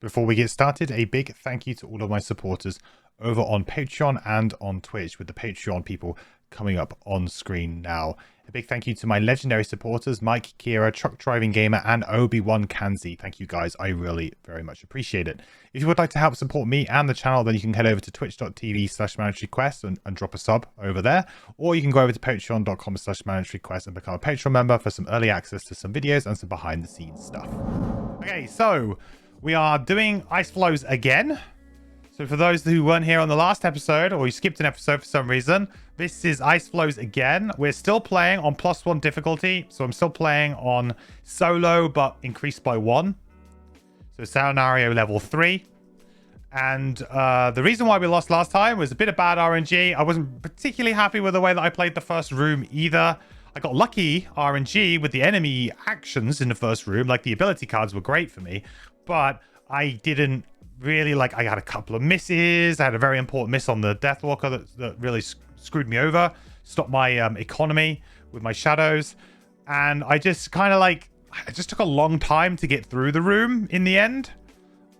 Before we get started, a big thank you to all of my supporters over on Patreon and on Twitch, with the Patreon people coming up on screen now. A big thank you to my legendary supporters, Mike, Kira, Truck Driving Gamer, and Obi-Wan Kanzi. Thank you guys. I really very much appreciate it. If you would like to help support me and the channel, then you can head over to twitch.tv/mandatoryquest and drop a sub over there. Or you can go over to patreon.com/mandatoryquest and become a Patreon member for some early access to some videos and some behind the scenes stuff. Okay, so we are doing Ice Floes again. So for those who weren't here on the last episode, or you skipped an episode for some reason, this is Ice Floes again. We're still playing on +1 difficulty. So I'm still playing on solo, but increased by 1. So scenario level 3. And the reason why we lost last time was a bit of bad RNG. I wasn't particularly happy with the way that I played the first room either. I got lucky RNG with the enemy actions in the first room. Like, the ability cards were great for me, but I didn't really, like, I had a couple of misses. I had a very important miss on the Deathwalker that really screwed me over, stopped my economy with my shadows. And I just kind of like, it just took a long time to get through the room in the end.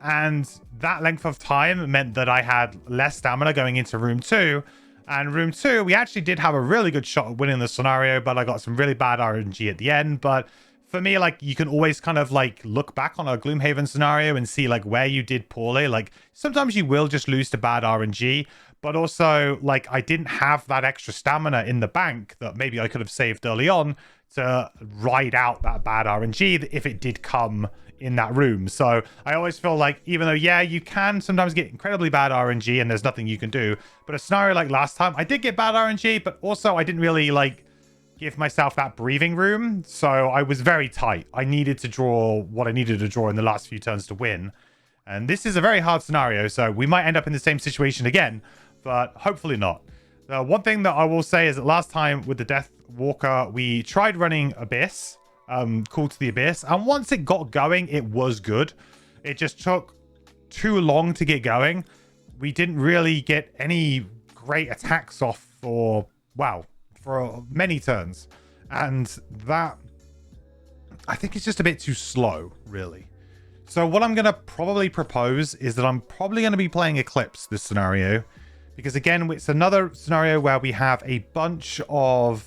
And that length of time meant that I had less stamina going into room 2. And room 2, we actually did have a really good shot at winning the scenario, but I got some really bad RNG at the end. But for me, like, you can always kind of like look back on a Gloomhaven scenario and see like where you did poorly. Like, sometimes you will just lose to bad RNG, but also, like, I didn't have that extra stamina in the bank that maybe I could have saved early on to ride out that bad RNG if it did come in that room. So I always feel like, even though, yeah, you can sometimes get incredibly bad RNG and there's nothing you can do, but a scenario like last time, I did get bad RNG, but also I didn't really like give myself that breathing room. So I was very tight. I needed to draw what I needed to draw in the last few turns to win. And this is a very hard scenario, so we might end up in the same situation again, but hopefully not. The one thing that I will say is that last time with the Death Walker, we tried running Abyss, Call to the Abyss, and once it got going, it was good. It just took too long to get going. We didn't really get any great attacks off for, wow, for many turns, and that, I think, it's just a bit too slow, really. So what I'm going to probably propose is that I'm probably going to be playing Eclipse this scenario, because again, it's another scenario where we have a bunch of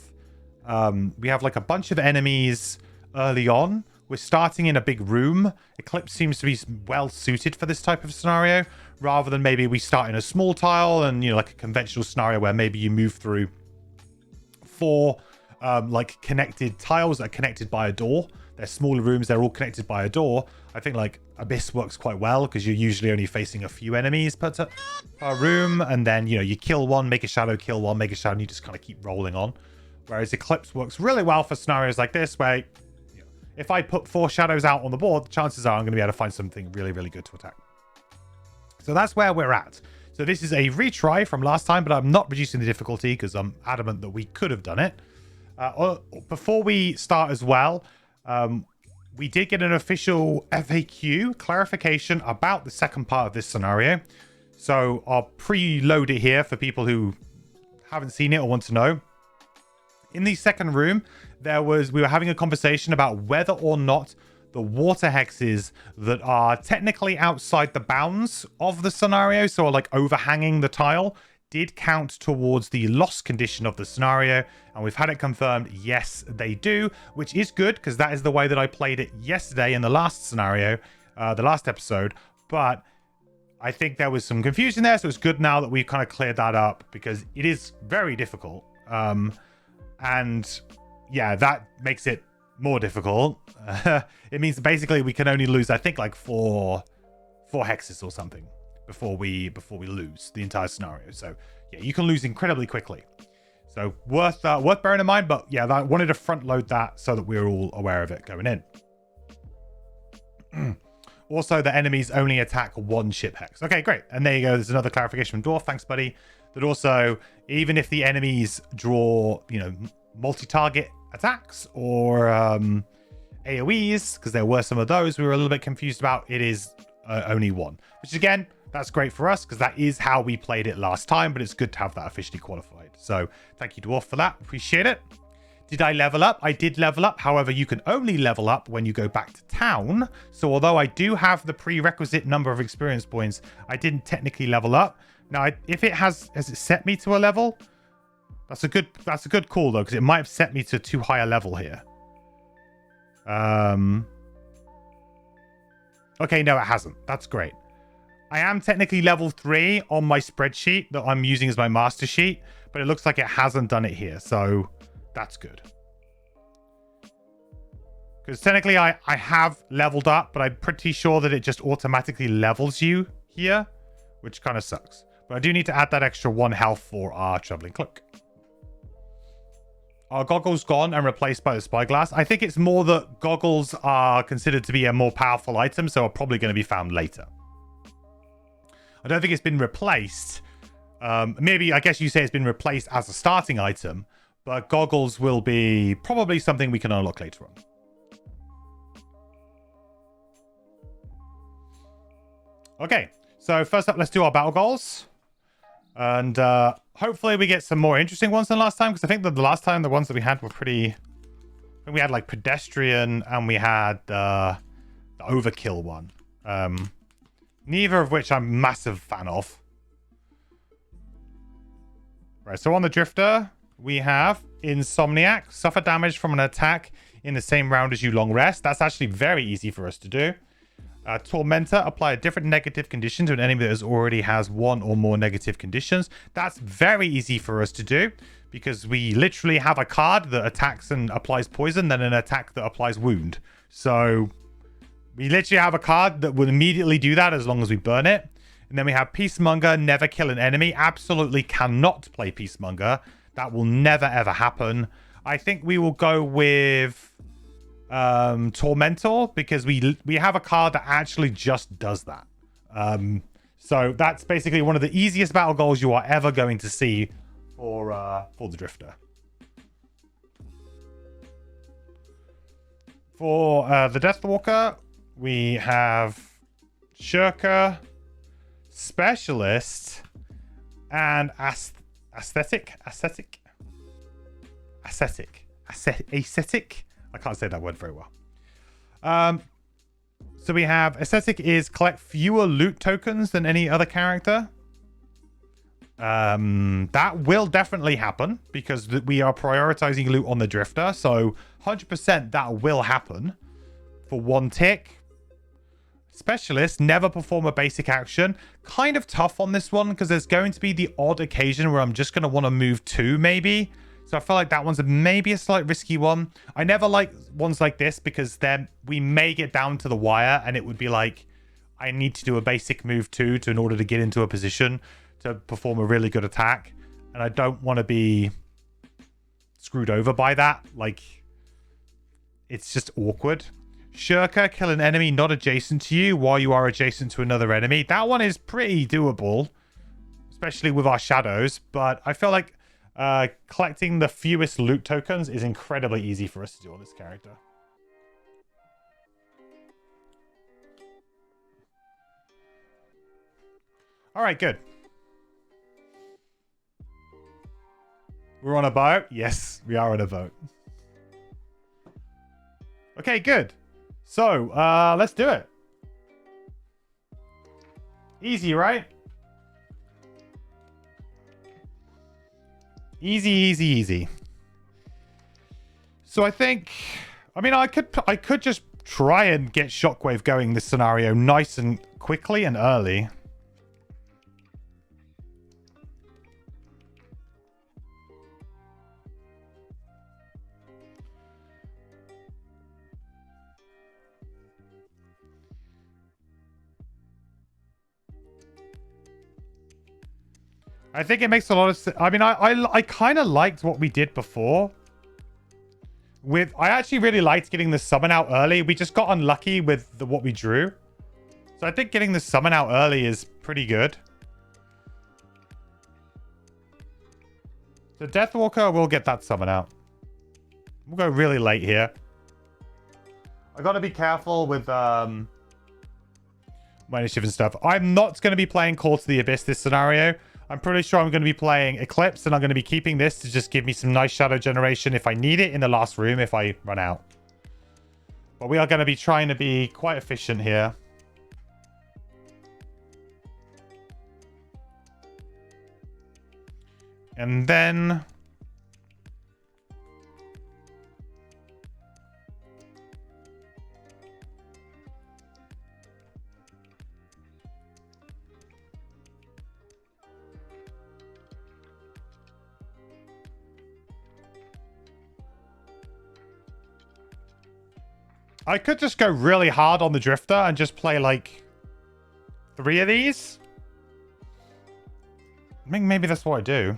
like a bunch of enemies early on. We're starting in a big room. Eclipse seems to be well suited for this type of scenario, rather than maybe we start in a small tile and, you know, like a conventional scenario where maybe you move through 4 like connected tiles that are connected by a door. They're smaller rooms, they're all connected by a door. I think like Abyss works quite well because you're usually only facing a few enemies per room, and then, you know, you kill one, make a shadow, kill one, make a shadow, and you just kind of keep rolling on. Whereas Eclipse works really well for scenarios like this, where, you know, if I put 4 shadows out on the board, the chances are I'm going to be able to find something really, really good to attack. So that's where we're at. So this is a retry from last time, but I'm not reducing the difficulty because I'm adamant that we could have done it. Before we start as well, we did get an official FAQ clarification about the second part of this scenario. So I'll preload it here for people who haven't seen it or want to know. In the second room, we were having a conversation about whether or not the water hexes that are technically outside the bounds of the scenario, so like overhanging the tile, did count towards the loss condition of the scenario. And we've had it confirmed, yes, they do, which is good because that is the way that I played it yesterday in the last scenario, the last episode. But I think there was some confusion there, so it's good now that we've kind of cleared that up, because it is very difficult. And yeah, that makes it more difficult. It means that basically we can only lose, I think, like four hexes or something before we lose the entire scenario. So yeah, you can lose incredibly quickly. So worth bearing in mind. But yeah, I wanted to front load that so that we're all aware of it going in. Also, the enemies only attack 1 ship hex. Okay, great. And there you go. There's another clarification from Dwarf. Thanks, buddy. That also, even if the enemies draw, you know, multi-target attacks or AoEs, because there were some of those we were a little bit confused about, it is only 1. Which, again, that's great for us because that is how we played it last time, but it's good to have that officially qualified. So thank you, Dwarf, for that. Appreciate it. Did I level up? I did level up. However, you can only level up when you go back to town. So although I do have the prerequisite number of experience points, I didn't technically level up. Now, if it has it set me to a level? That's a good call though, because it might have set me to too high a level here. Okay, no, it hasn't. That's great. I am technically level 3 on my spreadsheet that I'm using as my master sheet, but it looks like it hasn't done it here, so that's good. Because technically I have leveled up, but I'm pretty sure that it just automatically levels you here, which kind of sucks. But I do need to add that extra 1 health for our traveling cloak. Our goggles gone and replaced by the spyglass. I think it's more that goggles are considered to be a more powerful item, so are probably going to be found later. I don't think it's been replaced. Maybe, I guess you say it's been replaced as a starting item, but goggles will be probably something we can unlock later on. Okay, so first up, let's do our battle goals. And hopefully we get some more interesting ones than last time, because I think that the last time the ones that we had were pretty... I think we had like pedestrian and we had the overkill one. Neither of which I'm a massive fan of. Right, so on the Drifter, we have Insomniac. Suffer damage from an attack in the same round as you long rest. That's actually very easy for us to do. Tormentor, apply a different negative condition to an enemy that already has 1 or more negative conditions. That's very easy for us to do, because we literally have a card that attacks and applies poison, then an attack that applies wound. So... we literally have a card that will immediately do that as long as we burn it. And then we have Peacemonger, never kill an enemy. Absolutely cannot play Peacemonger. That will never, ever happen. I think we will go with Tormentor, because we have a card that actually just does that. So that's basically one of the easiest battle goals you are ever going to see for the Drifter. For the Deathwalker, we have Shirker, Specialist, and Aesthetic. I can't say that word very well. So we have Aesthetic is collect fewer loot tokens than any other character. That will definitely happen, because we are prioritizing loot on the Drifter. So 100% that will happen for 1 tick. Specialist, never perform a basic action. Kind of tough on this one, because there's going to be the odd occasion where I'm just going to want to move 2 maybe. So I feel like that one's maybe a slight risky one. I never like ones like this, because then we may get down to the wire and it would be like, I need to do a basic move 2 in order to get into a position to perform a really good attack. And I don't want to be screwed over by that. Like, it's just awkward. Shirker, kill an enemy not adjacent to you while you are adjacent to another enemy. That one is pretty doable, especially with our shadows. But I feel like collecting the fewest loot tokens is incredibly easy for us to do on this character. All right, good. We're on a boat. Yes, we are on a boat. Okay, good. So, let's do it. Easy, right? Easy, easy, easy. So I think, I mean, I could just try and get Shockwave going this scenario nice and quickly and early. I think it makes a lot of sense. I mean, I kind of liked what we did before. I actually really liked getting the summon out early. We just got unlucky with what we drew. So I think getting the summon out early is pretty good. So Deathwalker will get that summon out. We'll go really late here. I got to be careful with my initiative and stuff. I'm not going to be playing Call to the Abyss this scenario. I'm pretty sure I'm going to be playing Eclipse, and I'm going to be keeping this to just give me some nice shadow generation if I need it in the last room if I run out. But we are going to be trying to be quite efficient here. And then... I could just go really hard on the Drifter and just play like 3 of these. I think maybe that's what I do.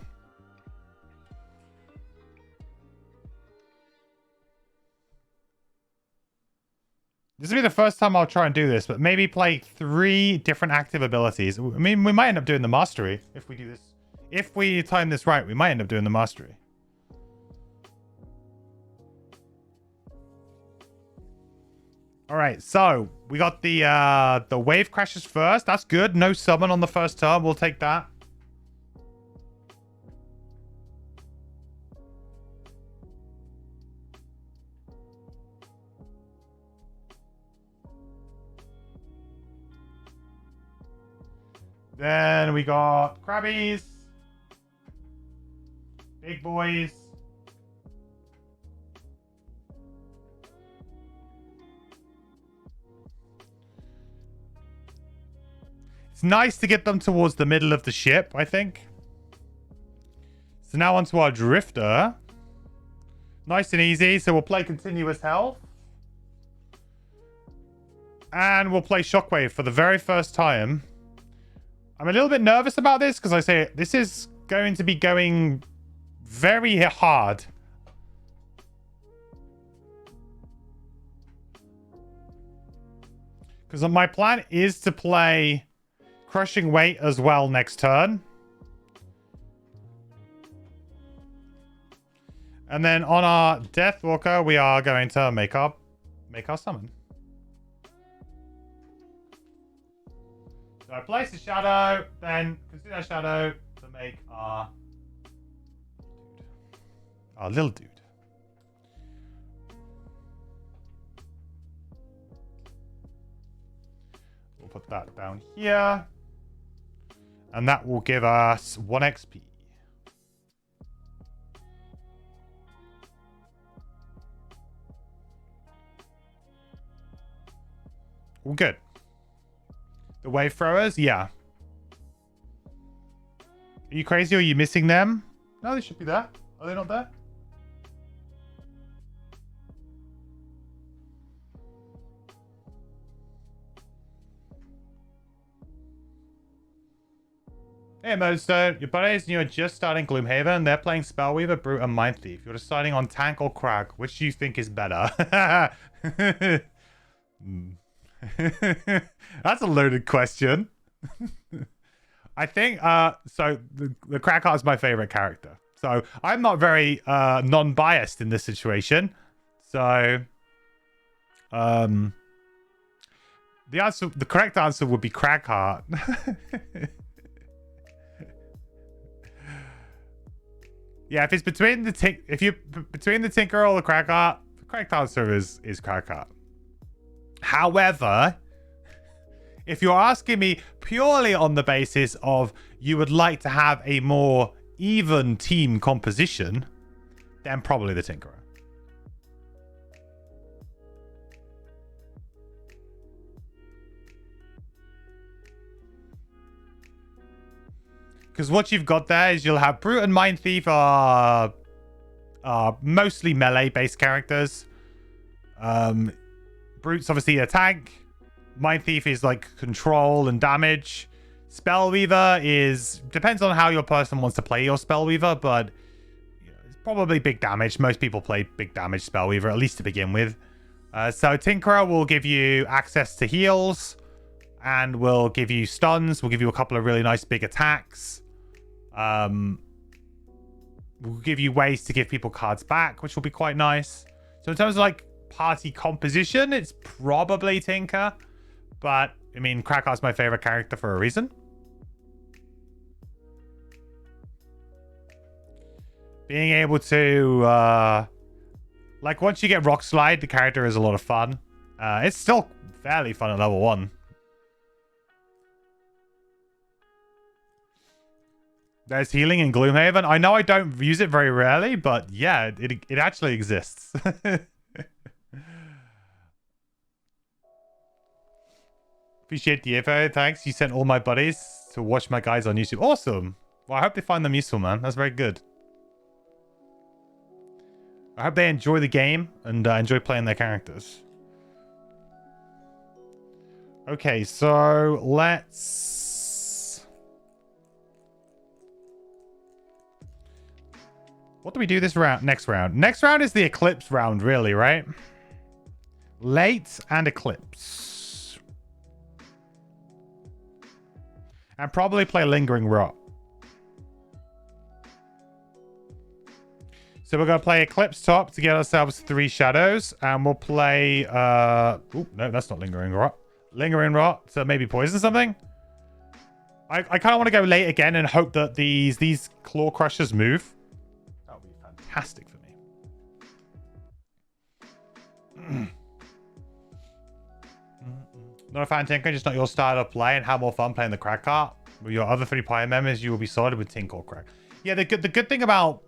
This will be the first time I'll try and do this, but maybe play 3 different active abilities. I mean, we might end up doing the Mastery if we do this. If we time this right, we might end up doing the Mastery. All right, so we got the wave crashes first. That's good. No summon on the first turn. We'll take that. Then we got Crabbies. Big boys. It's nice to get them towards the middle of the ship, I think. So now onto our Drifter. Nice and easy. So we'll play Continuous Health. And we'll play Shockwave for the very first time. I'm a little bit nervous about this because I say this is going to be going very hard. Because my plan is to play Crushing Weight as well next turn. And then on our Deathwalker, we are going to make our summon. So I place a shadow, then consider a shadow to make our little dude. We'll put that down here. And that will give us 1 XP. All good. The wave throwers? Yeah. Are you crazy? Or are you missing them? No, they should be there. Are they not there? Hey Modestone, your buddies and you are just starting Gloomhaven. They're playing Spellweaver, Brute, and Mind Thief. You're deciding on tank or crag. Which do you think is better? That's a loaded question. I think so the Crag is my favorite character. So I'm not very non-biased in this situation. So the correct answer would be Cragheart. Yeah, if it's between the Tinker or the Cragheart, the correct answer is Cragheart. However, if you're asking me purely on the basis of you would like to have a more even team composition, then probably the Tinkerer. Because what you've got there is you'll have Brute and Mind Thief are mostly melee-based characters. Brute's obviously a tank. Mind Thief is like control and damage. Spellweaver is... depends on how your person wants to play your Spellweaver, but it's probably big damage. Most people play big damage Spellweaver, at least to begin with. So Tinkerer will give you access to heals, and will give you stuns. We'll give you a couple of really nice big attacks. We'll give you ways to give people cards back, which will be quite nice. So in terms of like party composition, it's probably Tinker. But, I mean, Cragheart's my favorite character for a reason. Being able to, like, once you get Rock Slide, the character is a lot of fun. It's still fairly fun at level 1. There's healing in Gloomhaven. I know I don't use it very rarely, but yeah, it actually exists. Appreciate the info. Thanks. You sent all my buddies to watch my guys on YouTube. Awesome. Well, I hope they find them useful, man. That's very good. I hope they enjoy the game and enjoy playing their characters. Okay, so let's... What do we do this round? Next round. Next round is the Eclipse round, really, right? Late and Eclipse. And probably play Lingering Rot. So we're going to play Eclipse top to get ourselves 3 shadows. And we'll play... Oh, no, that's not Lingering Rot. Lingering Rot, so maybe poison something? I kind of want to go late again and hope that these Claw Crushers move. That would be fantastic for me. Not a fan, Tinker, just not your style of play, and have more fun playing the Crack Cart. With your other 3 player members, you will be solid with Tinker or Crack. Yeah, the good thing about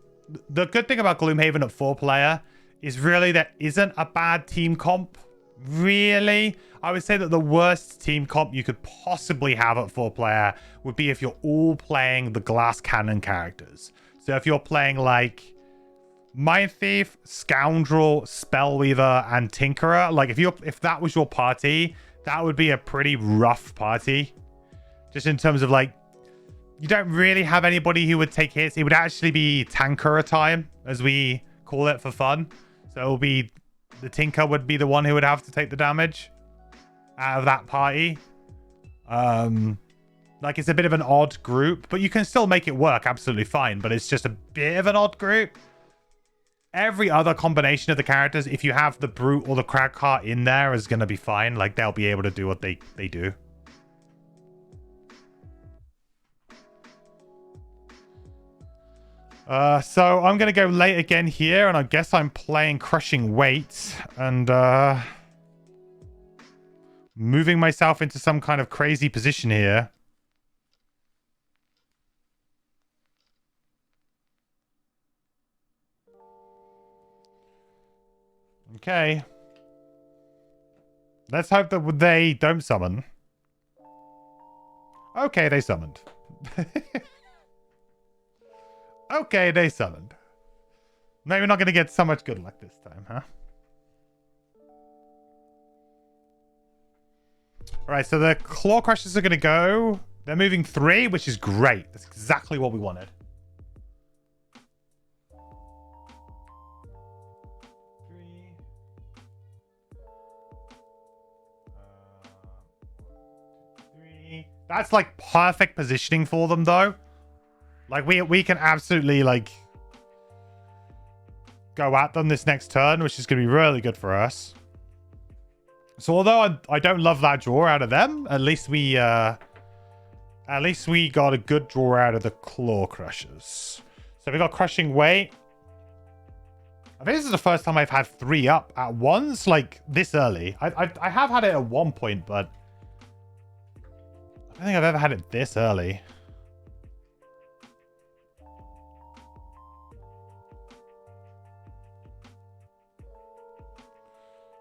Gloomhaven at 4 player is really there isn't a bad team comp. Really, I would say that the worst team comp you could possibly have at 4 player would be if you're all playing the glass cannon characters. So if you're playing like Mind Thief, Scoundrel, Spellweaver, and Tinkerer, like if that was your party, that would be a pretty rough party. Just in terms of like, you don't really have anybody who would take hits. It would actually be Tankerer time, as we call it for fun. So it'll be the Tinker would be the one who would have to take the damage out of that party. Like, it's a bit of an odd group, but you can still make it work absolutely fine. But it's just a bit of an odd group. Every other combination of the characters, if you have the Brute or the Crack Cart in there, is going to be fine. Like, they'll be able to do what they do. So I'm going to go late again here, and I guess I'm playing Crushing Weight and moving myself into some kind of crazy position here. Okay. Let's hope that they don't summon. Okay, they summoned. Okay, they summoned. Maybe we're not going to get so much good luck this time, huh? Alright, so the Claw Crushers are going to go. They're moving 3, which is great. That's exactly what we wanted. Three. That's like perfect positioning for them, though. Like, we can absolutely, like, go at them this next turn, which is going to be really good for us. So, although I don't love that draw out of them, at least we got a good draw out of the Claw Crushers. So, we got Crushing Weight. I think this is the first time I've had 3 up at once, like, this early. I have had it at one point, but I don't think I've ever had it this early.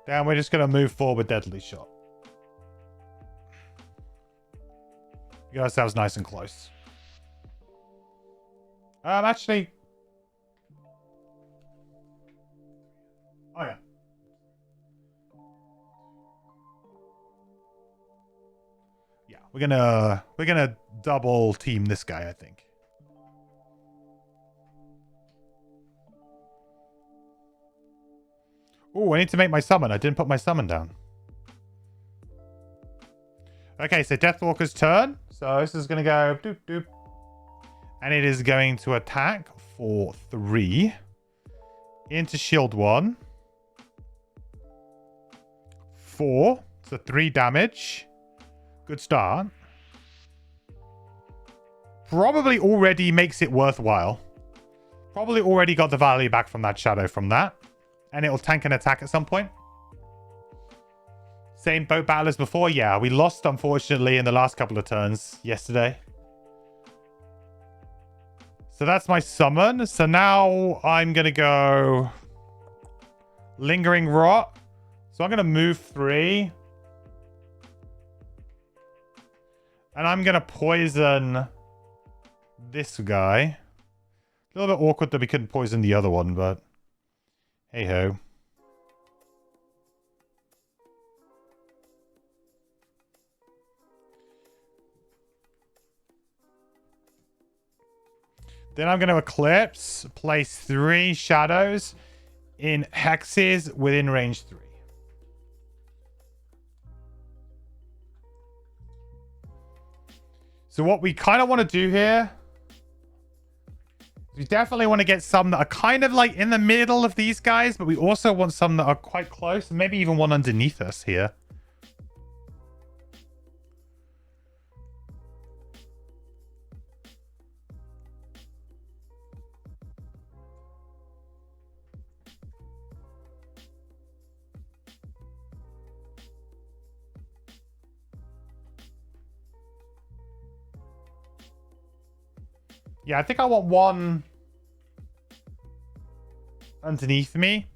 Then we're just going to move forward with Deadly Shot. Get ourselves nice and close. Actually... Oh, yeah. Yeah, we're gonna double team this guy, I think. Oh, I need to make my summon. I didn't put my summon down. Okay, so Deathwalker's turn. So this is going to go doop doop. And it is going to attack for 3. Into shield 1. 4. So 3 damage. Good start. Probably already makes it worthwhile. Probably already got the value back from that shadow from that. And it'll tank an attack at some point. Same boat battle as before. Yeah, we lost, unfortunately, in the last couple of turns yesterday. So that's my summon. So now I'm going to go Lingering Rot. So I'm going to move 3. And I'm going to poison this guy. A little bit awkward that we couldn't poison the other one, but hey-ho. Then I'm going to Eclipse, place 3 shadows in hexes within range 3. So what we kind of want to do here, we definitely want to get some that are kind of like in the middle of these guys, but we also want some that are quite close, and maybe even one underneath us here. Yeah, I think I want one underneath me.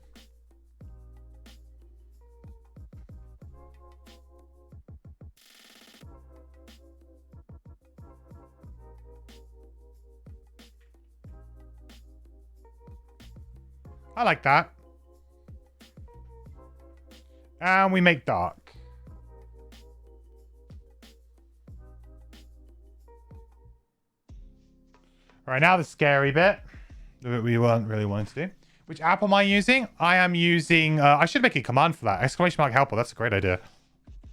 I like that. And we make dark. All right, now the scary bit that we weren't really wanting to do. Which app am I using? I am using... I should make a command for that. Exclamation mark helper. That's a great idea.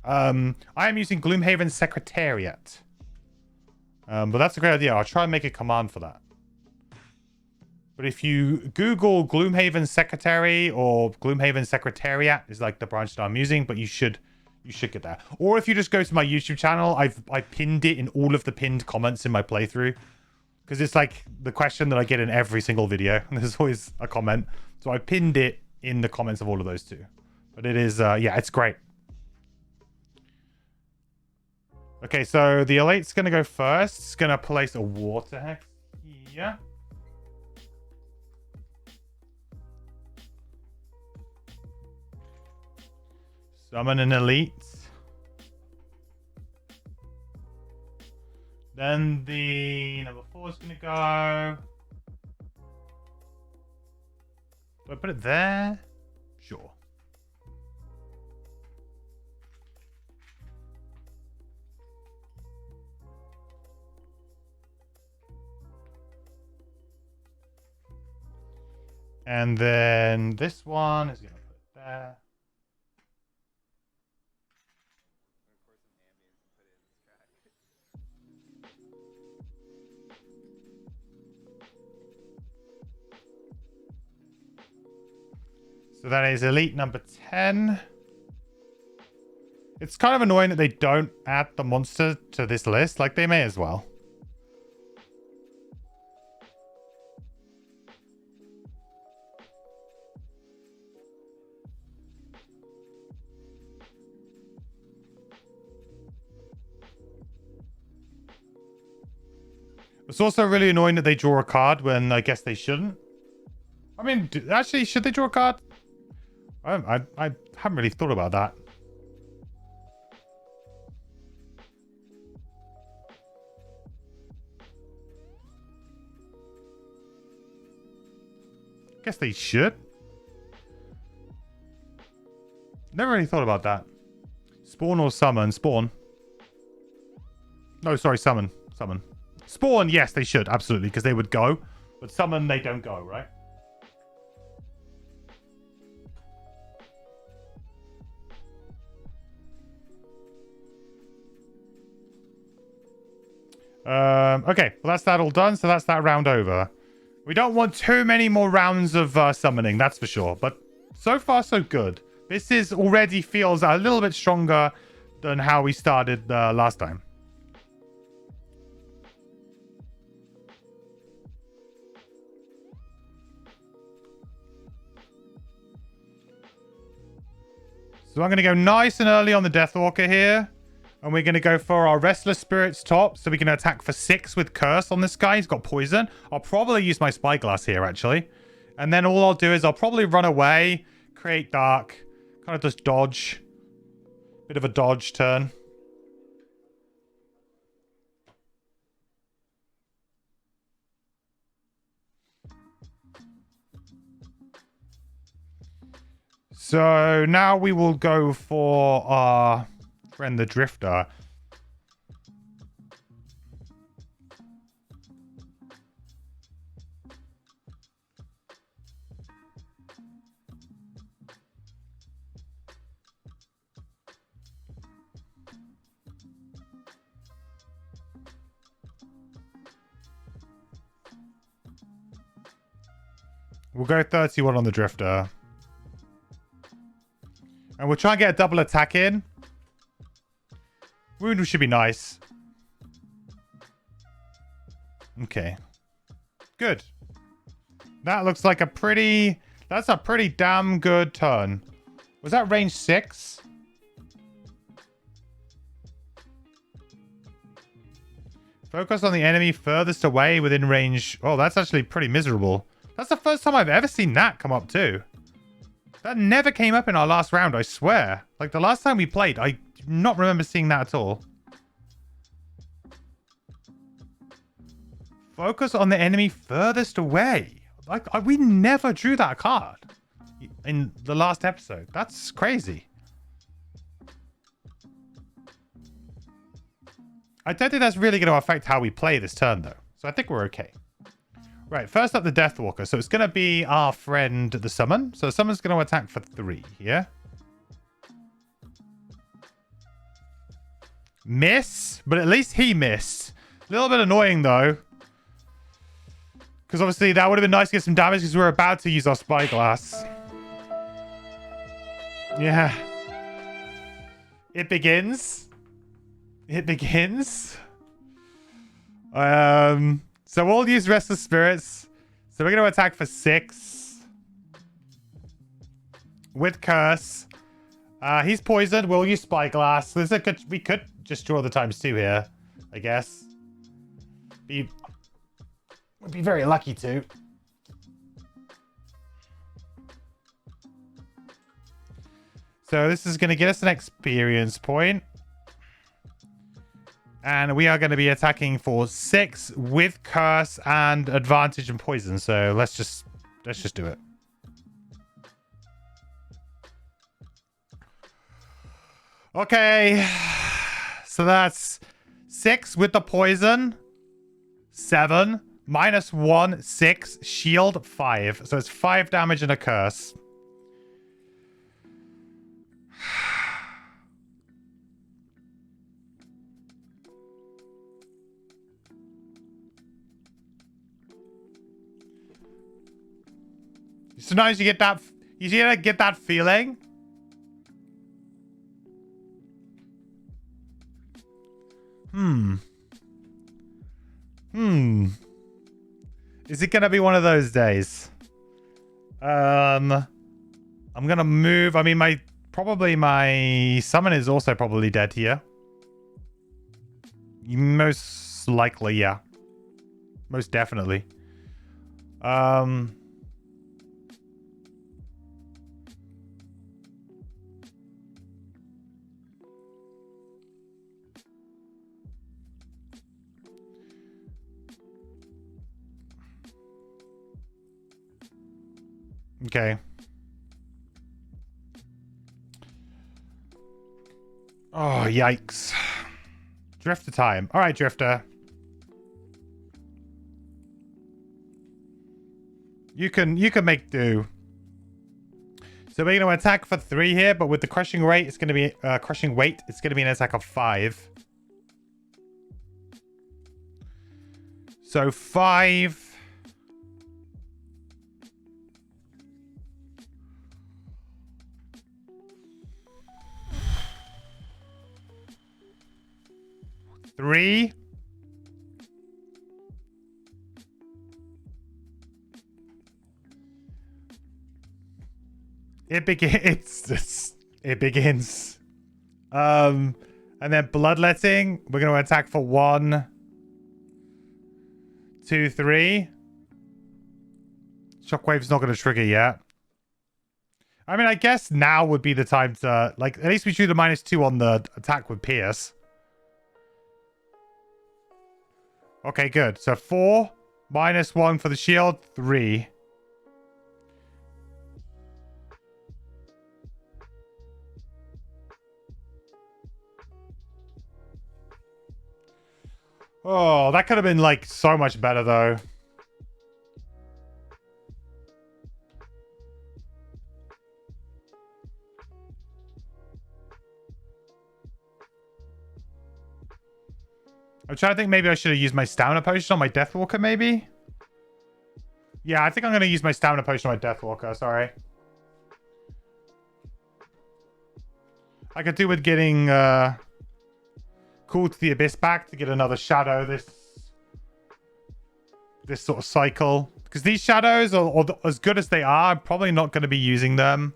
I am using Gloomhaven Secretariat. But that's a great idea. I'll try and make a command for that. But if you Google Gloomhaven Secretary or Gloomhaven Secretariat is like the branch that I'm using, but you should get that. Or if you just go to my YouTube channel, I pinned it in all of the pinned comments in my playthrough. Because it's like the question that I get in every single video. There's always a comment. So I pinned it in the comments of all of those too. But it is, yeah, it's great. Okay, so the Elate's going to go first. It's going to place a water hex here. Summon an Elite. Then the number 4 is going to go. Do I put it there? Sure. And then this one is going to put it there. So that is Elite number 10. It's kind of annoying that they don't add the monster to this list. Like, they may as well. It's also really annoying that they draw a card when I guess they shouldn't. I mean, actually, should they draw a card? I haven't really thought about that. Guess they should. Never really thought about that. Spawn or summon? Spawn. No, sorry, summon. Summon. Spawn, yes, they should, absolutely, because they would go. But summon, they don't go, right? Okay, well, that's that all done. So that's that round over. We don't want too many more rounds of summoning, that's for sure. But so far, so good. This is already feels a little bit stronger than how we started last time. So I'm going to go nice and early on the Deathwalker here. And we're going to go for our Restless Spirits top. So we can attack for 6 with Curse on this guy. He's got poison. I'll probably use my Spyglass here, actually. And then all I'll do is I'll probably run away, create Dark, kind of just dodge. Bit of a dodge turn. So now we will go for our friend the Drifter. We'll go 31 on the Drifter. And we'll try and get a double attack in. Wound should be nice. Okay. Good. That looks like a pretty... That's a pretty damn good turn. Was that range 6? Focus on the enemy furthest away within range. Oh, that's actually pretty miserable. That's the first time I've ever seen that come up too. That never came up in our last round, I swear. Like, the last time we played, I do not remember seeing that at all. Focus on the enemy furthest away. Like, we never drew that card in the last episode. That's crazy. I don't think that's really going to affect how we play this turn, though. So I think we're okay. Right, first up the Deathwalker. So it's going to be our friend, the Summon. So Summon's going to attack for 3 here. Miss, but at least he missed. A little bit annoying, though. Because obviously that would have been nice to get some damage because we're about to use our Spyglass. Yeah. It begins. It begins. So we'll use Restless Spirits. So we're going to attack for 6. With Curse. He's poisoned. We'll use Spyglass. We could just draw the ×2 here, I guess. We'd be very lucky to. So this is going to get us an experience point. And we are going to be attacking for 6 with Curse and advantage and poison. So let's just do it. Okay. So that's 6 with the poison. 7. -1, 6. Shield, 5. So it's 5 damage and a Curse. Sometimes you get that feeling. Is it gonna be one of those days? I'm gonna move. I mean, my summon is also probably dead here. Most likely, yeah. Most definitely. Okay. Oh, yikes. Drifter time. All right, Drifter. You can make do. So we're going to attack for 3 here, but with the crushing rate, it's going to be crushing weight. It's going to be an attack of 5. So 5. Three. It it begins. And then Bloodletting. We're going to attack for 1, 2, 3. Shockwave's not going to trigger yet. I mean, I guess now would be the time to, like, at least we shoot a -2 on the attack with Pierce. Okay, good. So 4, -1 for the shield, 3. Oh, that could have been, like, so much better, though. I'm trying to think maybe I should have used my stamina potion on my Deathwalker, maybe? Yeah, I think I'm going to use my stamina potion on my Deathwalker, sorry. I could do with getting Call to the Abyss back to get another shadow this sort of cycle. Because these shadows, are as good as they are, I'm probably not going to be using them.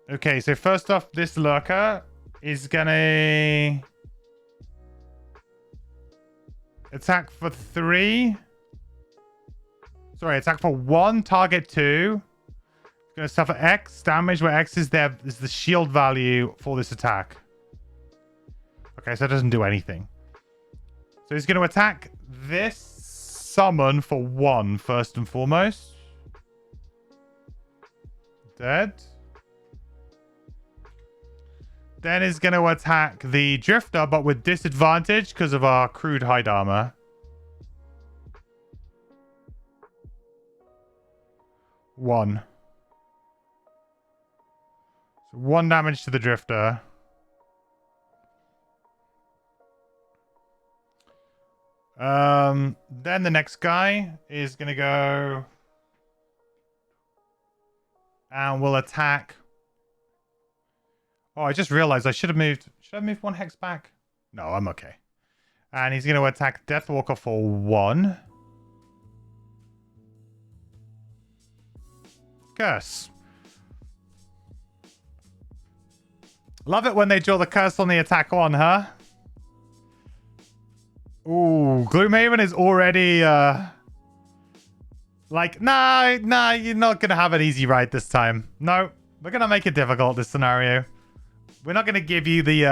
Okay, so first off, this lurker is gonna attack for 3. Sorry, attack for 1, target 2. Gonna suffer X damage, where X is the shield value for this attack. Okay, so it doesn't do anything. So he's gonna attack this summon for 1 first and foremost. Dead. Then is going to attack the Drifter, but with disadvantage because of our crude hide armor. 1. So 1 damage to the Drifter. Then the next guy is going to go and will attack. Oh, I just realized I should have moved. Should I move 1 hex back? No, I'm okay. And he's going to attack Deathwalker for 1. Curse. Love it when they draw the curse on the attack 1, huh? Ooh, Gloomhaven is already like, nah, you're not going to have an easy ride this time. No, we're going to make it difficult, this scenario. We're not going to give you the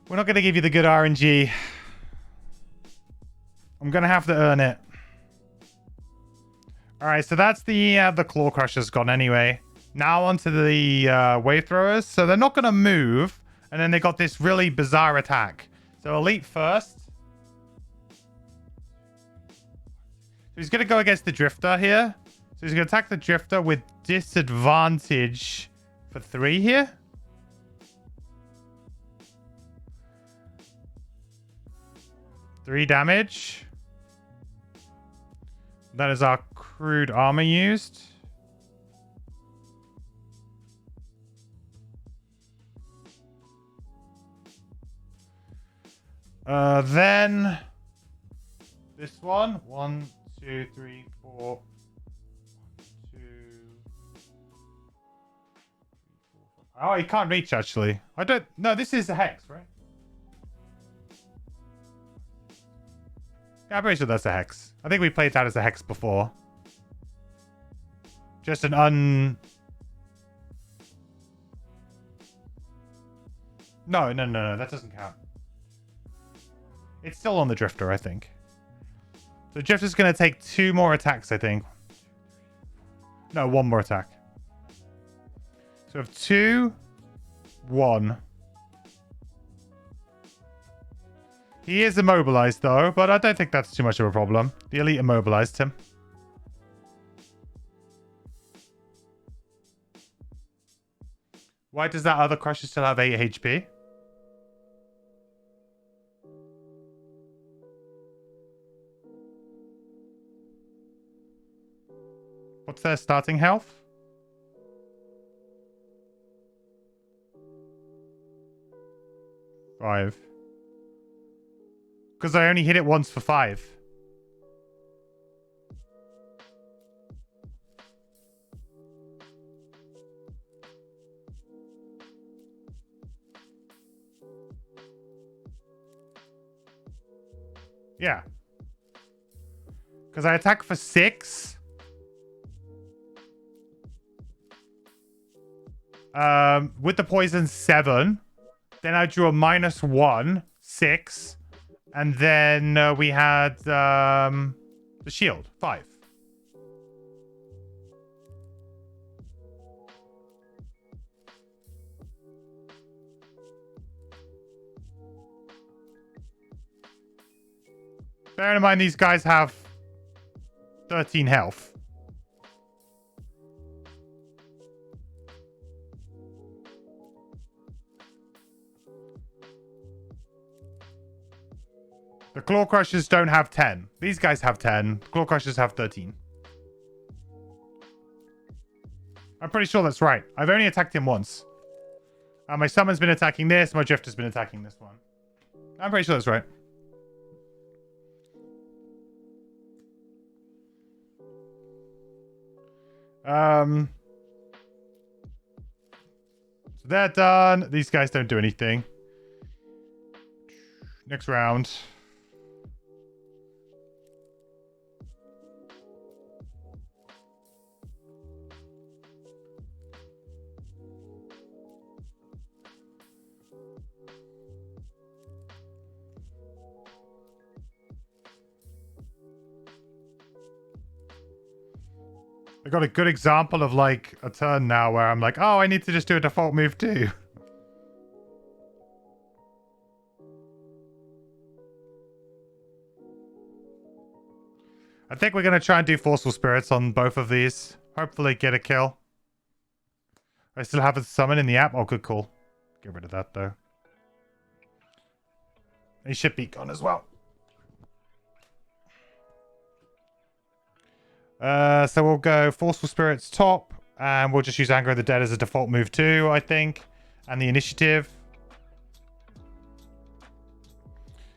we're not going to give you the good RNG. I'm going to have to earn it. All right, so that's the Claw Crusher's gone anyway. Now onto the Wave Throwers. So they're not going to move, and then they got this really bizarre attack. So Elite first. So he's going to go against the Drifter here. So he's going to attack the Drifter with disadvantage for 3 here. Three damage. That is our crude armor used. Then this one. 1, 2, 3, 4. 2. Oh, he can't reach actually. I don't. No, this is a hex, right? Yeah, I'm pretty sure that's a hex. I think we played that as a hex before. Just an No, that doesn't count. It's still on the Drifter, I think. So Drifter's going to take 2 more attacks, I think. No, 1 more attack. So we have 2, 1. He is immobilized, though, but I don't think that's too much of a problem. The Elite immobilized him. Why does that other Crusher still have 8 HP? What's their starting health? Five. Because I only hit it once for 5. Yeah. Because I attack for 6. With the poison 7. Then I drew a -1, 6. And then we had the shield, 5. Bear in mind these guys have 13 health. The Claw Crushers don't have 10. These guys have 10. Claw Crushers have 13. I'm pretty sure that's right. I've only attacked him once. My Summon's been attacking this. My Drifter's been attacking this one. I'm pretty sure that's right. So they're done. These guys don't do anything. Next round. I got a good example of like a turn now where I'm like, oh, I need to just do a default move too. I think we're going to try and do Forceful Spirits on both of these. Hopefully get a kill. I still have a summon in the app. Oh, good call. Get rid of that though. He should be gone as well. So we'll go Forceful Spirits top, and we'll just use Anger of the Dead as a default move too, I think. And the initiative.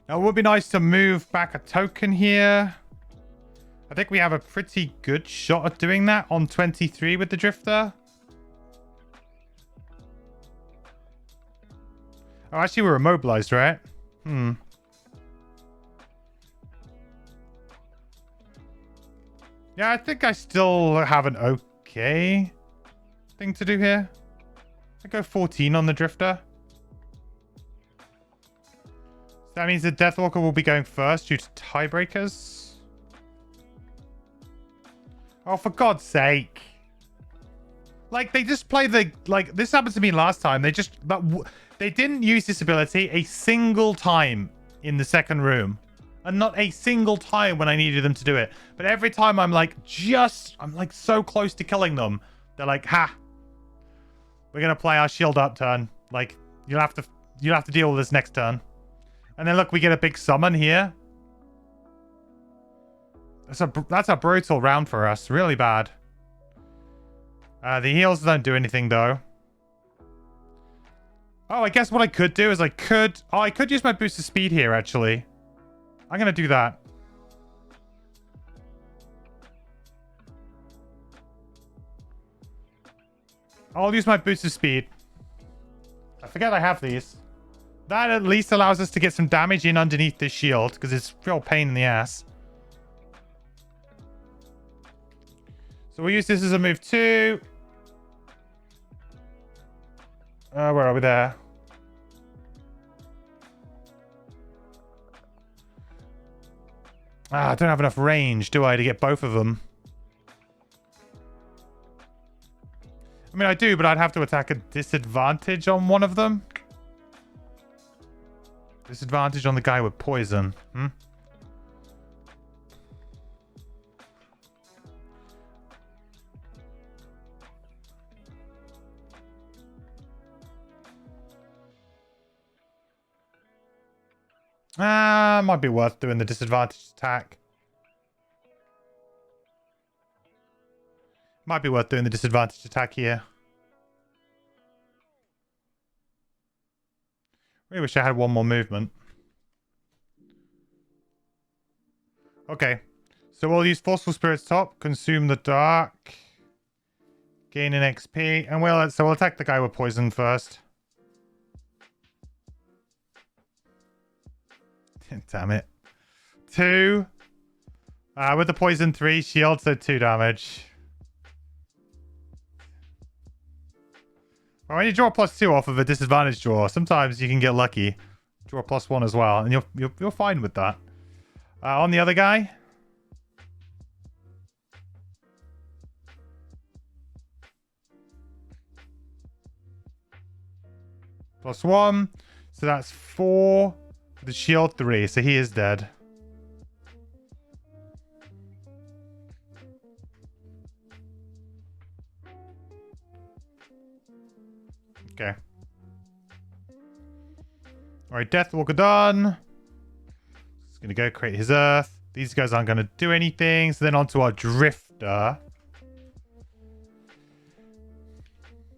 Now it would be nice to move back a token here. I think we have a pretty good shot at doing that on 23 with the Drifter. Oh, actually we're immobilized, right? Yeah, I think I still have an okay thing to do here. I go 14 on the Drifter. So that means the Deathwalker will be going first due to tiebreakers. Oh, for God's sake. Like, they just play the... Like, this happened to me last time. They just... They didn't use this ability a single time in the second room. And not a single time when I needed them to do it. But every time I'm like, I'm like so close to killing them. They're like, ha. We're going to play our shield up turn. Like, you'll have to deal with this next turn. And then look, we get a big summon here. That's a brutal round for us. Really bad. The heals don't do anything though. Oh, I guess what I could do is I could use my boost of speed here actually. I'm going to do that. I'll use my boost of speed. I forget I have these. That at least allows us to get some damage in underneath this shield, because it's a real pain in the ass. So we'll use this as a move 2. Where are we there? I don't have enough range, do I, to get both of them? I mean, I do, but I'd have to attack a disadvantage on one of them. Disadvantage on the guy with poison. Might be worth doing the disadvantage attack. Might be worth doing the disadvantage attack here. Really wish I had one more movement. Okay. So we'll use Forceful Spirit's top, consume the dark, gain an XP, and we'll attack the guy with poison first. Damn it. 2. With the poison 3 shield, so 2 damage. Well, when you draw +2 off of a disadvantage draw, sometimes you can get lucky. Draw +1 as well, and you're fine with that. On the other guy. +1. So that's 4. The shield 3, so he is dead. Okay. Alright, Deathwalker done. He's gonna go create his earth. These guys aren't gonna do anything. So then onto our Drifter.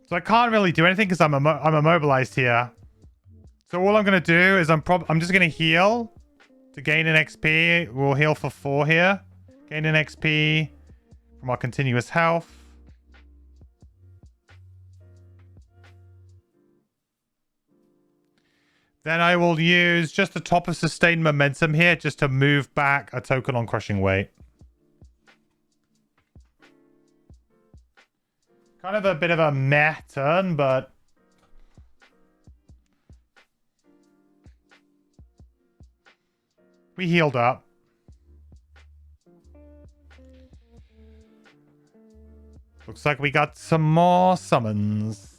So I can't really do anything because I'm immobilized here. So all I'm gonna do is I'm just gonna heal to gain an XP. We'll heal for 4 here. Gain an XP from our continuous health. Then I will use just the top of sustained momentum here just to move back a token on crushing weight. Kind of a bit of a meh turn, but we healed up. Looks like we got some more summons.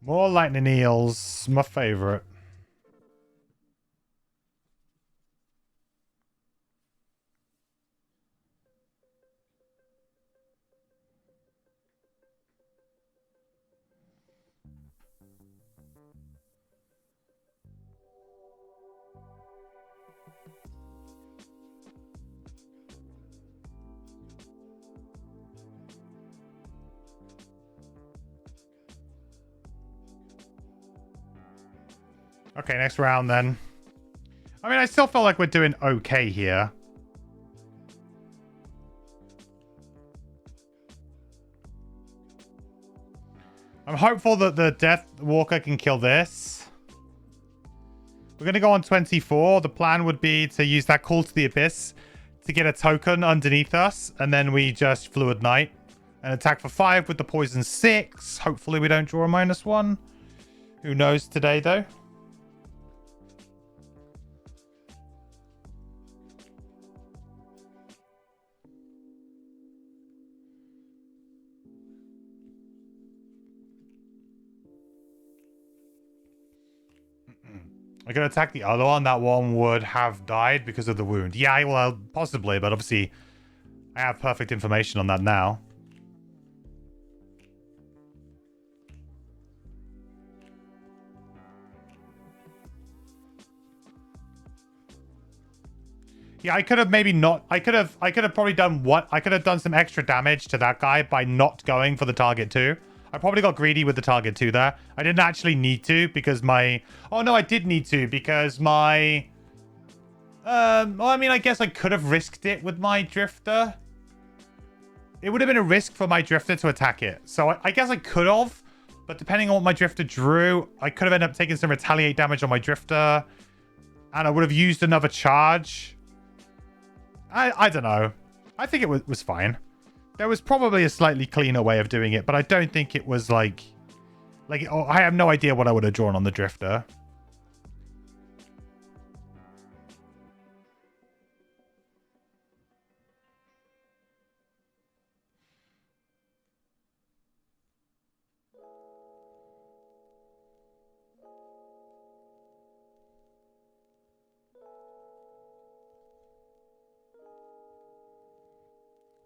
More lightning eels, my favorite. Okay, next round then. I mean, I still feel like we're doing okay here. I'm hopeful that the Death Walker can kill this. We're going to go on 24. The plan would be to use that Call to the Abyss to get a token underneath us. And then we just Fluid Knight and attack for 5 with the poison 6. Hopefully we don't draw a -1. Who knows today, though? I could attack the other one. That one would have died because of the wound. Yeah, well, possibly, but obviously I have perfect information on that now. Yeah, I could have maybe not. I could have probably done what? I could have done some extra damage to that guy by not going for the target 2. I probably got greedy with the target 2 there. I didn't actually need to because my... Oh, no, I did need to because my... well, I mean, I guess I could have risked it with my Drifter. It would have been a risk for my Drifter to attack it. So I guess I could have. But depending on what my Drifter drew, I could have ended up taking some retaliate damage on my Drifter. And I would have used another charge. I don't know. I think it was fine. There was probably a slightly cleaner way of doing it, but I don't think it was like oh, I have no idea what I would have drawn on the Drifter.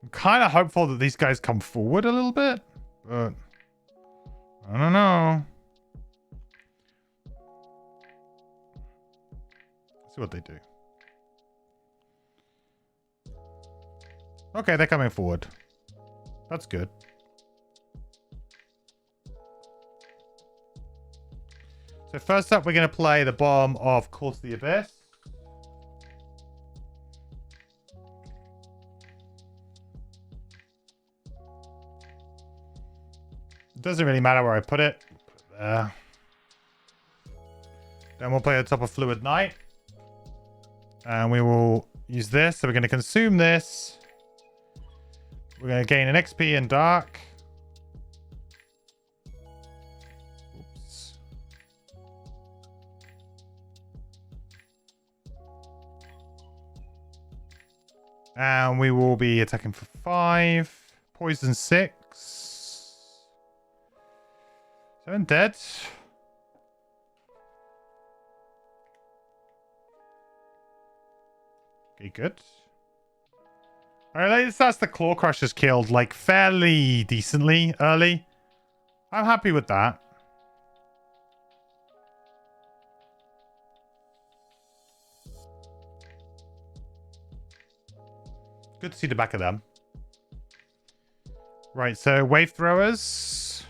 I'm kind of hopeful that these guys come forward a little bit, but I don't know. Let's see what they do. Okay, they're coming forward. That's good. So first up, we're going to play the bomb of Call to the Abyss. It doesn't really matter where I put it. Put it there. Then we'll play the top of Fluid Night. And we will use this. So we're going to consume this. We're going to gain an XP in Dark. Oops. And we will be attacking for 5. Poison 6. 7 dead. Okay, good. Alright, that's the Claw Crushers killed, like, fairly decently early. I'm happy with that. Good to see the back of them. Right, so Wave Throwers.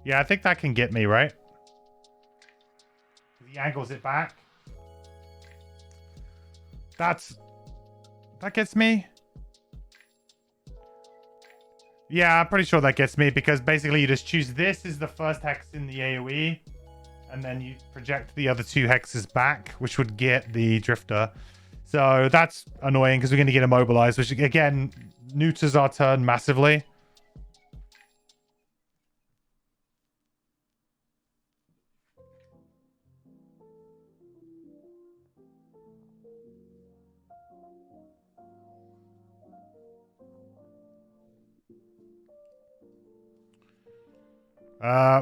Yeah, I think that can get me, right? He angles it back. That gets me. Yeah, I'm pretty sure that gets me because basically you just choose this is the first hex in the AoE and then you project the other 2 hexes back, which would get the Drifter. So that's annoying because we're going to get immobilized, which again, neuters our turn massively.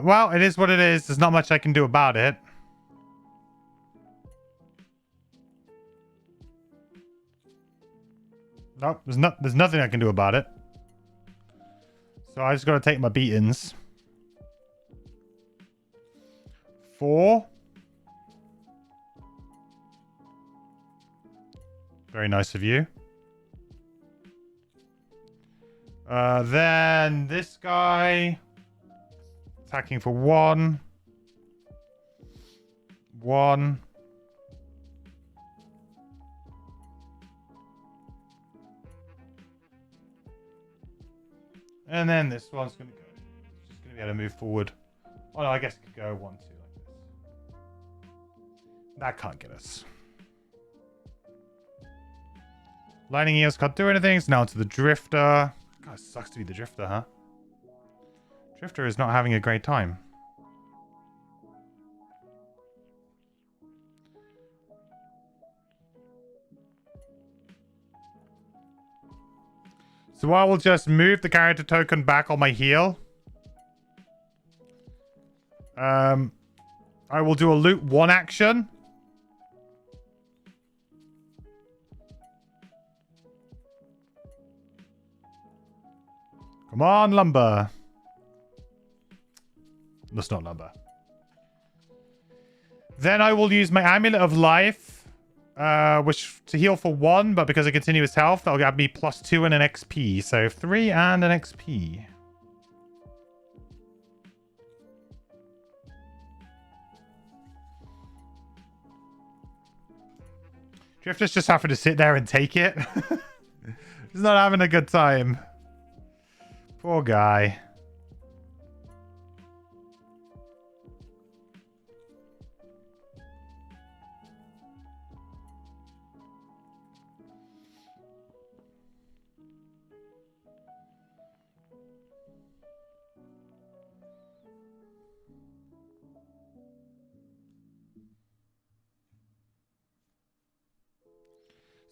Well, it is what it is. There's not much I can do about it. Nope, there's nothing I can do about it. So I just got to take my beatings. 4. Very nice of you. Then this guy attacking for 1. 1. And then this one's going to go. It's just going to be able to move forward. Oh no, I guess it could go 1, 2 like this. That can't get us. Lightning Eels can't do anything. It's now to the Drifter. God, it sucks to be the Drifter, huh? Drifter is not having a great time. So I will just move the character token back on my heel. I will do a loot 1 action. Come on, Lumber. That's not Lumber. Then I will use my Amulet of Life, which to heal for 1, but because of continuous health, that'll give me +2 and an XP. So 3 and an XP. Drifter's just having to sit there and take it. He's not having a good time. Poor guy.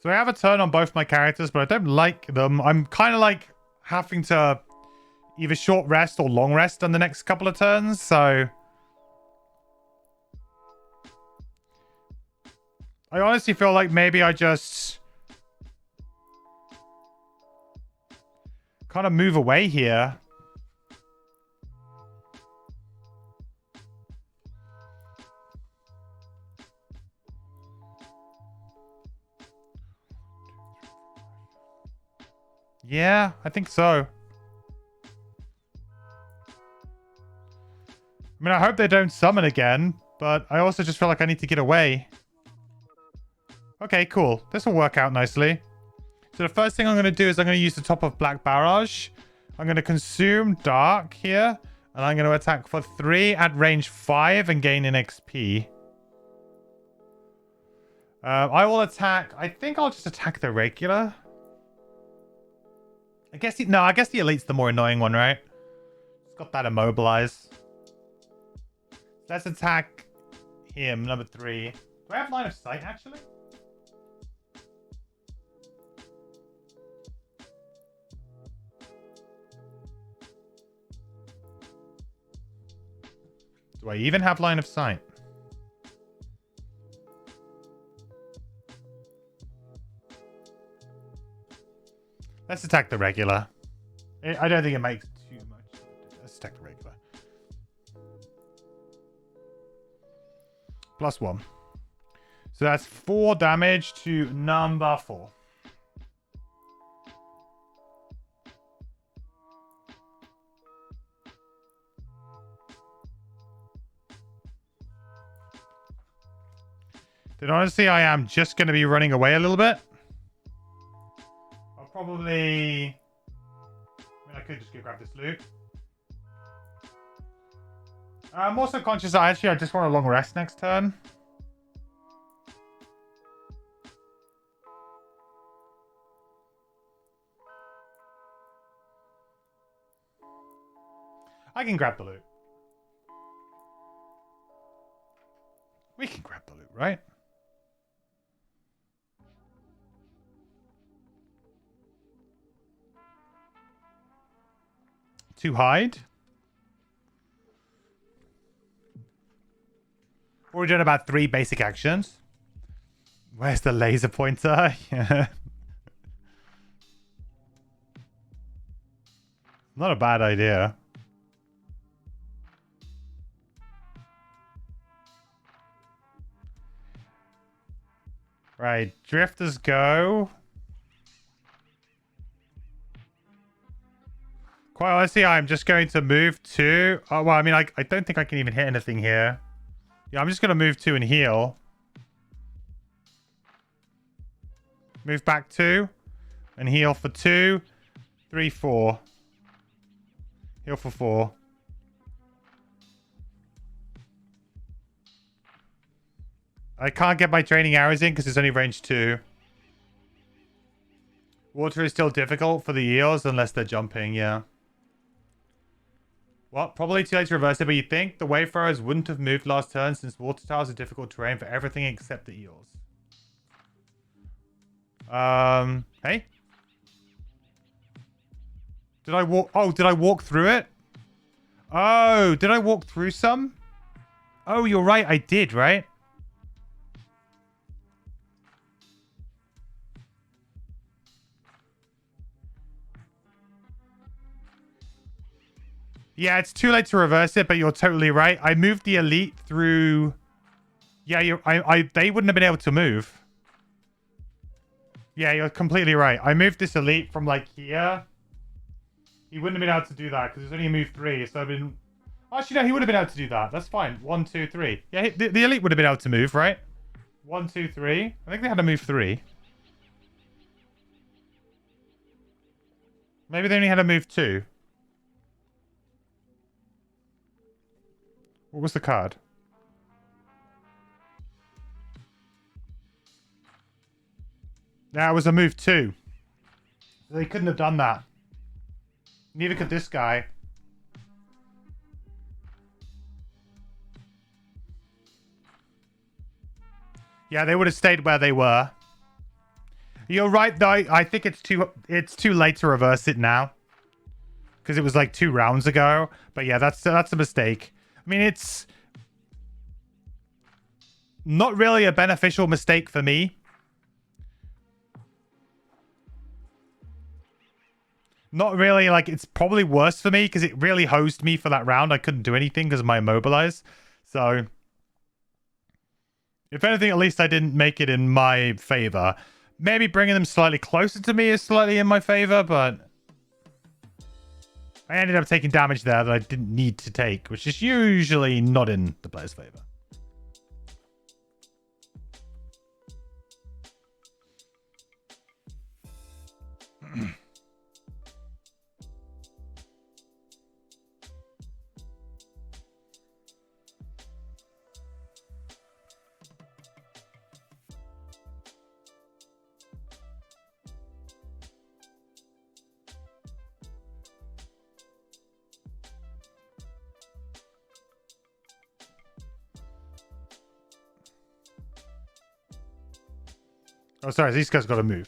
So I have a turn on both my characters, but I don't like them. I'm kind of like having to either short rest or long rest on the next couple of turns, so I honestly feel like maybe I just kind of move away here. Yeah, I think so. I mean, I hope they don't summon again, but I also just feel like I need to get away. Okay, cool. This will work out nicely. So the first thing I'm going to do is I'm going to use the top of Black Barrage. I'm going to consume Dark here. And I'm going to attack for 3 at range 5 and gain an XP. I will attack... I think I'll just attack the regular. I guess the Elite's the more annoying one, right? It's got that immobilize. Let's attack him, number 3. Do I have line of sight, actually? Do I even have line of sight? Let's attack the regular. I don't think it makes too much. Let's attack the regular. +1. So that's 4 damage to number 4. Then honestly, I am just going to be running away a little bit. I'll probably... I mean, I could just go grab this loot. I'm also conscious that I just want a long rest next turn. I can grab the loot. We can grab the loot, right? To hide. We're doing about 3 basic actions. Where's the laser pointer? Yeah. Not a bad idea. Right, drifters go. Quite honestly, I'm just going to move 2. Oh, well, I mean, I don't think I can even hit anything here. Yeah, I'm just going to move 2 and heal. Move back 2. And heal for 2. 3, 4. Heal for 4. I can't get my training arrows in because it's only range 2. Water is still difficult for the eels unless they're jumping, yeah. What? Probably too late to reverse it, but you think the Wayfarers wouldn't have moved last turn since water tiles are difficult terrain for everything except the eels. Hey? Did I walk? Oh, did I walk through it? Oh, did I walk through some? Oh, you're right. I did, right? Yeah, it's too late to reverse it, but you're totally right. I moved the elite through... Yeah, they wouldn't have been able to move. Yeah, you're completely right. I moved this elite from, like, here. He wouldn't have been able to do that, because it's only move 3, so I've been... Actually, no, he would have been able to do that. That's fine. 1, 2, 3. Yeah, the elite would have been able to move, right? 1, 2, 3. I think they had to move 3. Maybe they only had to move 2. What was the card? That was a move 2. They couldn't have done that. Neither could this guy. Yeah, they would have stayed where they were. You're right, though. I think it's too late to reverse it now. because it was like 2 rounds ago. But yeah, that's a mistake. I mean, it's not really a beneficial mistake for me. Not really, like, it's probably worse for me because it really hosed me for that round. I couldn't do anything because of my immobilize. So, if anything, at least I didn't make it in my favor. Maybe bringing them slightly closer to me is slightly in my favor, but I ended up taking damage there that I didn't need to take, which is usually not in the player's favor. Oh, sorry, these guys got to move.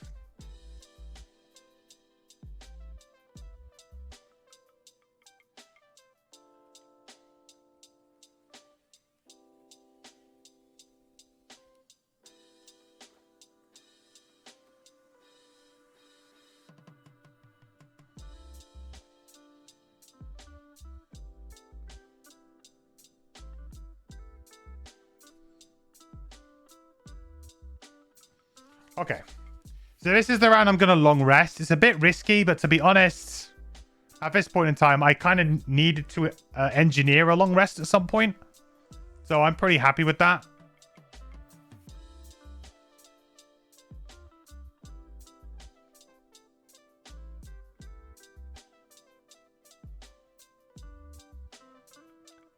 Okay. So this is the round I'm going to long rest. It's a bit risky, but to be honest, at this point in time, I kind of needed to engineer a long rest at some point. So I'm pretty happy with that.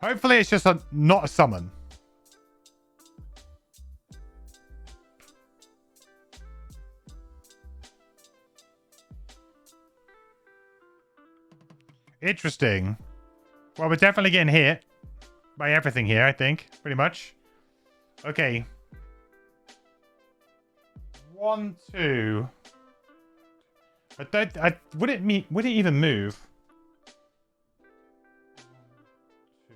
Hopefully it's just not a summon. Interesting. Well, we're definitely getting hit by everything here, I think. Pretty much. Okay. 1, 2. Would it even move? 1, 2.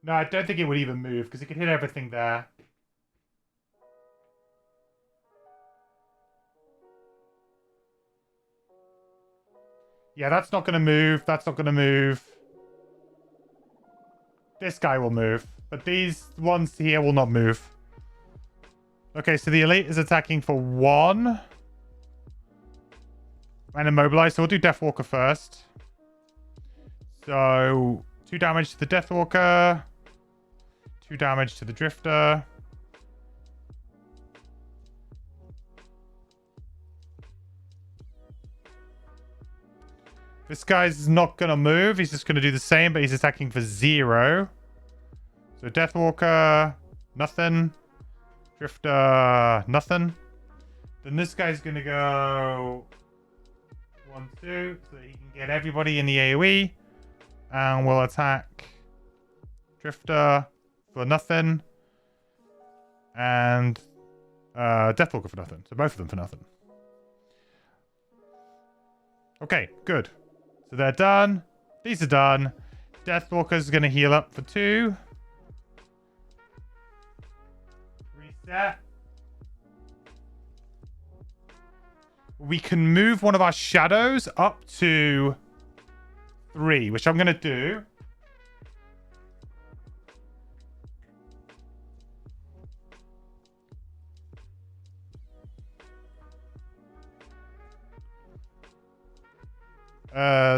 No, I don't think it would even move because it could hit everything there. Yeah, that's not going to move. That's not going to move. This guy will move. But these ones here will not move. Okay, so the elite is attacking for 1. And immobilize. So we'll do Deathwalker first. So 2 damage to the Deathwalker. 2 damage to the Drifter. This guy's not going to move. He's just going to do the same, but he's attacking for 0. So Deathwalker, nothing. Drifter, nothing. Then this guy's going to go 1, 2, so that he can get everybody in the AoE. And we'll attack Drifter for nothing. And Deathwalker for nothing. So both of them for nothing. Okay, good. So they're done. These are done. Deathwalker's going to heal up for 2. Reset. We can move one of our shadows up to 3, which I'm going to do.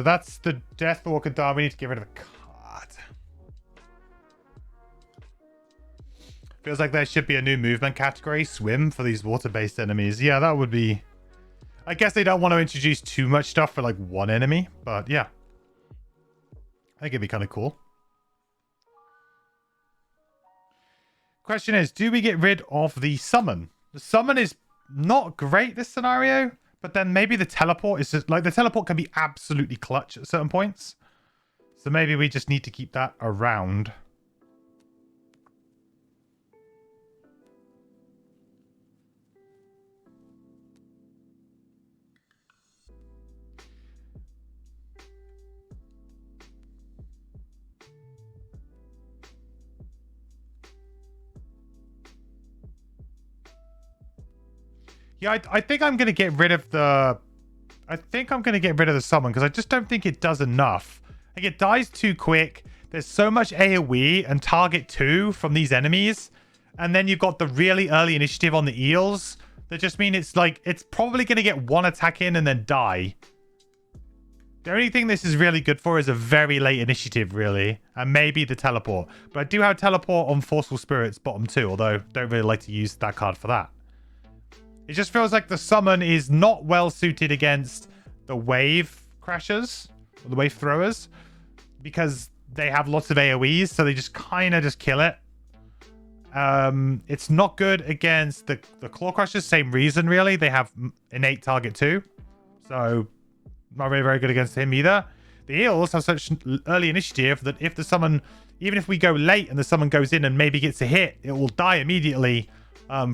That's the Deathwalker die. We need to get rid of a card. Feels like there should be a new movement category, swim, for these water-based enemies. Yeah, that would be... I guess they don't want to introduce too much stuff for like one enemy, but yeah. I think it'd be kind of cool. Question is, do we get rid of the summon? The summon is not great this scenario. But then maybe the teleport is just like the teleport can be absolutely clutch at certain points. So maybe we just need to keep that around. Yeah, I think I'm going to get rid of the... I think I'm going to get rid of the summon because I just don't think it does enough. Like, it dies too quick. There's so much AoE and target 2 from these enemies. And then you've got the really early initiative on the eels. That just mean it's like... It's probably going to get one attack in and then die. The only thing this is really good for is a very late initiative, really. And maybe the teleport. But I do have teleport on Forceful Spirits bottom 2. Although, don't really like to use that card for that. It just feels like the summon is not well suited against the wave crashers, or the wave throwers, because they have lots of AoEs, so they just kind of just kill it. It's not good against the claw crushers, same reason really. They have innate target too, so not very, very good against him either. The eels have such early initiative that if the summon, even if we go late and the summon goes in and maybe gets a hit, it will die immediately.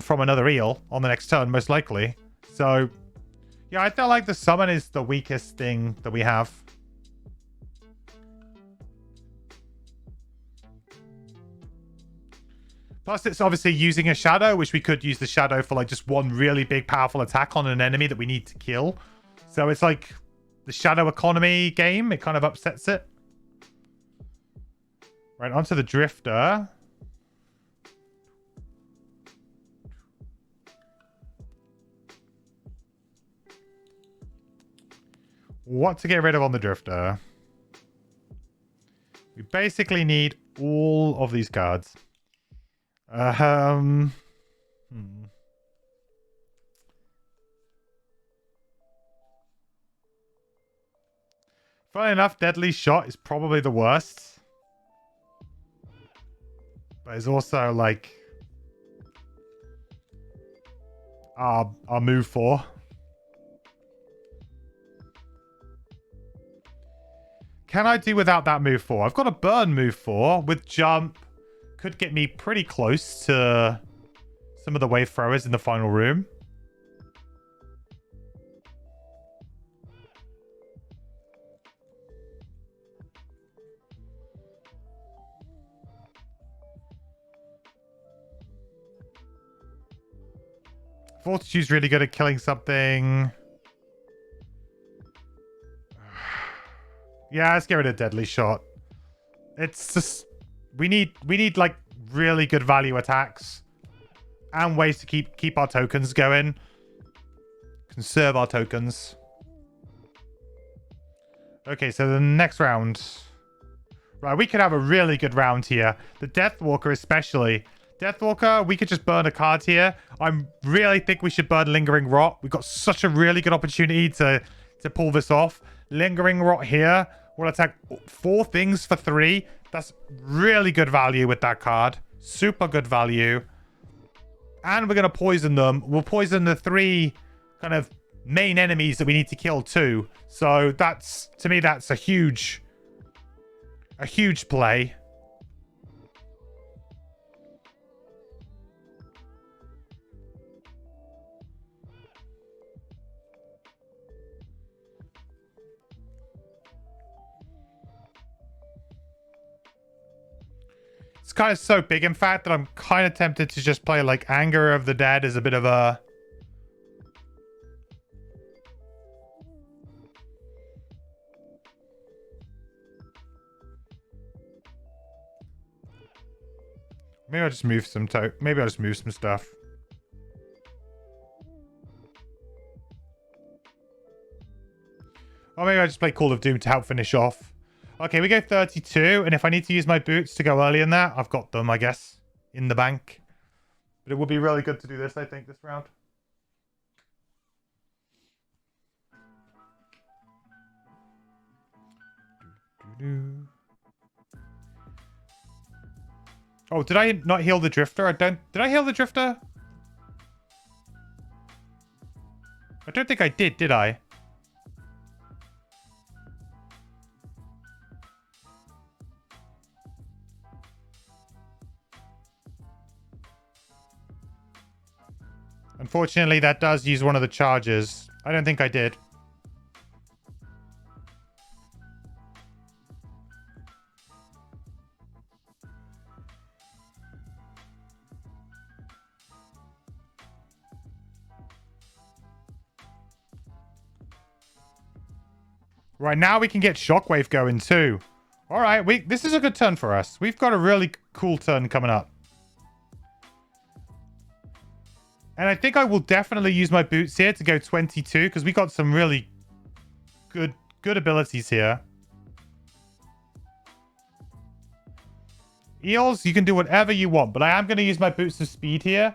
From another eel on the next turn, most likely. So, yeah, I feel like the summon is the weakest thing that we have. Plus, it's obviously using a shadow, which we could use the shadow for like just one really big, powerful attack on an enemy that we need to kill. So it's like the shadow economy game. It kind of upsets it. Right, onto the Drifter. What to get rid of on the Drifter? We basically need all of these cards. Funny enough, Deadly Shot is probably the worst. But it's also like our move 4. Can I do without that move 4? I've got a burn move 4 with jump. Could get me pretty close to some of the wave throwers in the final room. Fortitude's really good at killing something. Yeah, let's get rid of Deadly Shot. It's just... We need like really good value attacks. And ways to keep our tokens going. Conserve our tokens. Okay, so the next round. Right, we could have a really good round here. The Deathwalker especially. Deathwalker, we could just burn a card here. I really think we should burn Lingering Rot. We've got such a really good opportunity to pull this off. Lingering Rot here will attack 4 things for 3. That's really good value with that card. Super good value. And we're going to poison them. We'll poison the 3 kind of main enemies that we need to kill too. So that's, to me, that's a huge play. It's kind of so big, in fact, that I'm kind of tempted to just play like Anger of the Dead as a bit of a... Maybe I'll just move some stuff. Or maybe I'll just play Call of Doom to help finish off. Okay, we go 32, and if I need to use my boots to go early in that, I've got them, I guess, in the bank. But it would be really good to do this, I think, this round. Oh, did I not heal the Drifter? Did I heal the Drifter? I don't think I did I? Unfortunately, that does use one of the charges. I don't think I did. Right, now we can get Shockwave going too. All right, this is a good turn for us. We've got a really cool turn coming up. And I think I will definitely use my boots here to go 22 because we got some really good abilities here. Eels, you can do whatever you want, but I am going to use my boots of speed here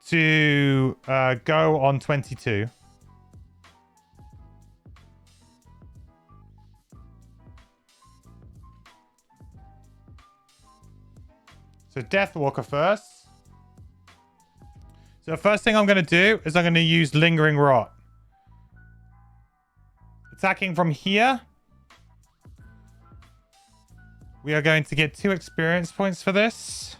to go on 22. So Deathwalker first. So the first thing I'm going to do is I'm going to use Lingering Rot. Attacking from here. We are going to get 2 experience points for this.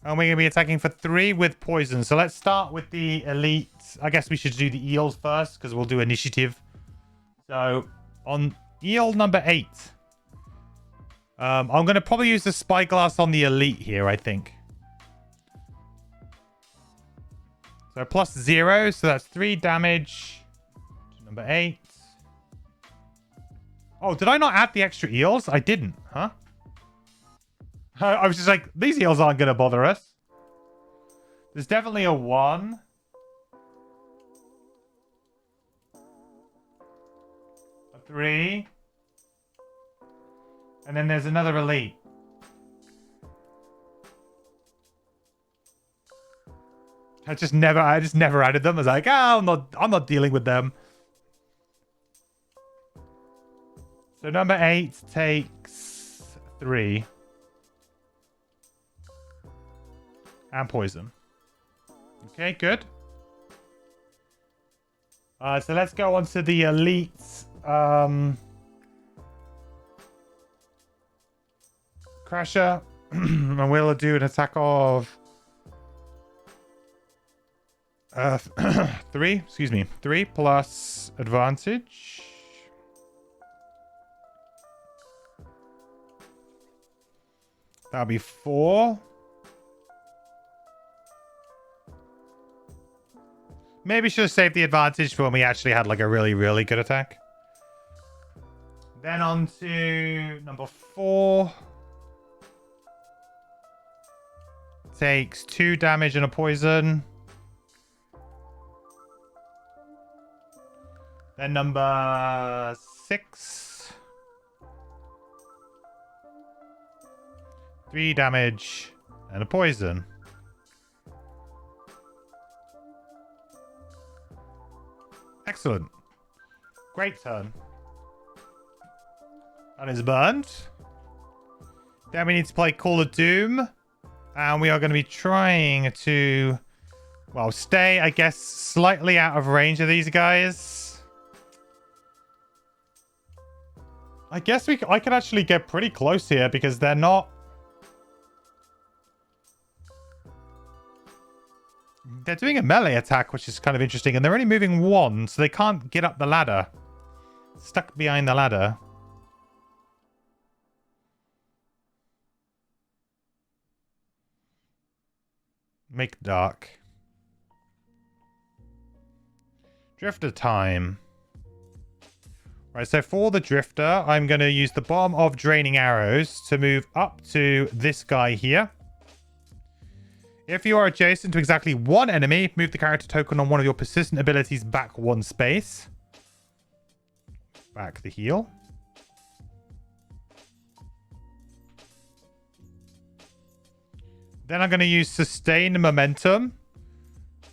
And we're going to be attacking for 3 with poison. So let's start with the elite. I guess we should do the eels first because we'll do initiative. So on eel number 8. I'm going to probably use the spyglass on the elite here, I think. So +0, so that's 3 damage to number 8. Oh, did I not add the extra eels? I didn't, huh? I was just like, these eels aren't going to bother us. There's definitely a 1. A 3. And then there's another elite. I just never added them. I was like, oh, I'm not dealing with them. So number 8 takes 3. And poison. Okay, good. So let's go on to the elite. Crasher. And we'll do an attack of 3. Excuse me. 3 plus advantage. That'll be 4. Maybe should have saved the advantage for when we actually had like a really, really good attack. Then on to number 4. Takes 2 damage and a poison. Then number 6. 3 damage and a poison. Excellent. Great turn. That is burned. Then we need to play Call of Doom. And we are going to be trying to, well, stay, I guess, slightly out of range of these guys. I guess I could actually get pretty close here because they're not... They're doing a melee attack, which is kind of interesting. And they're only moving 1, so they can't get up the ladder. Stuck behind the ladder. Make dark. Drifter time. Right, so for the drifter, I'm going to use the bomb of draining arrows to move up to this guy here. If you are adjacent to exactly 1 enemy, move the character token on one of your persistent abilities back 1 space. Back the heal. Then I'm going to use Sustain Momentum.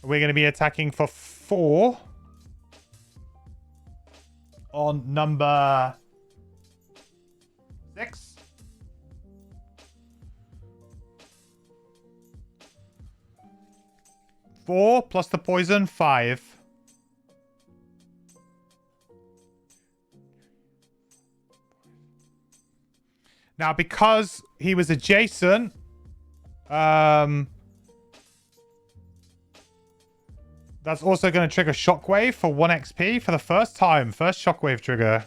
We're going to be attacking for 4. On number 6. Four plus the poison, 5. Now, because he was adjacent... that's also going to trigger Shockwave for 1 XP for the first time. First Shockwave trigger.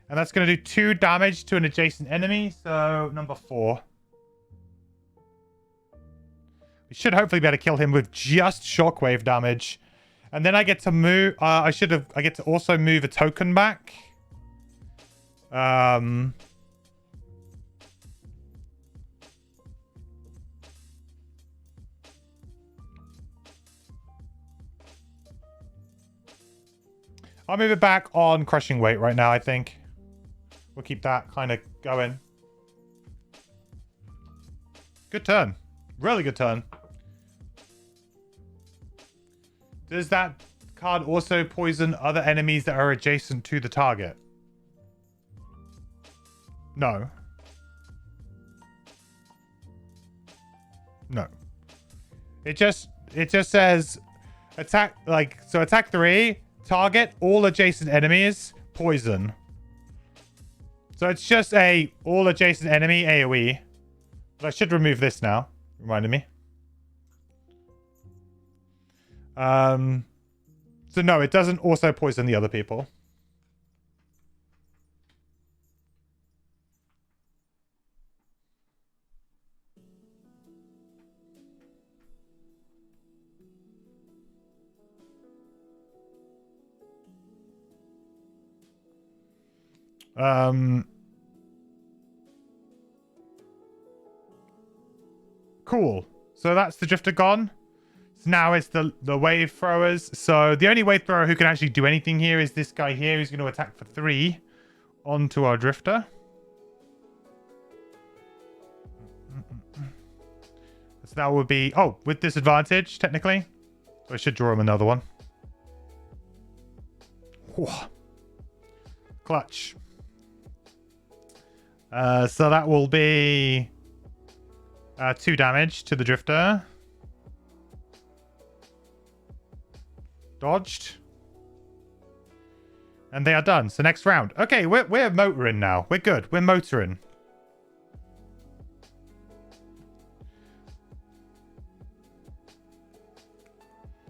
And that's going to do 2 damage to an adjacent enemy. So, number 4. We should hopefully be able to kill him with just Shockwave damage. And then I get to move... I get to also move a token back. I'll move it back on crushing weight right now, I think. We'll keep that kind of going. Good turn. Really good turn. Does that card also poison other enemies that are adjacent to the target? No. No. It just says attack, like, so attack 3, target all adjacent enemies, poison. So it's just a all adjacent enemy AoE. But I should remove this now. Reminded me. So no, it doesn't also poison the other people. Cool. So that's the drifter gone. So now it's the wave throwers. So the only wave thrower who can actually do anything here is this guy here, who's going to attack for 3 onto our drifter. So that would be, oh, with disadvantage technically. So I should draw him another one. Whew. Clutch. So that will be 2 damage to the drifter. Dodged. And they are done. So next round. Okay, we're motoring now. We're good. We're motoring.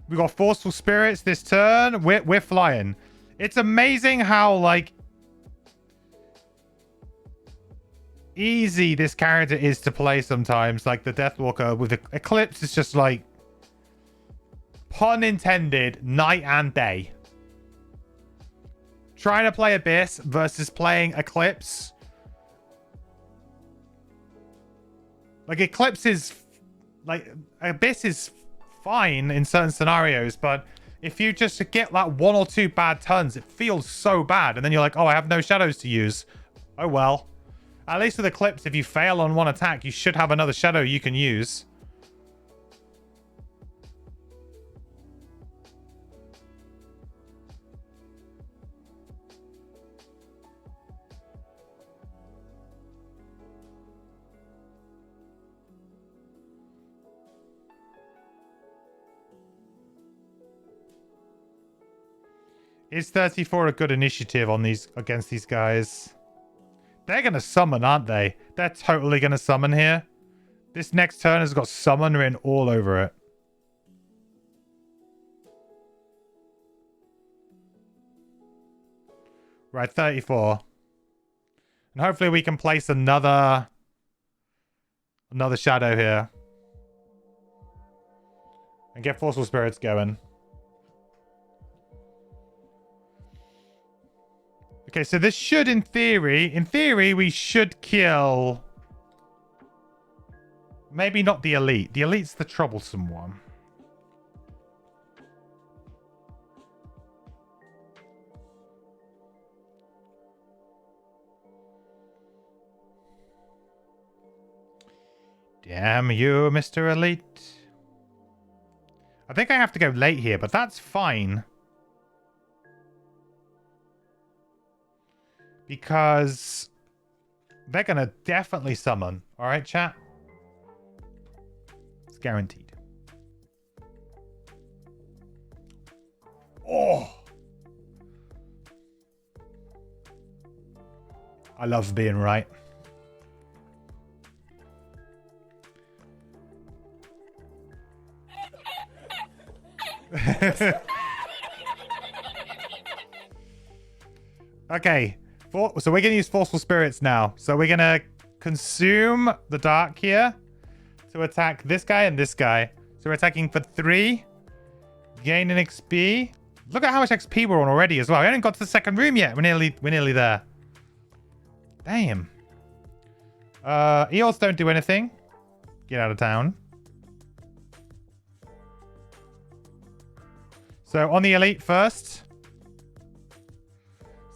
We got Forceful Spirits this turn. We're flying. It's amazing how, like, easy this character is to play sometimes. Like the Deathwalker with the Eclipse is just like, pun intended, night and day. Trying to play Abyss versus playing Eclipse. Like Eclipse is, like, Abyss is fine in certain scenarios, but if you just get that 1 or 2 bad turns, it feels so bad. And then you're like, oh, I have no shadows to use. Oh, well. At least with Eclipse, if you fail on one attack, you should have another shadow you can use. Is 34 a good initiative on these against these guys? They're going to summon, aren't they? They're totally going to summon here. This next turn has got summon written all over it. Right, 34. And hopefully we can place another shadow here. And get Forceful Spirits going. Okay, so this should, in theory, we should kill... Maybe not the Elite. The Elite's the troublesome one. Damn you, Mr. Elite. I think I have to go late here, but that's fine. Because they're going to definitely summon. All right, chat? It's guaranteed. Oh! I love being right. Okay. So we're going to use Forceful Spirits now. So we're going to consume the Dark here to attack this guy and this guy. So we're attacking for 3. Gaining XP. Look at how much XP we're on already as well. We haven't got to the second room yet. We're nearly there. Damn. Eels don't do anything. Get out of town. So on the elite first.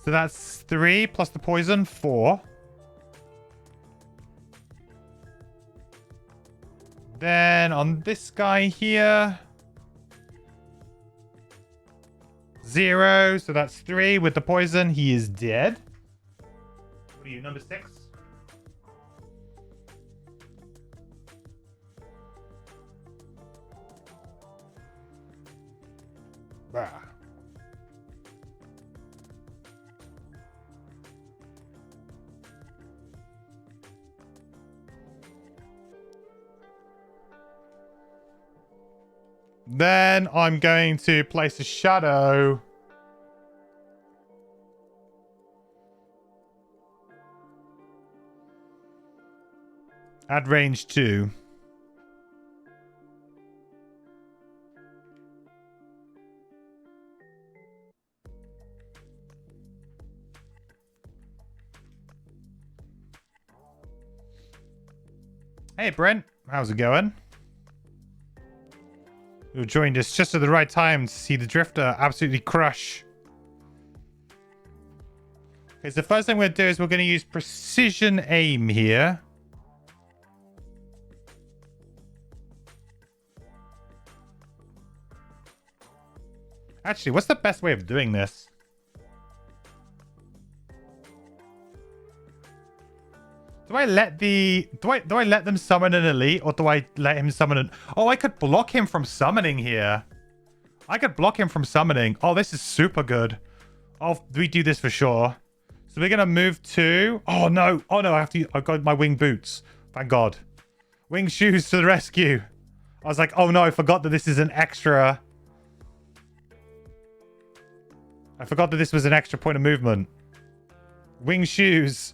So that's 3 plus the poison, 4. Then on this guy here, 0. So that's 3 with the poison. He is dead. What are you, number 6? Bah. Then I'm going to place a shadow. At range 2. Hey Brent, how's it going? You joined us just at the right time to see the Drifter absolutely crush. Okay, so the first thing we're going to do is we're going to use precision aim here. Actually, what's the best way of doing this? Do I let the... Do I let them summon an elite, or do I let him summon an... Oh, I could block him from summoning here. I could block him from summoning. Oh, this is super good. I'll redo this for sure. So we're going to move to... Oh, no. Oh, no. I've got my wing boots. Thank God. Wing shoes to the rescue. I was like, oh, no. I forgot that this is an extra... I forgot that this was an extra point of movement. Wing shoes.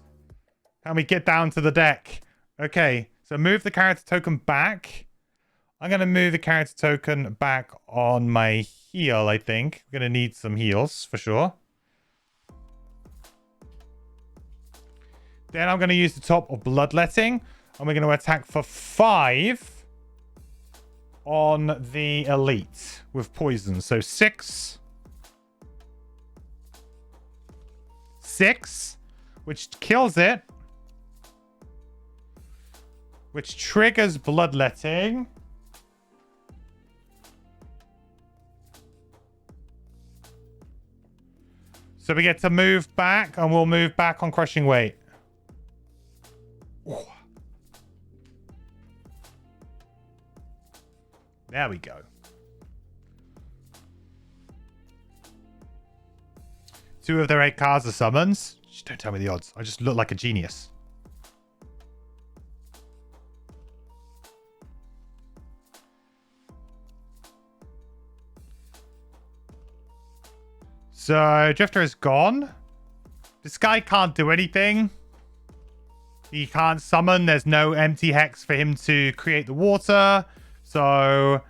Help me get down to the deck. Okay, so move the character token back. I'm going to move the character token back on my heal, I think. We're going to need some heals, for sure. Then I'm going to use the top of Bloodletting. And we're going to attack for 5 on the elite with poison. So 6. 6, which kills it. Which triggers Bloodletting. So we get to move back, and we'll move back on Crushing Weight. Ooh. There we go. Two of their 8 cards are summons. Just don't tell me the odds. I just look like a genius. So, Drifter is gone. This guy can't do anything. He can't summon. There's no empty hex for him to create the water. So,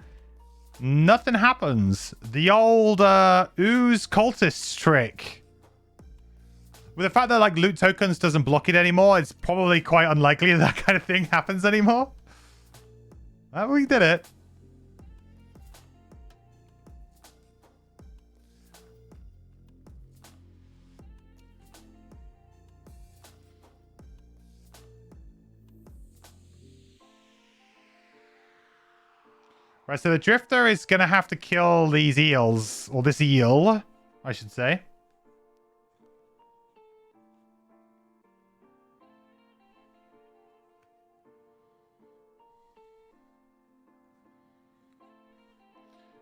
nothing happens. The old ooze cultist trick. With the fact that like loot tokens doesn't block it anymore, it's probably quite unlikely that kind of thing happens anymore. We did it. Right, so the Drifter is going to have to kill these eels. Or this eel, I should say.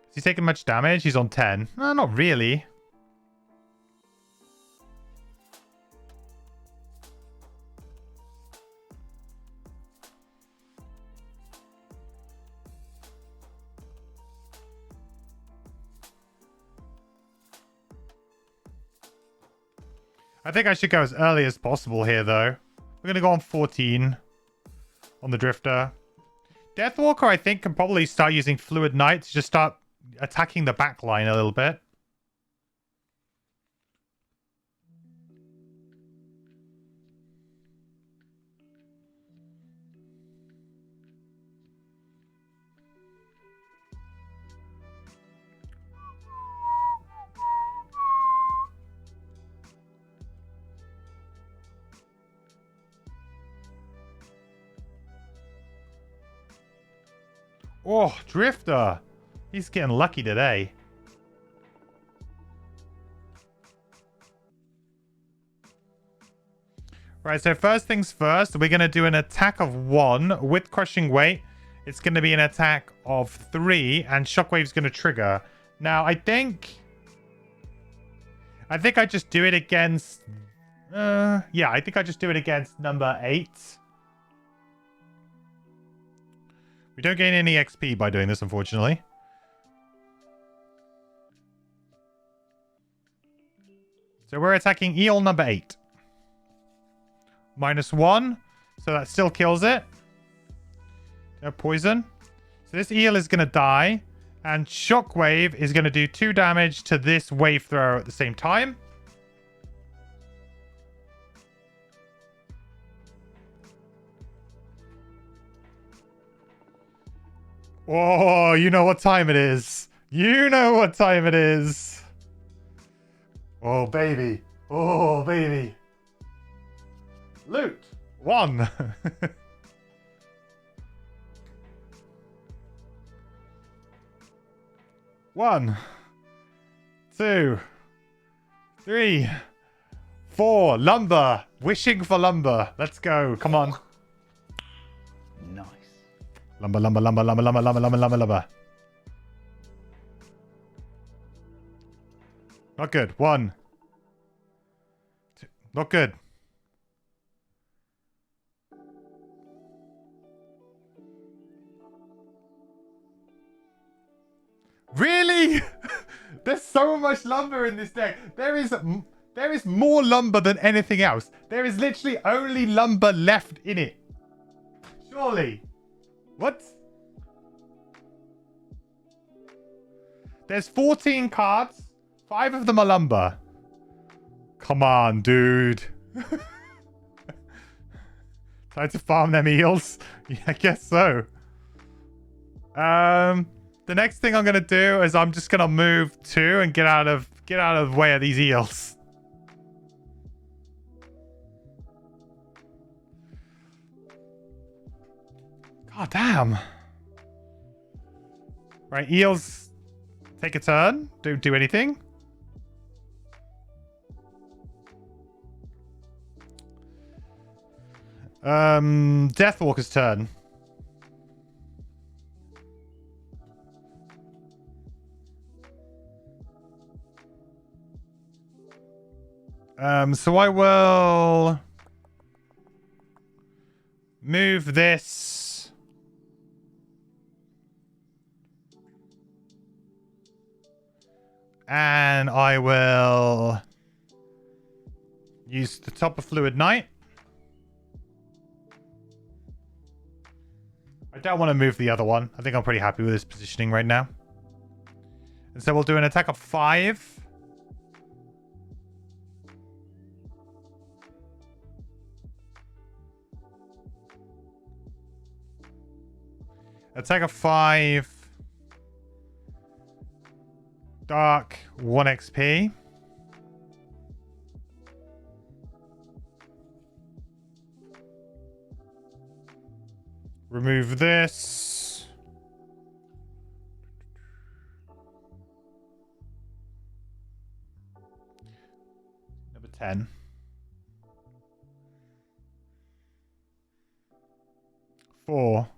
Is he taking much damage? He's on 10. No, not really. I think I should go as early as possible here, though. We're going to go on 14 on the Drifter. Deathwalker, I think, can probably start using Fluid Knight to just start attacking the back line a little bit. Oh, Drifter. He's getting lucky today. Right, so first things first, we're going to do an attack of 1 with Crushing Weight. It's going to be an attack of 3, and Shockwave's going to trigger. Now, I think I just do it against... yeah, I think I just do it against number 8. We don't gain any XP by doing this, unfortunately. So we're attacking eel number 8. -1. So that still kills it. No poison. So this eel is going to die. And Shockwave is going to do 2 damage to this wave thrower at the same time. Oh, you know what time it is. You know what time it is. Oh, baby. Oh, baby. Loot. 1. One, 2, 3, 4. Lumber. Wishing for lumber. Let's go. Come on. Nice. Lumber, lumber, lumber, lumber, lumber, lumber, lumber, lumber, lumber. Not good. 1. 2. Not good. Really? There's so much lumber in this deck. There is more lumber than anything else. There is literally only lumber left in it. Surely. What? There's 14 cards. 5 of them are lumber. Come on, dude. Time to farm them eels. Yeah, I guess so. The next thing I'm gonna do is I'm just gonna move 2 and get out of the way of these eels. God damn. Right, eels take a turn. Don't do anything. Deathwalker's turn. So I will move this. And I will use the top of Fluid Knight. I don't want to move the other one. I think I'm pretty happy with this positioning right now. And so we'll do an attack of 5. Attack of 5. Dark. 1 XP. Remove this. Number 10. 4.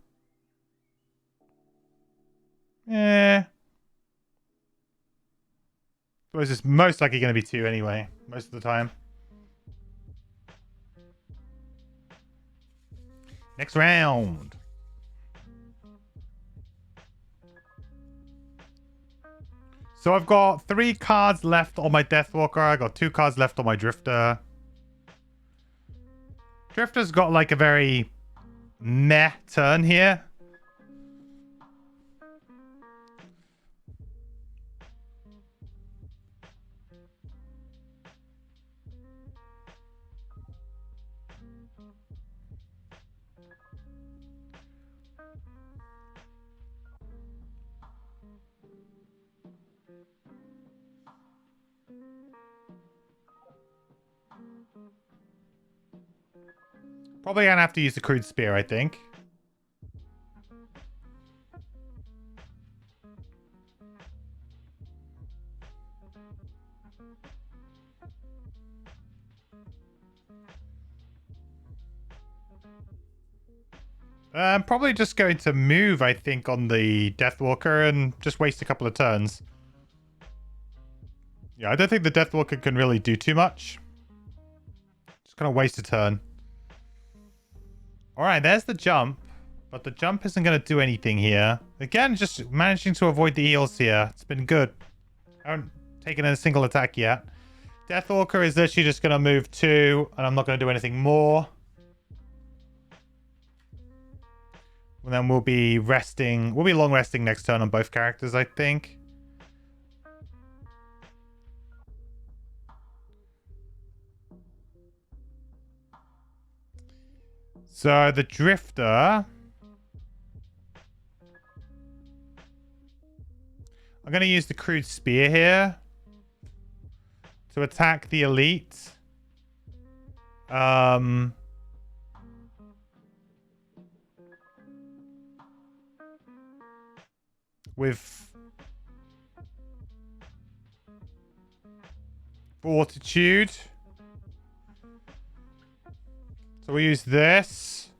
Well, it's just most likely going to be 2 anyway, most of the time. Next round. So I've got 3 cards left on my Deathwalker. I got 2 cards left on my Drifter. Drifter's got like a very meh turn here. Probably gonna have to use the crude spear, I think. I'm probably just going to move, I think, on the Deathwalker and just waste a couple of turns. Yeah, I don't think the Deathwalker can really do too much. Just gonna waste a turn. Alright, there's the jump. But the jump isn't going to do anything here. Again, just managing to avoid the eels here. It's been good. I haven't taken a single attack yet. Deathwalker is literally just going to move 2. And I'm not going to do anything more. And then we'll be resting. We'll be long resting next turn on both characters, I think. So the Drifter... I'm going to use the crude spear here to attack the elite. With fortitude. So we use this.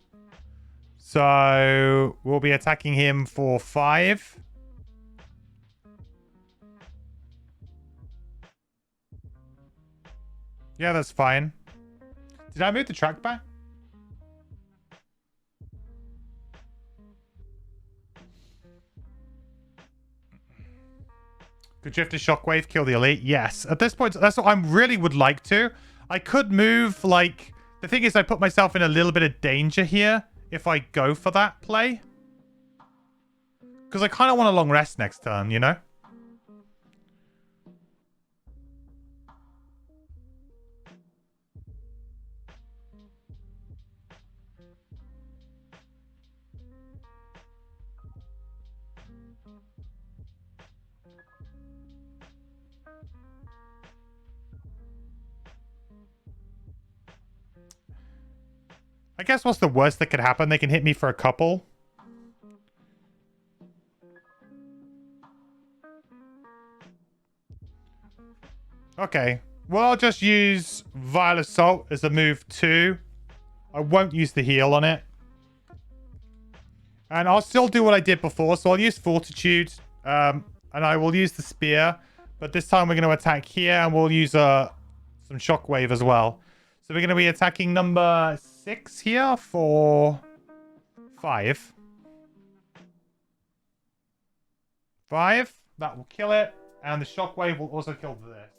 So we'll be attacking him for 5. Yeah, that's fine. Did I move the track back? Could Drifter Shockwave kill the elite? Yes. At this point, that's what I really would like to. I could move, like... The thing is, I put myself in a little bit of danger here if I go for that play. Because I kind of want a long rest next turn, you know? I guess what's the worst that could happen? They can hit me for a couple. Okay. Well, I'll just use Vile Assault as a move 2. I won't use the heal on it. And I'll still do what I did before. So I'll use Fortitude. And I will use the Spear. But this time we're going to attack here. And we'll use some Shockwave as well. So we're going to be attacking number 6 here for 5. 5. That will kill it. And the Shockwave will also kill this.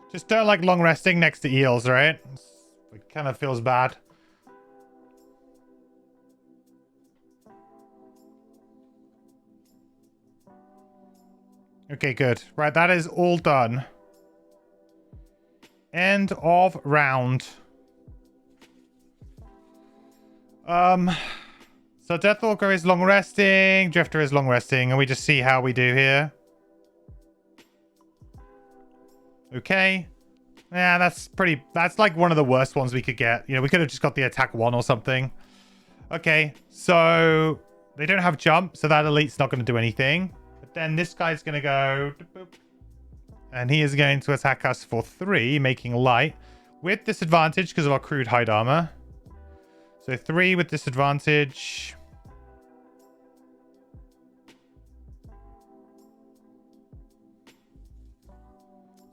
Just don't like long resting next to eels, right? It kind of feels bad. Okay, good. Right, that is all done. End of round. So Deathwalker is long resting, Drifter is long resting, and we just see how we do here. Okay. Yeah, that's like one of the worst ones we could get. You know, we could have just got the attack 1 or something. Okay, so they don't have jump, so that elite's not going to do anything. But then this guy's going to go... And he is going to attack us for 3, making light. With disadvantage because of our crude hide armor. So 3 with disadvantage.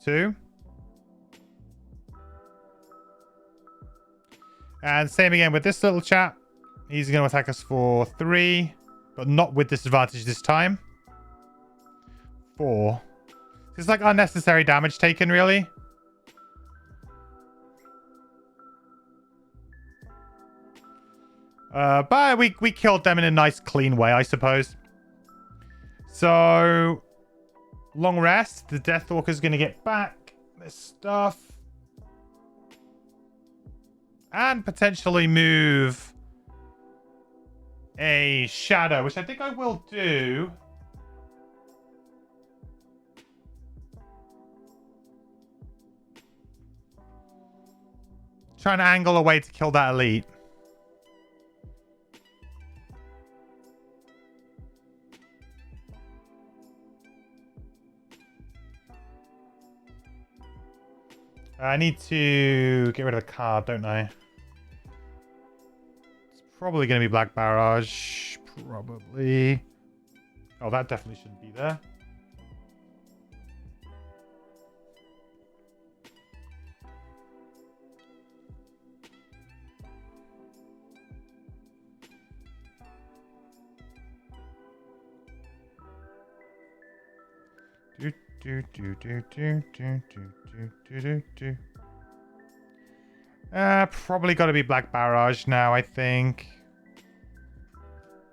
Two. And same again with this little chap. He's going to attack us for 3. But not with disadvantage this time. 4. It's like unnecessary damage taken, really. But we killed them in a nice, clean way, I suppose. So, long rest. The Deathwalker's going to get back this stuff. And potentially move a Shadow, which I think I will do. trying to angle a way to kill that elite. I need to get rid of the card, don't I? It's probably going to be Black Barrage. Probably. Oh, that definitely shouldn't be there. Probably got to be Black Barrage now, I think.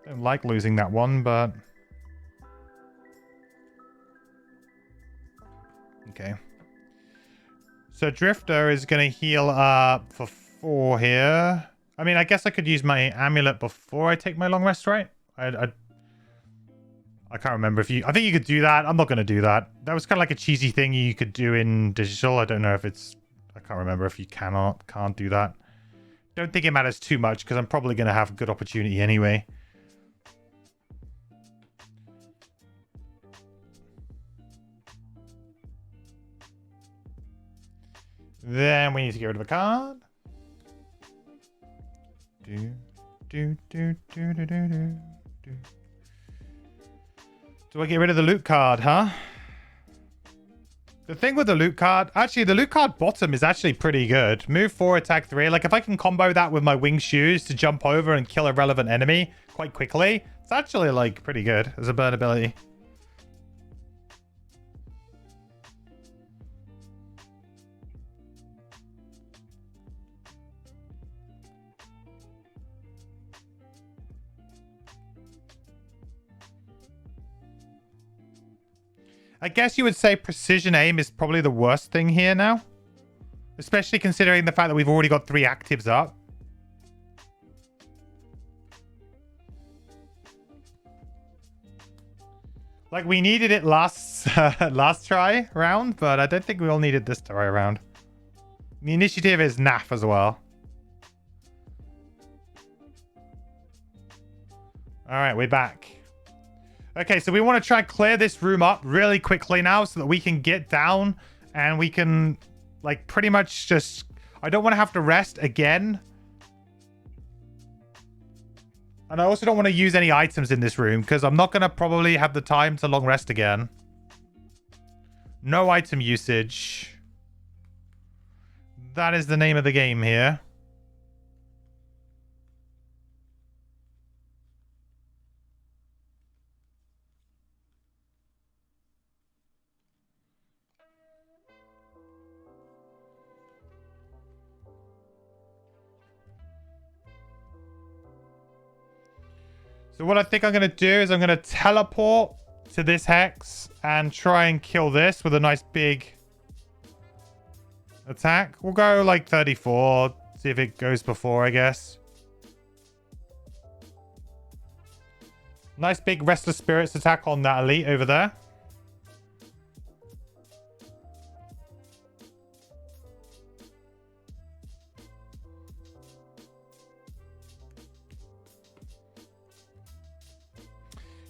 Don't like losing that one, but... Okay. So Drifter is going to heal up for 4 here. I mean, I guess I could use my amulet before I take my long rest, right? I can't remember if you... I think you could do that. I'm not going to do that. That was kind of like a cheesy thing you could do in digital. I don't know if it's... I can't remember if you can't do that. Don't think it matters too much because I'm probably going to have a good opportunity anyway. Then we need to get rid of a card. Do I get rid of the loot card, huh? The thing with the loot card... Actually, the loot card bottom is actually pretty good. Move 4, attack 3. Like, if I can combo that with my winged shoes to jump over and kill a relevant enemy quite quickly, it's actually, like, pretty good as a burn ability. I guess you would say precision aim is probably the worst thing here now. Especially considering the fact that we've already got 3 actives up. Like, we needed it last try round, but I don't think we all needed this try round. The initiative is naff as well. Alright, we're back. Okay, so we want to try and clear this room up really quickly now so that we can get down and we can, like, pretty much just... I don't want to have to rest again. And I also don't want to use any items in this room because I'm not going to probably have the time to long rest again. No item usage. That is the name of the game here. So what I think I'm going to do is I'm going to teleport to this hex and try and kill this with a nice big attack. We'll go like 34, see if it goes before, I guess. Nice big Restless Spirits attack on that elite over there.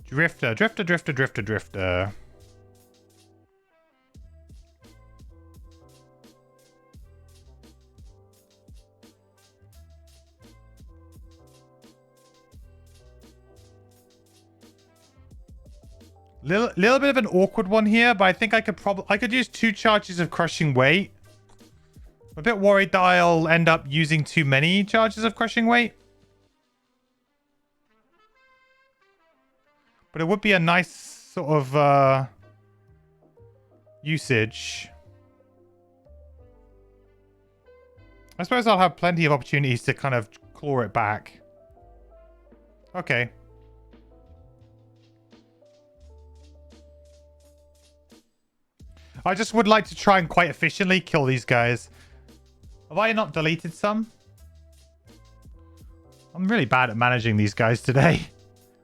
Drifter, drifter, drifter, drifter, drifter. Little bit of an awkward one here, but I think I could use 2 charges of Crushing Weight. I'm a bit worried that I'll end up using too many charges of Crushing Weight. But it would be a nice sort of usage. I suppose I'll have plenty of opportunities to kind of claw it back. Okay. I just would like to try and quite efficiently kill these guys. Have I not deleted some? I'm really bad at managing these guys today.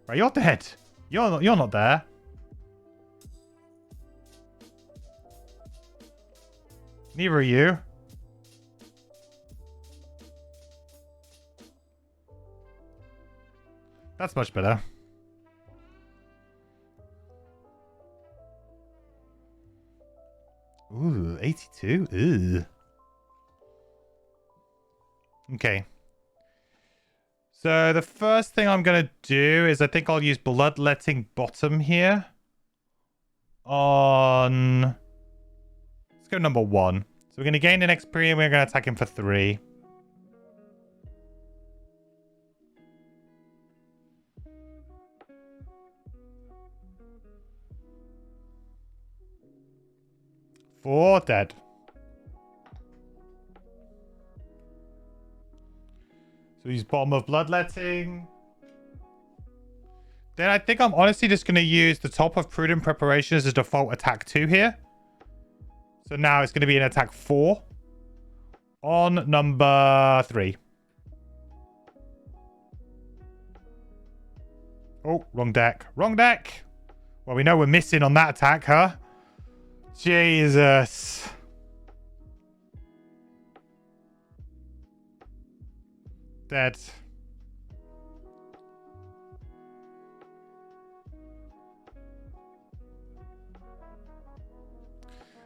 Right, you're dead. You're not there. Neither are you. That's much better. Ooh, 82? Ew. Okay. So the first thing I'm going to do is I think I'll use Bloodletting Bottom here. On... Let's go number 1. So we're going to gain an XP and we're going to attack him for 3. Four dead. So he's bottom of Bloodletting. Then I think I'm honestly just going to use the top of Prudent Preparation as a default attack 2 here. So now it's going to be an attack 4 on number 3. Oh, wrong deck. Wrong deck. Well, we know we're missing on that attack, huh? Jesus. Dead.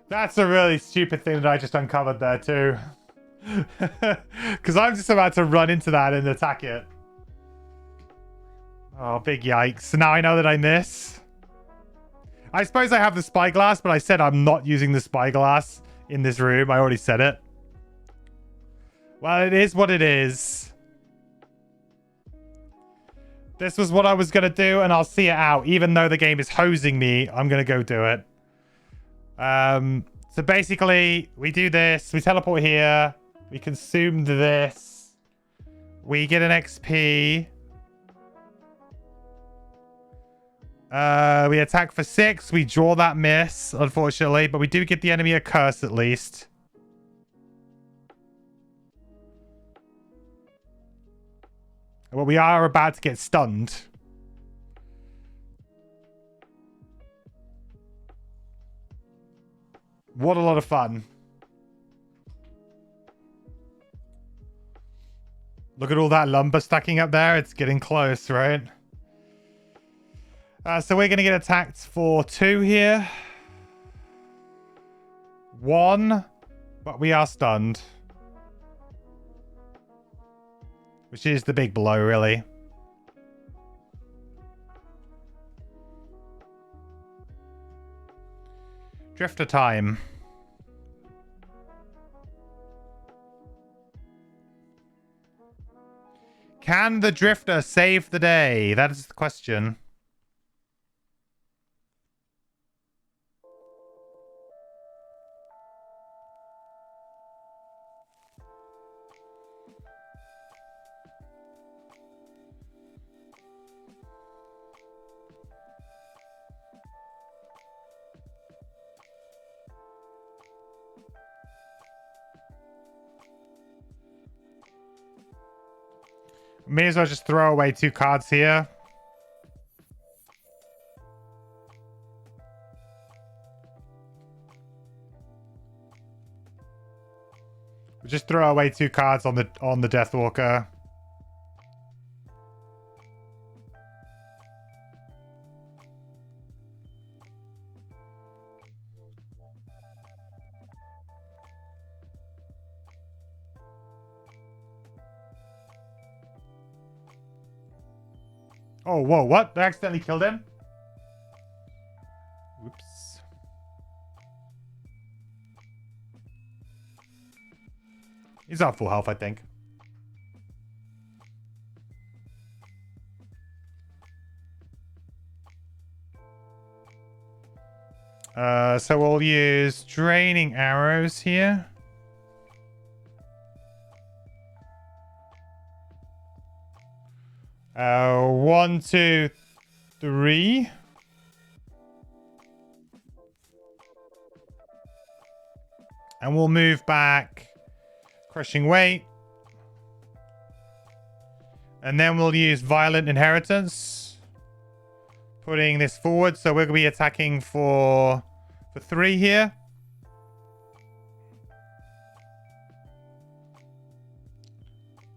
That's a really stupid thing that I just uncovered there too. Because I'm just about to run into that and attack it. Oh, big yikes. So now I know that I miss. I suppose I have the spyglass, but I said I'm not using the spyglass in this room. I already said it. Well, it is what it is. This was what I was going to do, and I'll see it out. Even though the game is hosing me, I'm going to go do it. So basically, we do this. We teleport here. We consume this. We get an XP. We attack for 6. We draw that miss, unfortunately. But we do get the enemy a curse at least. Well, we are about to get stunned. What a lot of fun. Look at all that lumber stacking up there. It's getting close, right? So we're going to get attacked for 2 here. 1. But we are stunned. Which is the big blow, really. Drifter time. Can the Drifter save the day? That is the question. May as well just throw away 2 cards here. We'll just throw away 2 cards on the Deathwalker. Oh, whoa, what? I accidentally killed him? Oops. He's not full health, I think. So we'll use Draining Arrows here. One, 2, 3. And we'll move back. Crushing Weight. And then we'll use Violent Inheritance. Putting this forward. So we're going to be attacking for 3 here.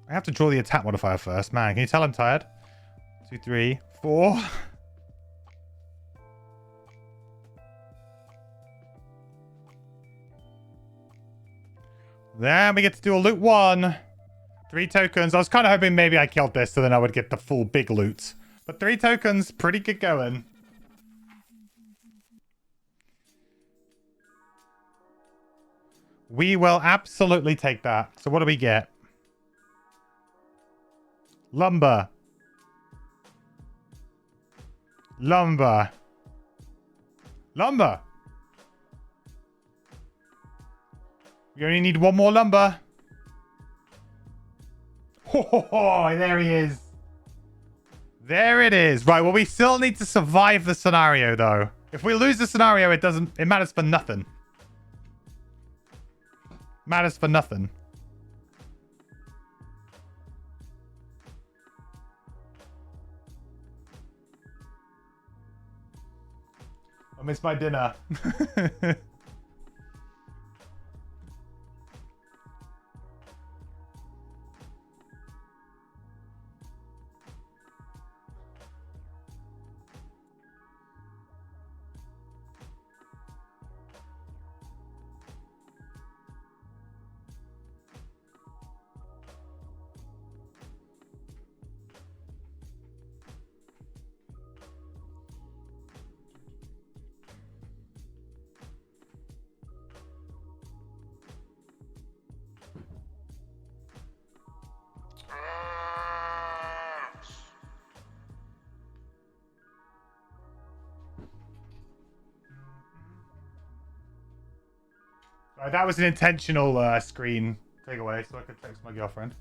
I have to draw the attack modifier first. Man, can you tell I'm tired? 2, 3, 4. Then we get to do a loot 1. 3 tokens. I was kind of hoping maybe I killed this so then I would get the full big loot. But 3 tokens, pretty good going. We will absolutely take that. So what do we get? Lumber. Lumber. Lumber. We only need 1 more lumber. Oh, there he is. There it is. Right, well, we still need to survive the scenario, though. If we lose the scenario, it matters for nothing. Matters for nothing. I missed my dinner. Right, that was an intentional screen takeaway, so I could text my girlfriend.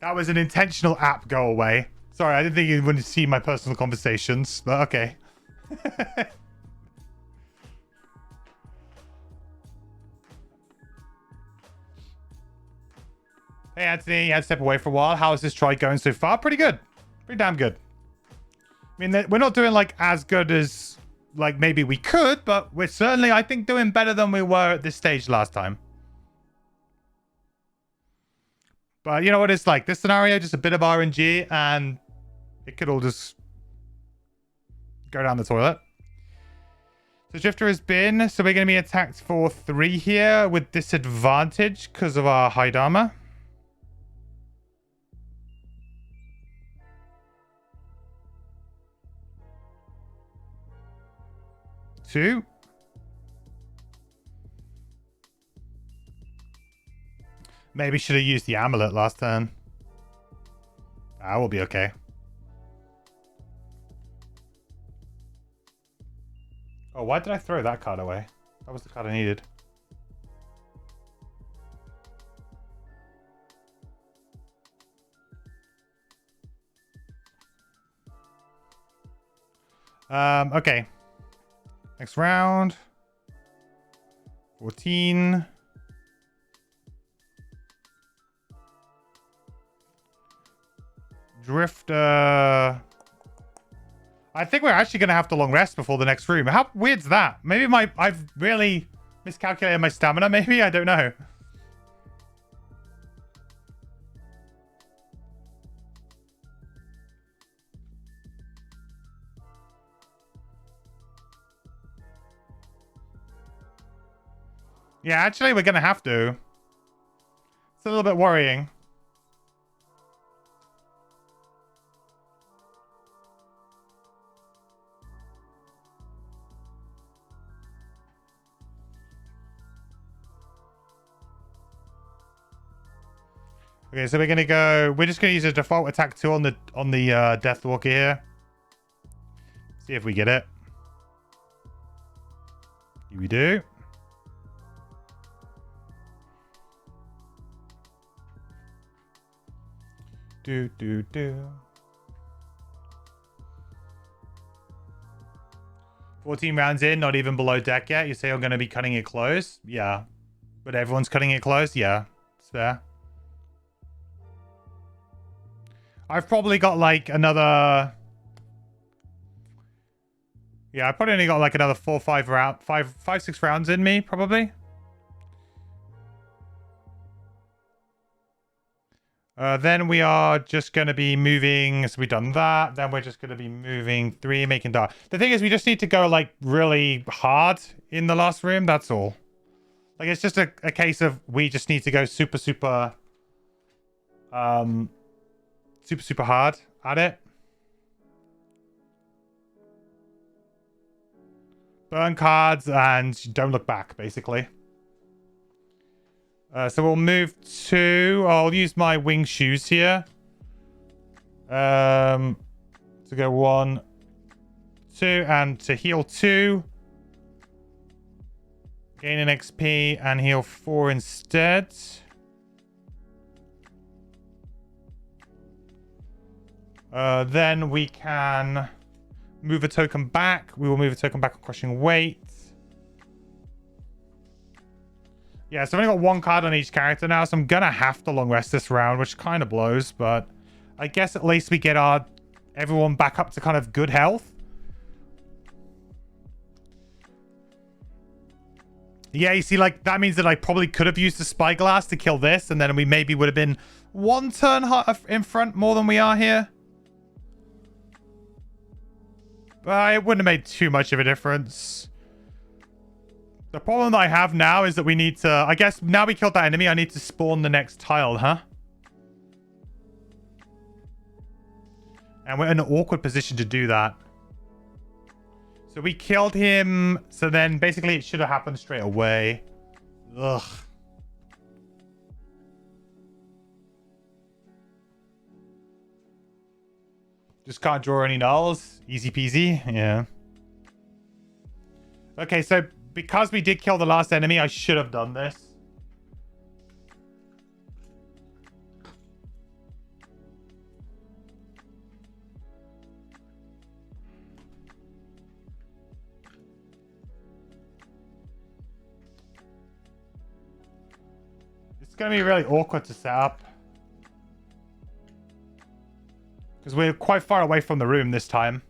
That was an intentional app go away. Sorry, I didn't think you wouldn't see my personal conversations, but okay. Hey, Anthony, you had to step away for a while. How is this try going so far? Pretty good. Pretty damn good. I mean, we're not doing, like, as good as, like, maybe we could, but we're certainly, I think, doing better than we were at this stage last time. But you know what it's like? This scenario, just a bit of RNG, and it could all just go down the toilet. So Drifter has been, so we're going to be attacked for 3 here with disadvantage because of our hide armor. Two. Maybe should have used the amulet last turn. That will be okay. Oh, why did I throw that card away? That was the card I needed. Okay. Next round. 14. Drifter. I think we're actually going to have to long rest before the next room. How weird's that? Maybe I've really miscalculated my stamina, maybe? I don't know. Yeah, actually, we're going to have to. It's a little bit worrying. Okay, so we're going to go... We're just going to use a default attack 2 on the Deathwalker here. See if we get it. Here we do. Do. 14 rounds in, not even below deck yet. You say I'm going to be cutting it close? Yeah. But everyone's cutting it close? Yeah. It's fair. I've probably got like another... Yeah, I probably only got like another 4 or 5 round, 6 rounds in me, probably. Then we are just going to be moving. So we've done that. Then we're just going to be moving 3, making dark. The thing is, we just need to go like really hard in the last room. That's all. Like, it's just a case of we just need to go super, super hard at it. Burn cards and don't look back, basically. So we'll move to... I'll use my wing shoes here. To go 1, 2, and to heal 2. Gain an XP and heal 4 instead. Then we can move a token back. We will move a token back on Crushing Weight. Yeah, so I've only got 1 card on each character now, so I'm gonna have to long rest this round, which kind of blows, but I guess at least we get everyone back up to kind of good health. Yeah, you see, like, that means that I probably could have used the Spyglass to kill this, and then we maybe would have been 1 turn in front more than we are here. But it wouldn't have made too much of a difference. The problem that I have now is that we need to... I guess now we killed that enemy, I need to spawn the next tile, huh? And we're in an awkward position to do that. So we killed him. So then basically it should have happened straight away. Ugh. Just can't draw any nulls. Easy peasy. Yeah. Okay, so because we did kill the last enemy, I should have done this. It's going to be really awkward to set up. Because we're quite far away from the room this time.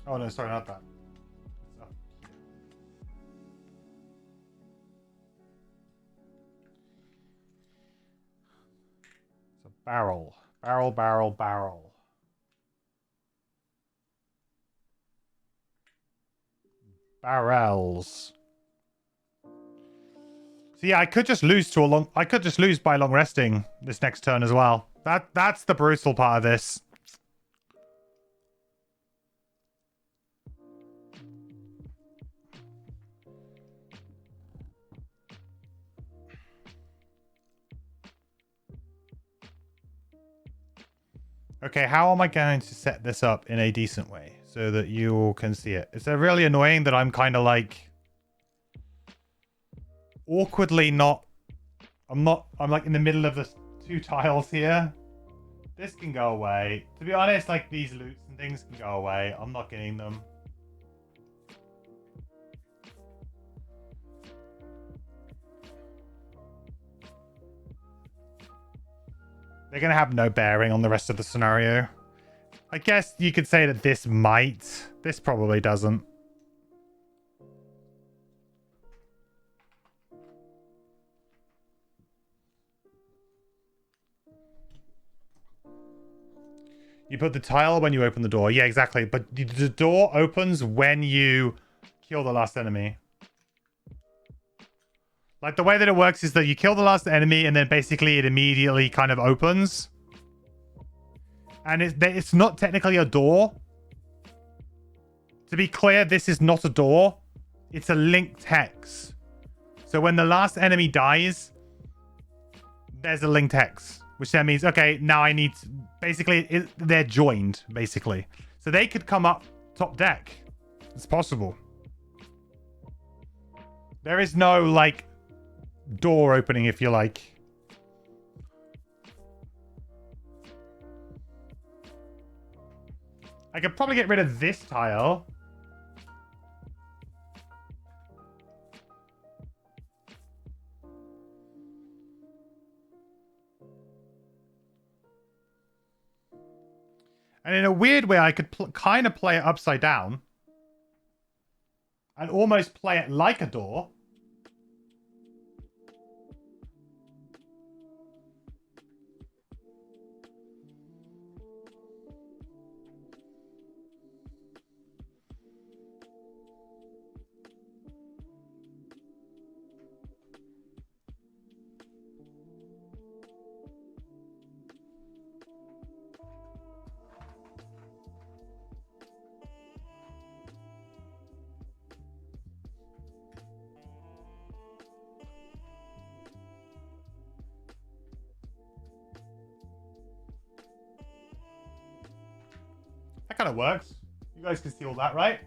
Oh no, sorry, not that. So barrel. Barrel, barrel, barrel. Barrels. So yeah, I could just lose by long resting this next turn as well. That's the brutal part of this. Okay, how am I going to set this up in a decent way so that you all can see it? It's really annoying that I'm kind of like awkwardly not... I'm like in the middle of the 2 tiles here. This can go away. To be honest, like these loots and things can go away. I'm not getting them. They're going to have no bearing on the rest of the scenario. I guess you could say that this might. This probably doesn't. You put the tile when you open the door. Yeah, exactly. But the door opens when you kill the last enemy. Like, the way that it works is that you kill the last enemy and then basically it immediately kind of opens. And it's not technically a door. To be clear, this is not a door. It's a linked hex. So when the last enemy dies, there's a linked hex. Which then means, okay, now I need... Basically, they're joined, basically. So they could come up top deck. It's possible. There is no, like... door opening, if you like. I could probably get rid of this tile. And in a weird way, I could kind of play it upside down. and almost play it like a door. That kind of works. You guys can see all that, right?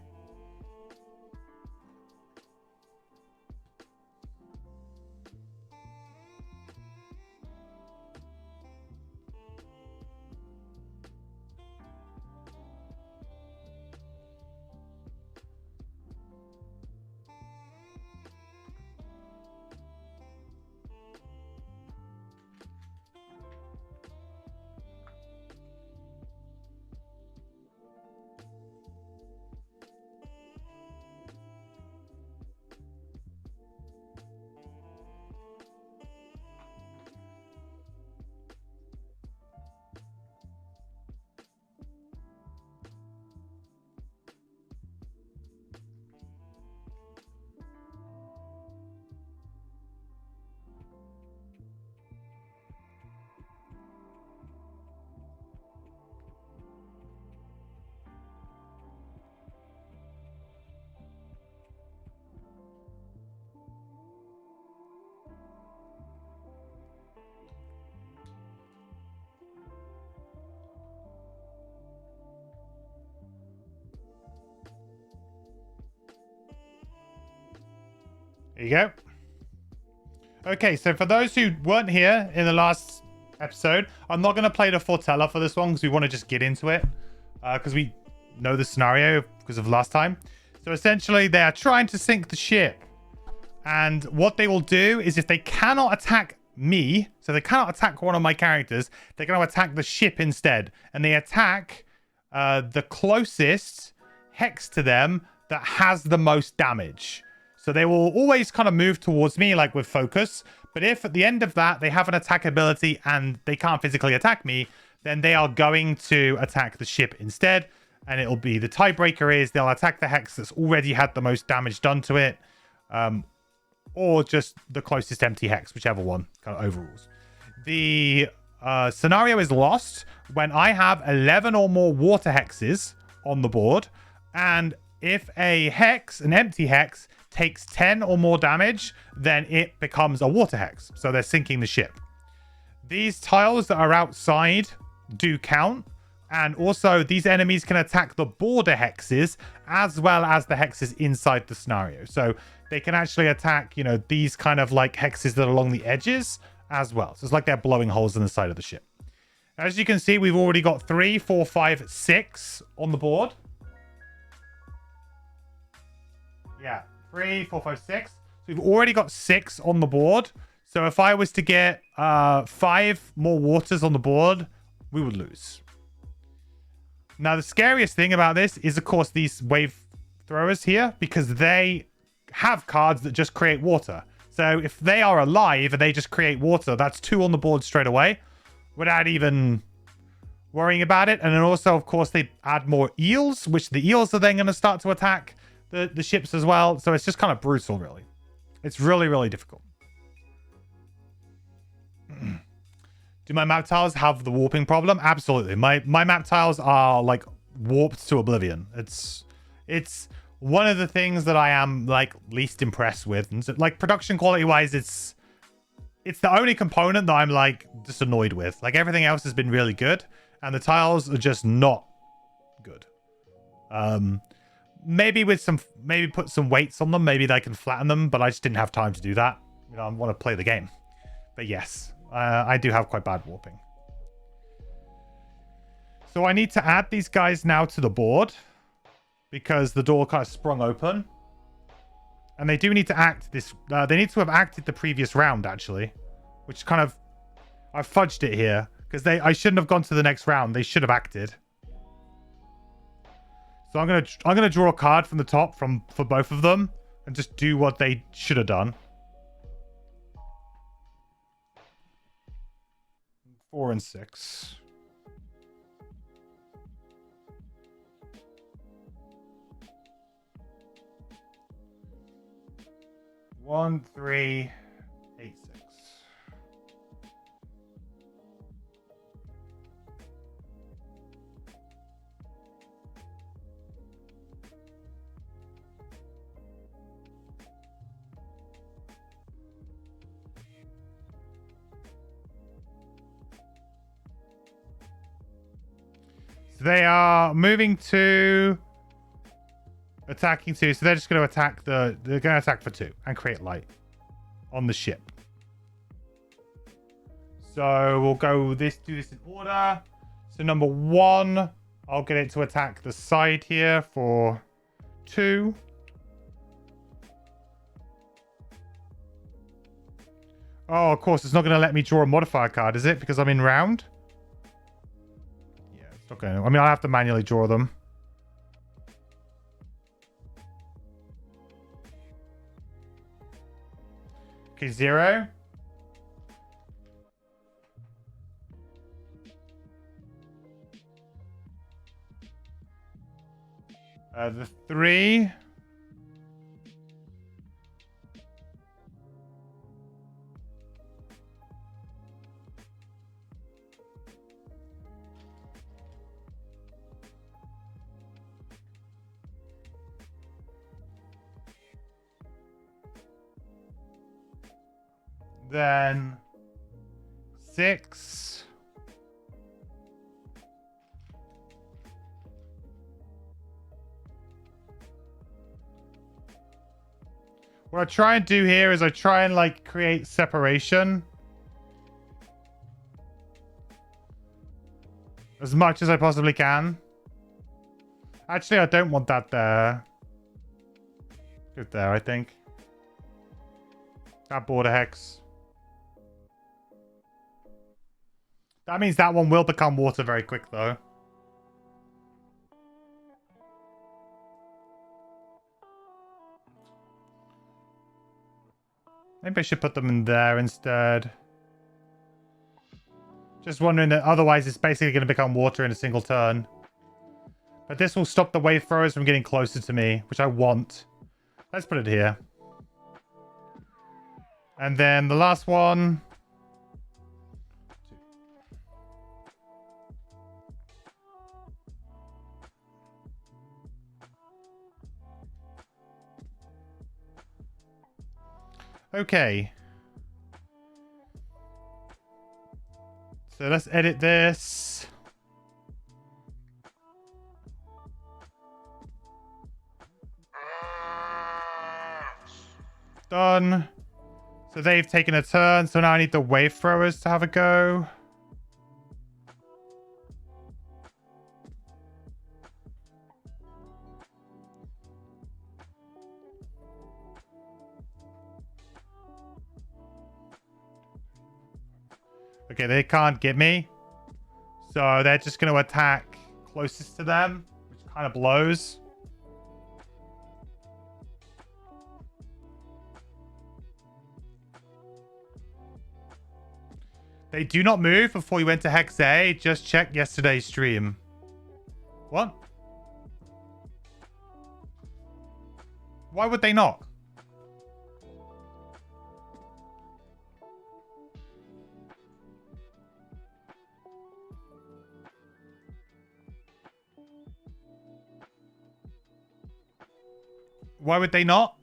There you go. Okay, so for those who weren't here in the last episode, I'm not going to play the foreteller for this one because we want to just get into it. Because we know the scenario because of last time. So essentially, they are trying to sink the ship. And what they will do is if they cannot attack me, so they cannot attack one of my characters, they're going to attack the ship instead. And they attack the closest hex to them that has the most damage. So they will always kind of move towards me, like with focus. But if at the end of that, they have an attack ability and they can't physically attack me, then they are going to attack the ship instead. And it'll be the tiebreaker is they'll attack the hex that's already had the most damage done to it. Or just the closest empty hex, whichever one kind of overrules. The scenario is lost when I have 11 or more water hexes on the board. And if a hex, an empty hex, takes 10 or more damage, then it becomes a water hex. So they're sinking the ship. These tiles that are outside do count. And also these enemies can attack the border hexes as well as the hexes inside the scenario. So they can actually attack, you know, these kind of like hexes that are along the edges as well. So it's like they're blowing holes in the side of the ship. As you can see, we've already got 3, 4, 5, 6 on the board. Yeah. 3, 4, 5, 6. So we've already got 6 on the board. So if I was to get 5 more waters on the board, we would lose. Now, the scariest thing about this is, of course, these wave throwers here, because they have cards that just create water. So if they are alive and they just create water, that's 2 on the board straight away without even worrying about it. And then also, of course, they add more eels, which the eels are then going to start to attack the ships as well. So it's just kind of brutal, really. It's really, really difficult. Do my map tiles have the warping problem? Absolutely. My map tiles are like warped to oblivion. It's one of the things that I am like least impressed with. And so, like production quality wise, it's the only component that I'm like just annoyed with. Like everything else has been really good, and the tiles are just not good. Maybe put some weights on them. Maybe they can flatten them, but I just didn't have time to do that. You know, I want to play the game. But yes, I do have quite bad warping. So I need to add these guys now to the board because the door kind of sprung open. And they do need to act this. They need to have acted the previous round, actually. Which kind of... I fudged it here. Because I shouldn't have gone to the next round. They should have acted. So I'm gonna draw a card from the top for both of them and just do what they should have done. 4 and 6. One, 3, 8, 6. So they are moving to attacking 2. So they're just going to attack they're going to attack for 2 and create light on the ship. So we'll do this in order. So number 1, I'll get it to attack the side here for 2. Oh, of course, it's not going to let me draw a modifier card, is it? Because I'm in round? Yeah, it's not going to. I mean, I'll have to manually draw them. Okay, 0. The 3. Then 6. What I try and do here is I try and like create separation as much as I possibly can. Actually, I don't want that there. Good there, I think. That border hex. That means that one will become water very quick, though. Maybe I should put them in there instead. Just wondering that otherwise it's basically going to become water in a single turn. But this will stop the wave throwers from getting closer to me, which I want. Let's put it here. And then the last one. Okay. So let's edit this. Done. So they've taken a turn, so now I need the wave throwers to have a go. Okay, they can't get me. So they're just going to attack closest to them, which kind of blows. They do not move before you went to Hex A. Just check yesterday's stream. What? Why would they not? Why would they not?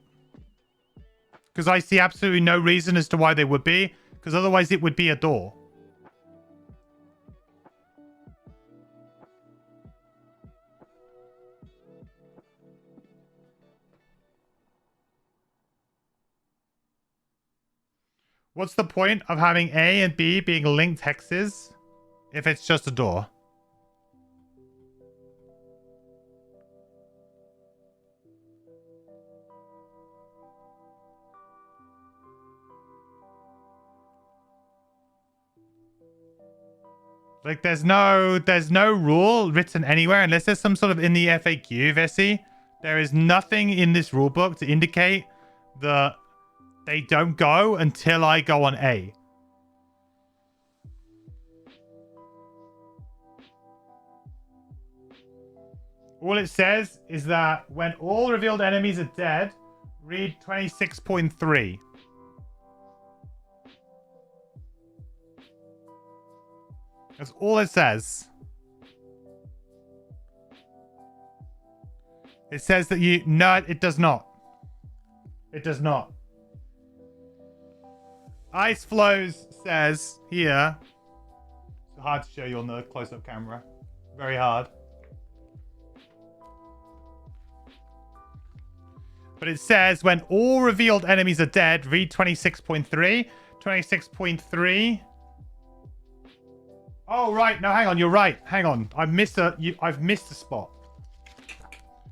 Because I see absolutely no reason as to why they would be. Because otherwise it would be a door. What's the point of having A and B being linked hexes if it's just a door? Like, there's no rule written anywhere unless there's some sort of in the FAQ, Vessi. There is nothing in this rule book to indicate that they don't go until I go on A. All it says is that when all revealed enemies are dead, read 26.3. That's all it says. It says that you... No, it does not. It does not. Ice Floes says here... It's hard to show you on the close-up camera. Very hard. But it says when all revealed enemies are dead, read 26.3. 26.3... Oh, right. No, hang on. You're right. Hang on. I've missed a spot.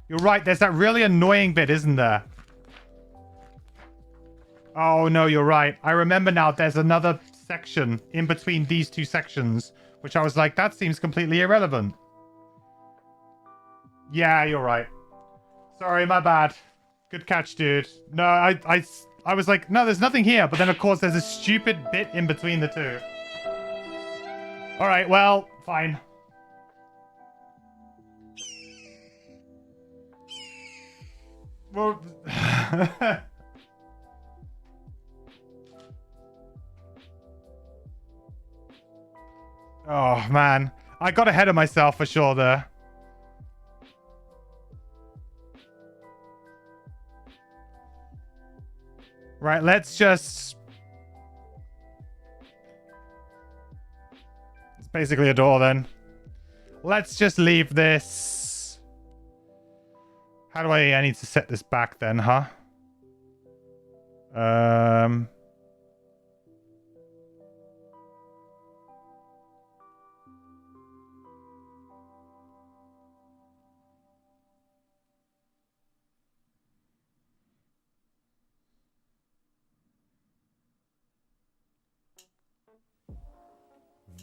You're right. There's that really annoying bit, isn't there? Oh, no, you're right. I remember now there's another section in between these two sections, which I was like, that seems completely irrelevant. Yeah, you're right. Sorry, my bad. Good catch, dude. No, I was like, no, there's nothing here. But then, of course, there's a stupid bit in between the two. All right, well, fine. Well, oh, man. I got ahead of myself for sure there. Right, let's just... It's basically a door then. Let's just leave this. How do I need to set this back then, huh?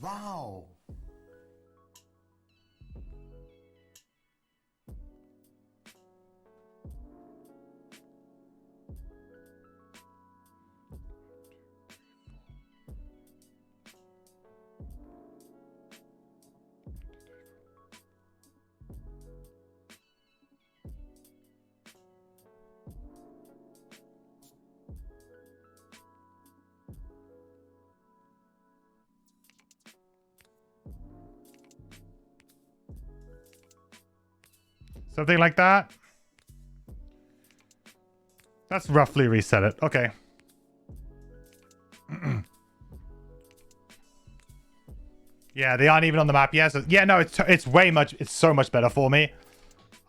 Wow. Something like that. That's roughly reset it. Okay. Yeah, they aren't even on the map yet. So, yeah, no, it's so much better for me.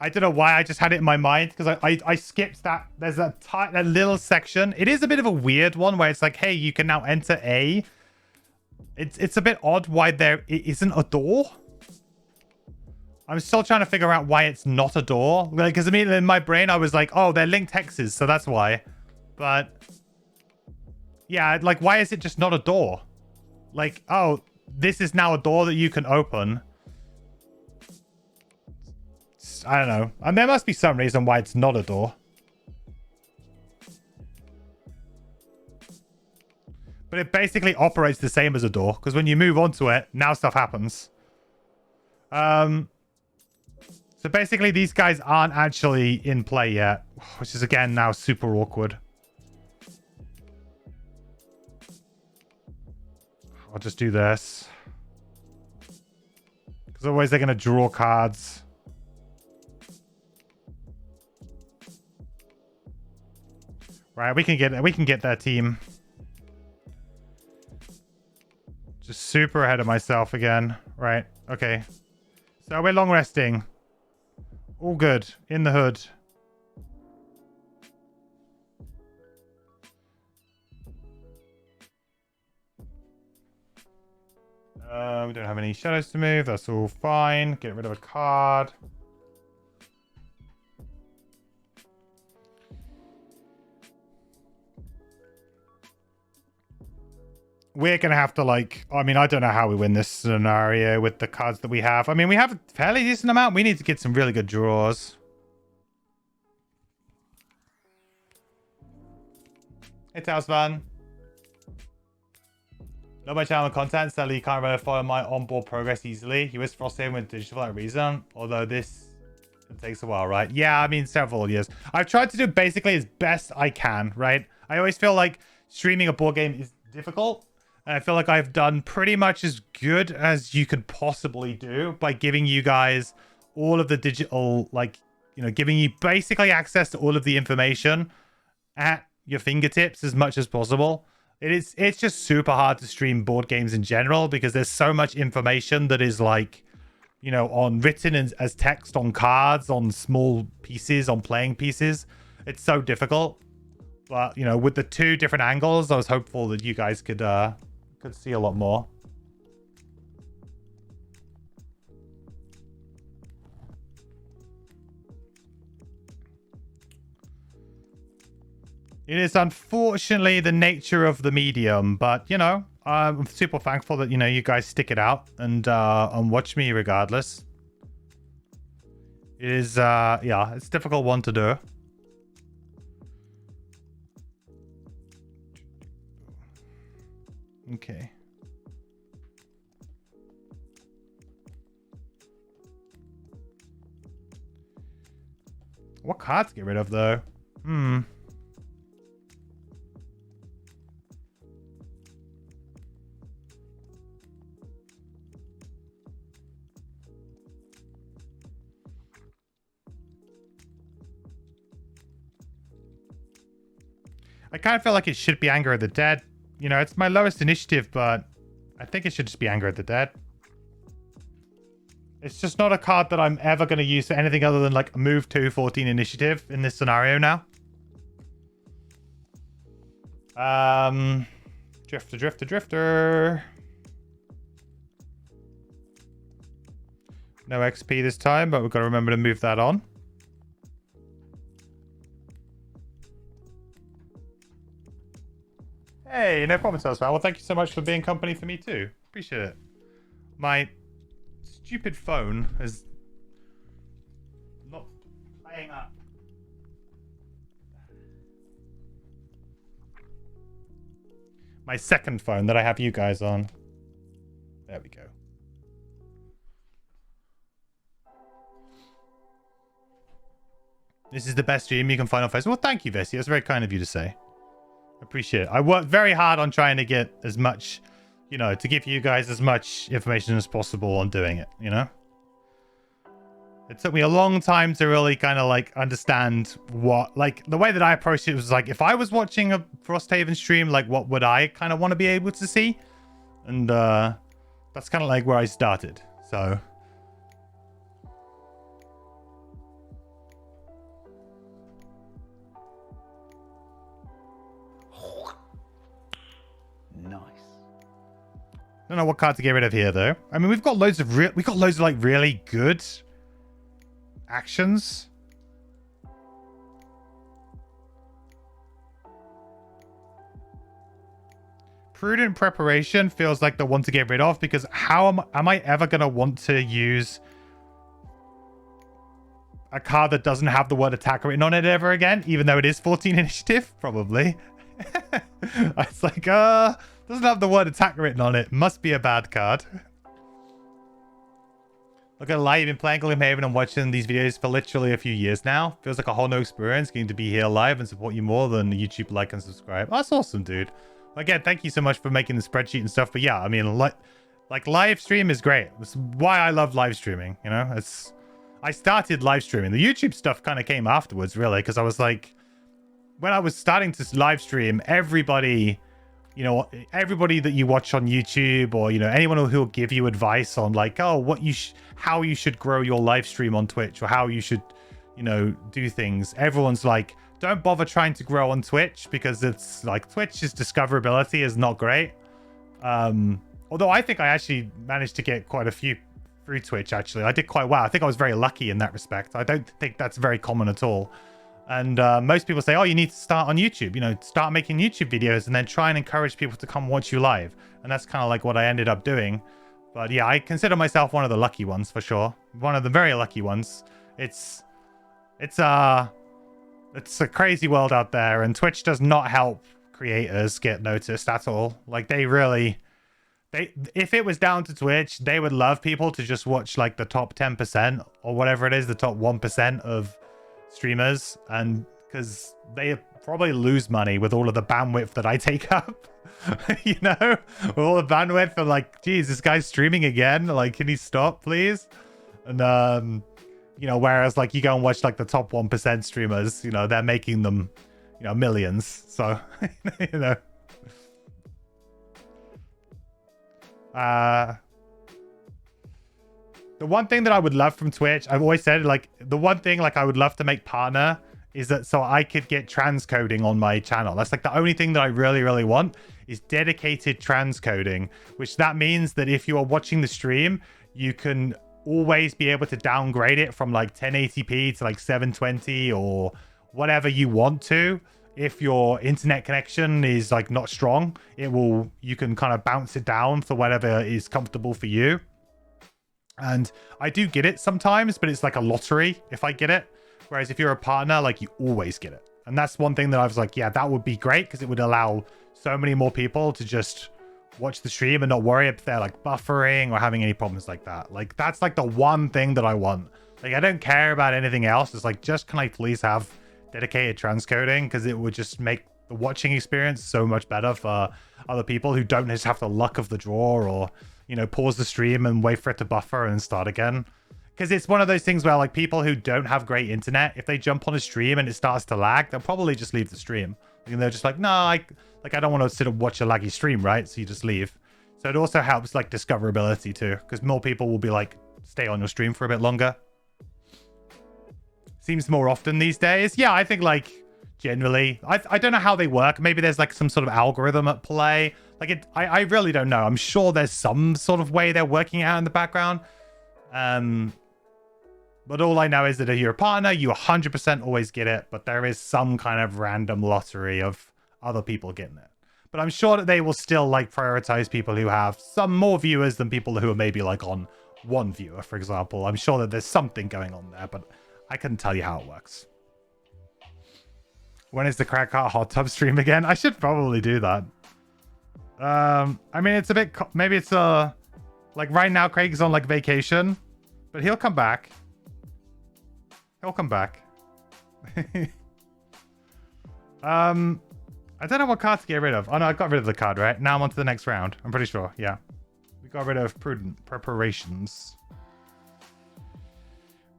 I don't know why I just had it in my mind because I skipped that. There's that little section. It is a bit of a weird one where it's like, hey, you can now enter A. It's a bit odd why there isn't a door. I'm still trying to figure out why it's not a door. Because I mean, in my brain, I was like, oh, they're linked hexes, so that's why. But yeah, like, why is it just not a door? Like, oh, this is now a door that you can open. I don't know. And there must be some reason why it's not a door. But it basically operates the same as a door. Because when you move onto it, now stuff happens. So basically, these guys aren't actually in play yet, which is, again, now super awkward. I'll just do this. Because otherwise they're going to draw cards. Right, we can get their team. Just super ahead of myself again. Right, okay. So we're long resting. All good. In the hood. We don't have any shadows to move. That's all fine. Get rid of a card. we're going to have to, like, I mean, I don't know how we win this scenario with the cards that we have. I mean, we have a fairly decent amount. We need to get some really good draws. Hey, Tailsman. Love my channel content. Sadly, you can't really follow my onboard progress easily. You wish Frosthaven with digital for that reason. Although this takes a while, right? Yeah, I mean, several years. I've tried to do basically as best I can, right? I always feel like streaming a board game is difficult. And I feel like I've done pretty much as good as you could possibly do by giving you guys all of the digital, like, you know, giving you basically access to all of the information at your fingertips as much as possible. It's just super hard to stream board games in general because there's so much information that is, like, you know, written as text on cards, on small pieces, on playing pieces. It's so difficult. But, you know, with the 2 different angles, I was hopeful that you guys could see a lot more. It is unfortunately the nature of the medium, but, you know, I'm super thankful that, you know, you guys stick it out and watch me regardless. It is, yeah, it's a difficult one to do. Okay. What cards to get rid of, though? I kind of feel like it should be Anger of the Dead. You know, it's my lowest initiative, but I think it should just be Anger of the Dead. It's just not a card that I'm ever going to use for anything other than, like, move 2, 14 initiative in this scenario now. Drifter. No XP this time, but we've got to remember to move that on. Hey, no problem, Tailsman. Well, thank you so much for being company for me too. Appreciate it. My stupid phone is not playing up. My second phone that I have you guys on. There we go. This is the best stream you can find on Facebook. Well, thank you, Vessi. That's very kind of you to say. Appreciate it. I worked very hard on trying to get as much, you know, to give you guys as much information as possible on doing it, you know? It took me a long time to really kind of, like, understand what, like, the way that I approached it was like, if I was watching a Frosthaven stream, like, what would I kind of want to be able to see? And that's kind of like where I started. So nice. Don't know what card to get rid of here, though. I mean, we've got loads of like really good actions. Prudent Preparation feels like the one to get rid of, because how am I ever going to want to use a card that doesn't have the word attack written on it ever again, even though it is 14 initiative? Probably. It's like, doesn't have the word attack written on it. Must be a bad card. Look at live. You've been playing Gloomhaven and watching these videos for literally a few years now. Feels like a whole new experience getting to be here live and support you more than YouTube like and subscribe. Oh, that's awesome, dude. Again, thank you so much for making the spreadsheet and stuff. But yeah, I mean, like live stream is great. It's why I love live streaming. You know, I started live streaming. The YouTube stuff kind of came afterwards, really, because I was like, when I was starting to live stream, everybody, you know, everybody that you watch on YouTube, or, you know, anyone who will give you advice on, like, oh, how you should grow your live stream on Twitch, or how you should, you know, do things. Everyone's like, don't bother trying to grow on Twitch, because it's like Twitch's discoverability is not great. Although I think I actually managed to get quite a few through Twitch, actually. I did quite well. I think I was very lucky in that respect. I don't think that's very common at all. And most people say, oh, you need to start on YouTube, you know, start making YouTube videos and then try and encourage people to come watch you live. And that's kind of like what I ended up doing. But yeah, I consider myself one of the lucky ones for sure. One of the very lucky ones. It's a crazy world out there, and Twitch does not help creators get noticed at all. Like if it was down to Twitch, they would love people to just watch like the top 10% or whatever it is, the top 1% of streamers, and because they probably lose money with all of the bandwidth that I take up. You know, with all the bandwidth, I'm like, geez, this guy's streaming again, like, can he stop please? And you know, whereas like you go and watch like the top 1% streamers, you know, they're making them, you know, millions. So you know, the one thing that I would love from Twitch, I've always said, like, the one thing like I would love to make partner is that so I could get transcoding on my channel. That's like the only thing that I really, really want is dedicated transcoding, which that means that if you are watching the stream, you can always be able to downgrade it from like 1080p to like 720 or whatever you want to. If your internet connection is like not strong, you can kind of bounce it down for whatever is comfortable for you. And I do get it sometimes, but it's like a lottery if I get it. Whereas if you're a partner, like, you always get it. And that's one thing that I was like, yeah, that would be great, because it would allow so many more people to just watch the stream and not worry if they're like buffering or having any problems like that. Like, that's like the one thing that I want. Like, I don't care about anything else. It's like, just can I please have dedicated transcoding, because it would just make the watching experience so much better for other people who don't just have the luck of the draw, or, you know, pause the stream and wait for it to buffer and start again. Because it's one of those things where, like, people who don't have great internet, if they jump on a stream and it starts to lag, they'll probably just leave the stream. And they're just like, no, I don't want to sit and watch a laggy stream, right? So you just leave. So it also helps, like, discoverability too, because more people will be like, stay on your stream for a bit longer. Seems more often these days. Yeah, I think, like, generally, I don't know how they work. Maybe there's like some sort of algorithm at play. Like, I really don't know. I'm sure there's some sort of way they're working it out in the background. But all I know is that if you're a partner, you 100% always get it. But there is some kind of random lottery of other people getting it. But I'm sure that they will still, like, prioritize people who have some more viewers than people who are maybe like on one viewer, for example. I'm sure that there's something going on there, but I couldn't tell you how it works. When is the Crack Heart hot tub stream again? I should probably do that. I mean, it's a bit, maybe it's like right now Craig's on like vacation, but he'll come back. He'll come back. I don't know what card to get rid of. Oh no, I got rid of the card, right? Now I'm on to the next round. I'm pretty sure. Yeah. We got rid of prudent preparations.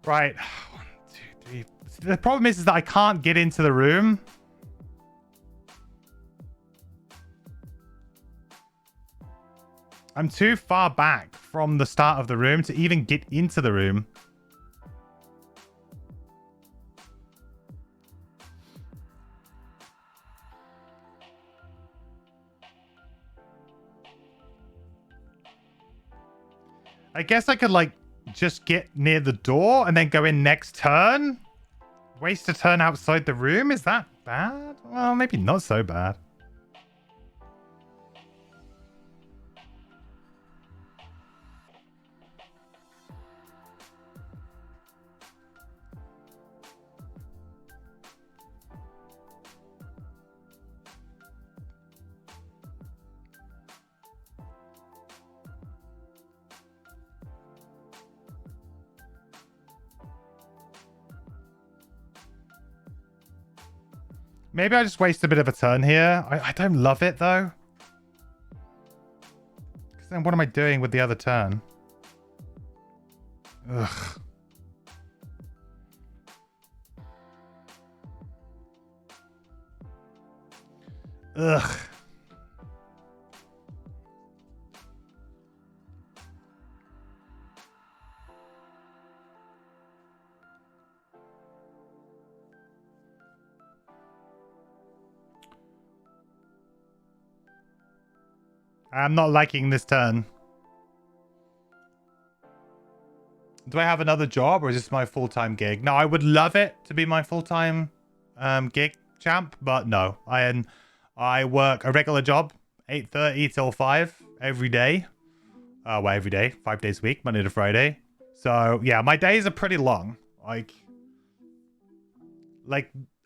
Right. 1, 2, 3. The problem is that I can't get into the room. I'm too far back from the start of the room to even get into the room. I guess I could, like, just get near the door and then go in next turn. Waste a turn outside the room? Is that bad? Well, maybe not so bad. Maybe I just waste a bit of a turn here. I don't love it, though. Because then what am I doing with the other turn? Ugh. Ugh. I'm not liking this turn. Do I have another job, or is this my full-time gig? No, I would love it to be my full-time gig champ, but no, I work a regular job, 8:30 till 5 every day. Well, every day, 5 days a week, Monday to Friday. So yeah, my days are pretty long. Like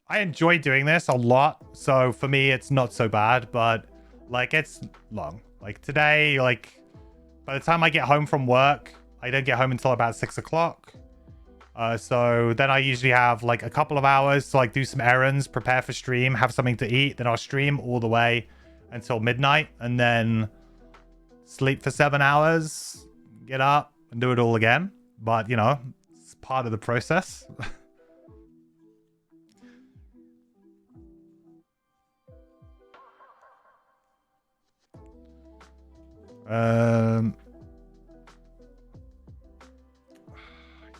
I enjoy doing this a lot, so for me it's not so bad, but like it's long. Like today, like by the time I get home from work, I don't get home until about 6 o'clock. So then I usually have like a couple of hours to like do some errands, prepare for stream, have something to eat. Then I'll stream all the way until midnight and then sleep for 7 hours, get up and do it all again. But you know, it's part of the process.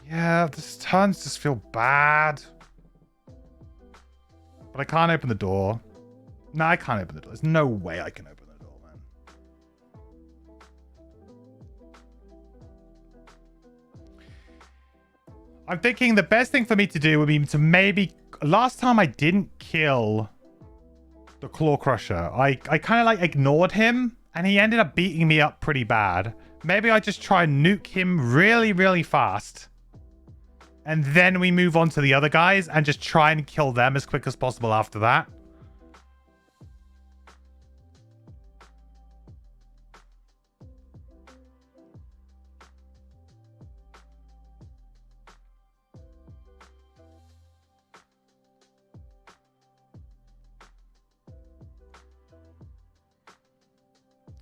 Yeah, this turns just feel bad. But I can't open the door. No, I can't open the door. There's no way I can open the door, man. I'm thinking the best thing for me to do would be to maybe... Last time I didn't kill the Claw Crusher. I kind of like ignored him and he ended up beating me up pretty bad. Maybe I just try and nuke him really, really fast. And then we move on to the other guys and just try and kill them as quick as possible after that.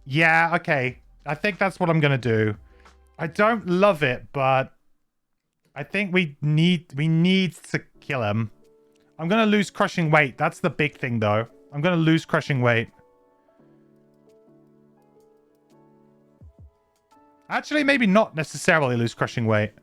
Yeah, okay. I think that's what I'm going to do. I don't love it, but I think we need to kill him. I'm going to lose crushing weight. That's the big thing, though. I'm going to lose crushing weight. Actually, maybe not necessarily lose crushing weight.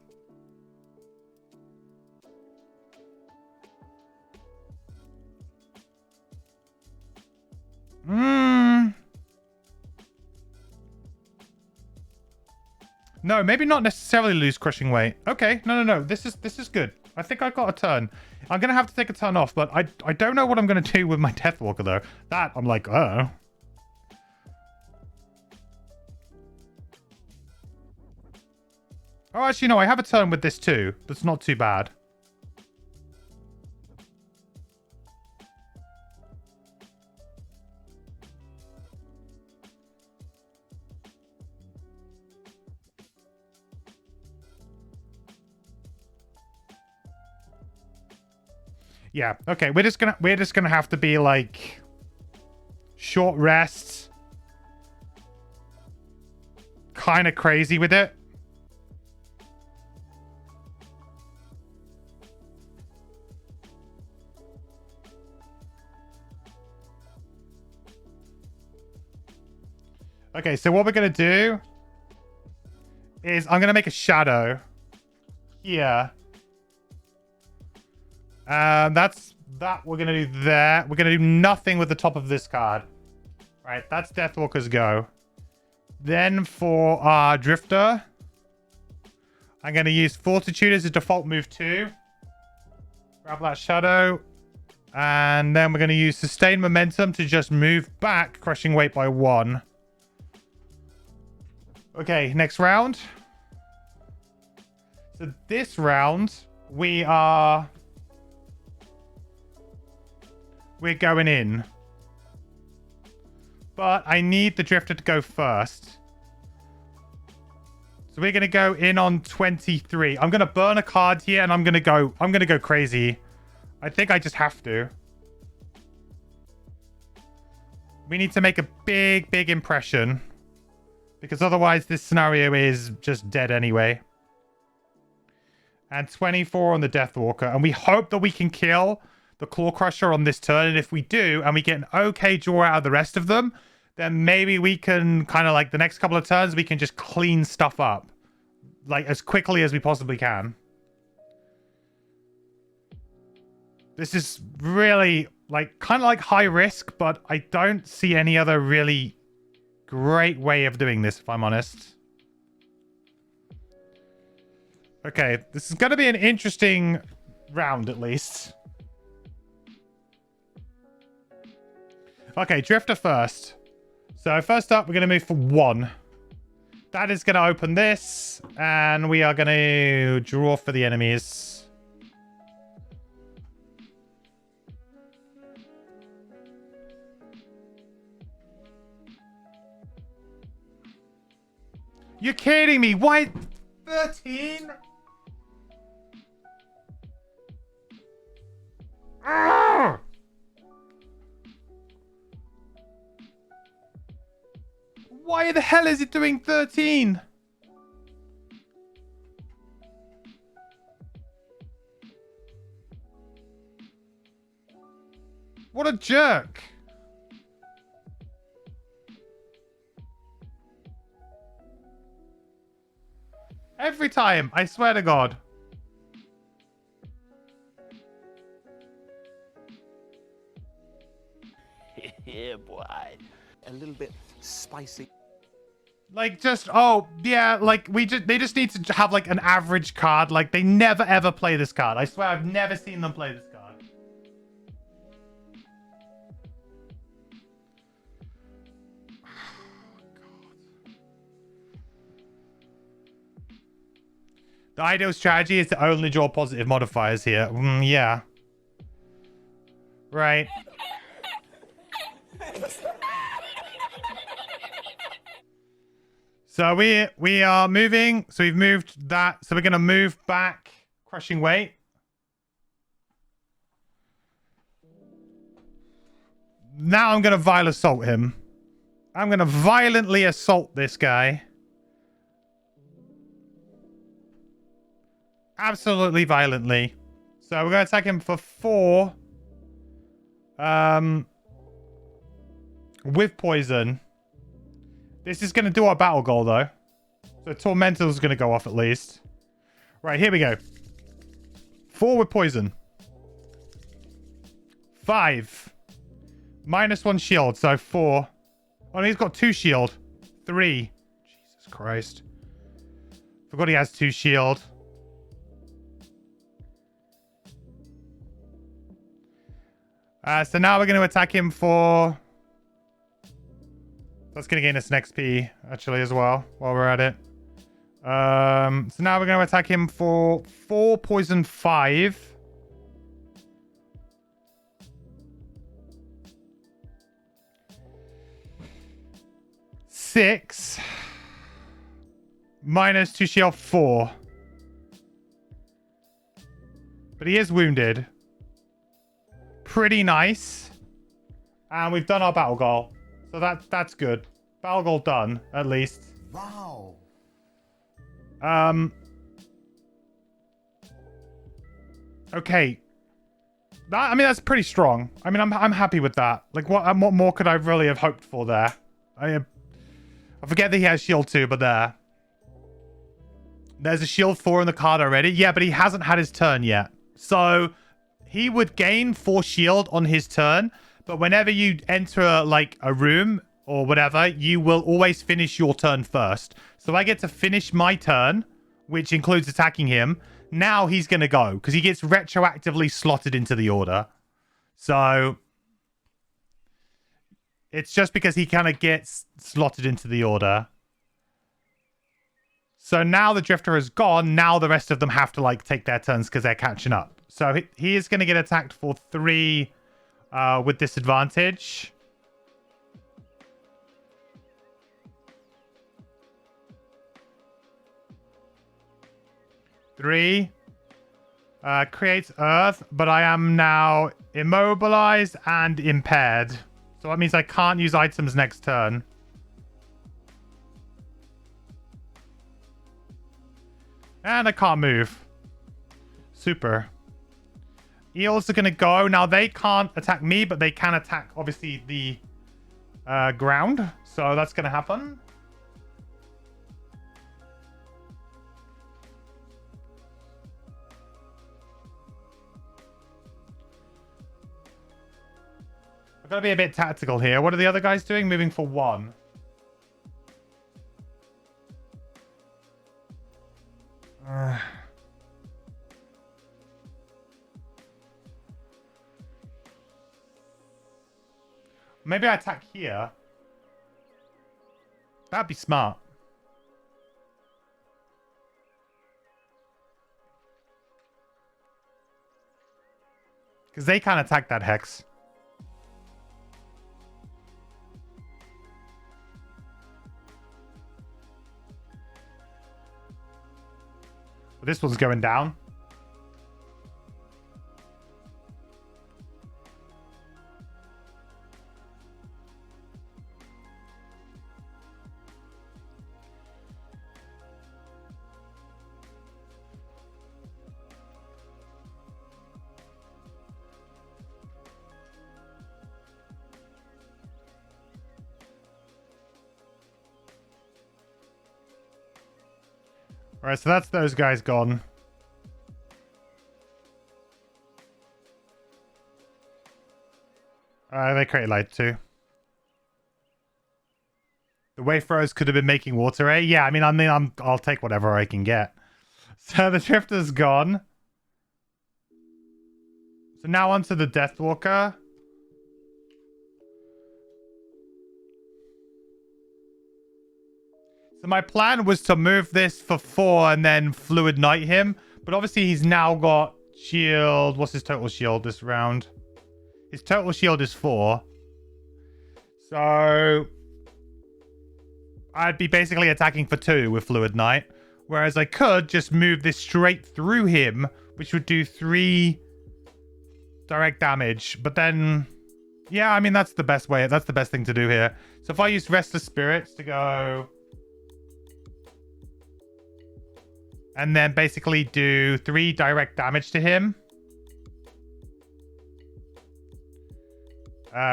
No, maybe not necessarily lose crushing weight. Okay, no. This is good. I think I got a turn. I'm gonna have to take a turn off, but I don't know what I'm gonna do with my Deathwalker though. That I'm like, oh. Oh, actually, no. I have a turn with this too. That's not too bad. Yeah, okay. We're just gonna have to be like short rests. Kind of crazy with it. Okay, so what we're gonna do is I'm gonna make a shadow here. That's that we're gonna do there. We're gonna do nothing with the top of this card. Right, that's Deathwalker's go. Then for our Drifter, I'm gonna use Fortitude as a default move 2. Grab that shadow. And then we're gonna use Sustained Momentum to just move back, crushing weight by 1. Okay, next round. So this round, we're going in. But I need the Drifter to go first. So we're going to go in on 23. I'm going to burn a card here and I'm going to go crazy. I think I just have to. We need to make a big impression. Because otherwise this scenario is just dead anyway. And 24 on the Deathwalker. And we hope that we can kill the Claw Crusher on this turn. And if we do, and we get an okay draw out of the rest of them, then maybe we can kind of like the next couple of turns, we can just clean stuff up. Like as quickly as we possibly can. This is really like kind of like high risk, but I don't see any other really great way of doing this, if I'm honest. Okay, this is going to be an interesting round, at least. Okay, Drifter first. So first up, we're going to move for 1. That is going to open this. And we are going to draw for the enemies. You're kidding me. Why? 13? Arrgh! Why the hell is it doing 13? What a jerk. Every time, I swear to God. Yeah, boy. A little bit spicy. Like, just, oh, yeah, like, they just need to have, like, an average card. Like, they never, ever play this card. I swear, I've never seen them play this card. The ideal strategy is to only draw positive modifiers here. Yeah. Right. So we are moving. So we've moved that. So we're going to move back. Crushing weight. Now I'm going to vile assault him. I'm going to violently assault this guy. Absolutely violently. So we're going to attack him for 4. With poison. This is going to do our battle goal, though. So Tormentor's going to go off at least. Right, here we go. 4 with poison. 5. -1 shield, so 4. Oh, and he's got 2 shield. 3. Jesus Christ. Forgot he has 2 shield. So now we're going to attack him for... That's going to gain us an XP, actually, as well, while we're at it. So now we're going to attack him for 4 poison 5. -6. -2 shield 4. But he is wounded. Pretty nice. And we've done our battle goal. So that's good. Battle goal done, at least. Wow. Okay. I mean, that's pretty strong. I mean, I'm happy with that. Like, what more could I really have hoped for there? I forget that he has shield 2, but there's a shield 4 in the card already. Yeah, but he hasn't had his turn yet. So he would gain 4 shield on his turn. But whenever you enter, like, a room or whatever, you will always finish your turn first. So I get to finish my turn, which includes attacking him. Now he's going to go, because he gets retroactively slotted into the order. So it's just because he kind of gets slotted into the order. So now the Drifter is gone. Now the rest of them have to, like, take their turns because they're catching up. So he is going to get attacked for 3... with disadvantage. Three. Creates earth, but I am now immobilized and impaired. So that means I can't use items next turn. And I can't move. Super. Eels are going to go. Now, they can't attack me, but they can attack, obviously, the ground. So that's going to happen. I've got to be a bit tactical here. What are the other guys doing? Moving for 1. Maybe I attack here. That'd be smart. Because they can't attack that hex. But this one's going down. Alright, so that's those guys gone. They create light too. The Wayfarers could have been making water, eh? Yeah, I mean, I'll take whatever I can get. So the Drifter's gone. So now onto the Deathwalker. So my plan was to move this for 4 and then Fluid Knight him. But obviously he's now got shield. What's his total shield this round? His total shield is 4. So I'd be basically attacking for 2 with Fluid Knight. Whereas I could just move this straight through him, which would do 3 direct damage. But then, yeah, I mean, that's the best way. That's the best thing to do here. So if I use Restless Spirits to go... and then basically do 3 direct damage to him.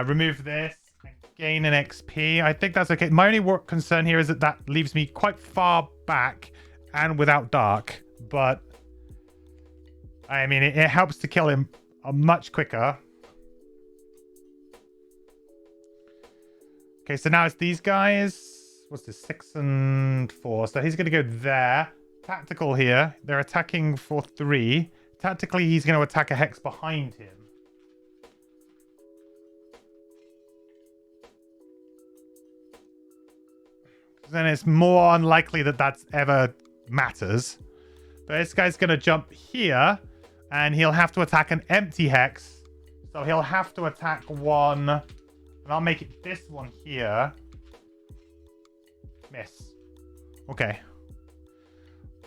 Remove this and gain an XP. I think that's okay. My only concern here is that that leaves me quite far back and without dark. But, I mean, it helps to kill him much quicker. Okay, so now it's these guys. What's this? 6 and 4. So he's going to go there. Tactical here. They're attacking for 3. Tactically, he's going to attack a hex behind him. Then it's more unlikely that that's ever matters. But this guy's going to jump here. And he'll have to attack an empty hex. So he'll have to attack one. And I'll make it this one here. Miss. Okay.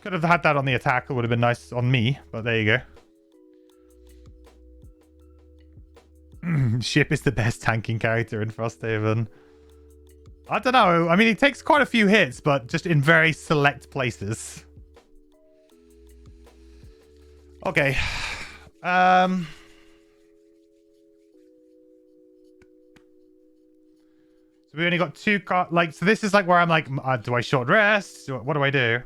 Could have had that on the attack. It would have been nice on me. But there you go. Ship is the best tanking character in Frosthaven. I don't know. I mean, he takes quite a few hits, but just in very select places. Okay. So we only got 2 cards. Like, so this is like where I'm like, do I short rest? What do I do?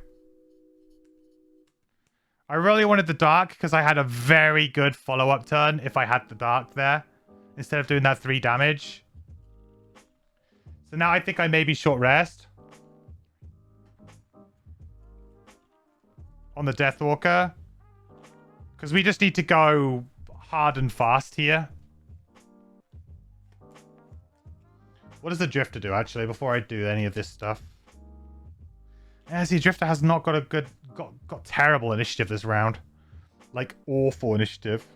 I really wanted the dark because I had a very good follow-up turn if I had the dark there. Instead of doing that 3 damage. So now I think I maybe short rest. On the Deathwalker. Because we just need to go hard and fast here. What does the Drifter do, actually, before I do any of this stuff? Yeah, see, Drifter has not got a good... Got terrible initiative this round. Like, awful initiative.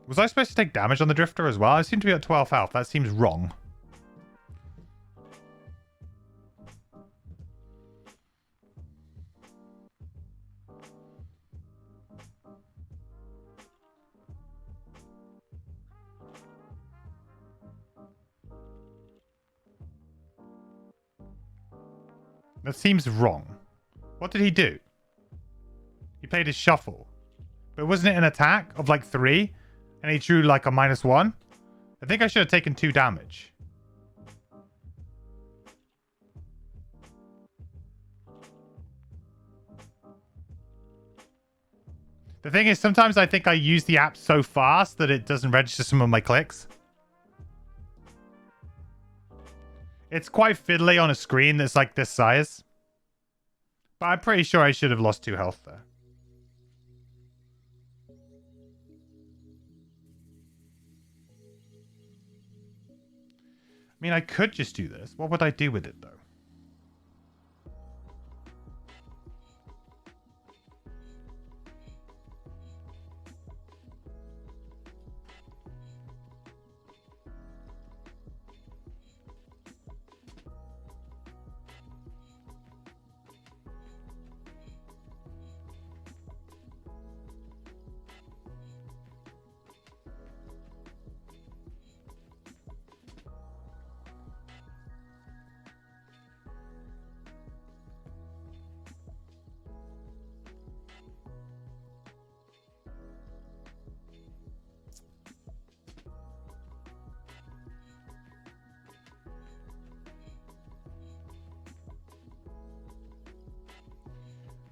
Was I supposed to take damage on the Drifter as well? I seem to be at 12 health. That seems wrong. That seems wrong. What did he do? He played his shuffle. But wasn't it an attack of like 3? And he drew like a -1? I think I should have taken 2 damage. The thing is, sometimes I think I use the app so fast that it doesn't register some of my clicks. It's quite fiddly on a screen that's like this size. But I'm pretty sure I should have lost 2 health there. I mean, I could just do this. What would I do with it, though?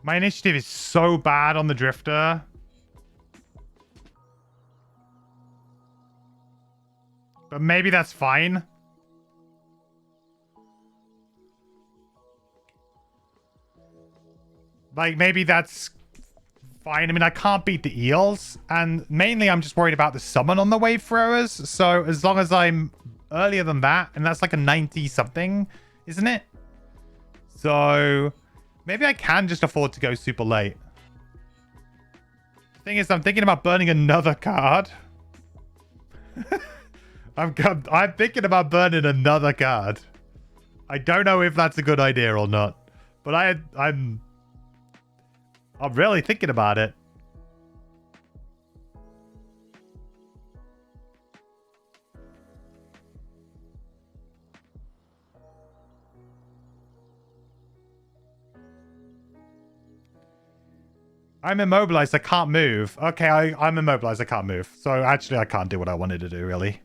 My initiative is so bad on the Drifter. But maybe that's fine. Like, maybe that's fine. I mean, I can't beat the eels. And mainly, I'm just worried about the summon on the wave throwers. So, as long as I'm earlier than that, and that's like a 90-something, isn't it? So... maybe I can just afford to go super late. Thing is, I'm thinking about burning another card. I'm thinking about burning another card. I don't know if that's a good idea or not. But I'm really thinking about it. I'm immobilized. I can't move. Okay, I'm immobilized. I can't move. So actually, I can't do what I wanted to do, really.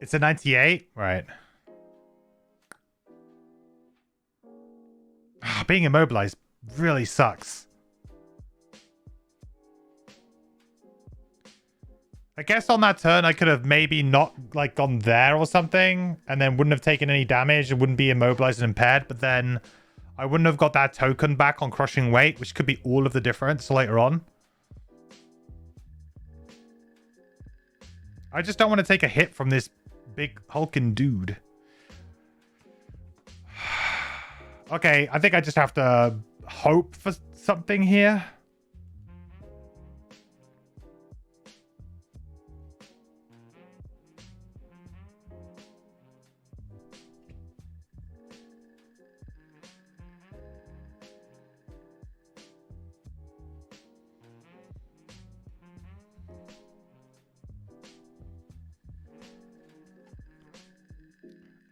It's a 98? Right. Being immobilized really sucks. I guess on that turn, I could have maybe not like gone there or something and then wouldn't have taken any damage and wouldn't be immobilized and impaired. But then I wouldn't have got that token back on crushing weight, which could be all of the difference later on. I just don't want to take a hit from this big hulking dude. Okay, I think I just have to hope for something here.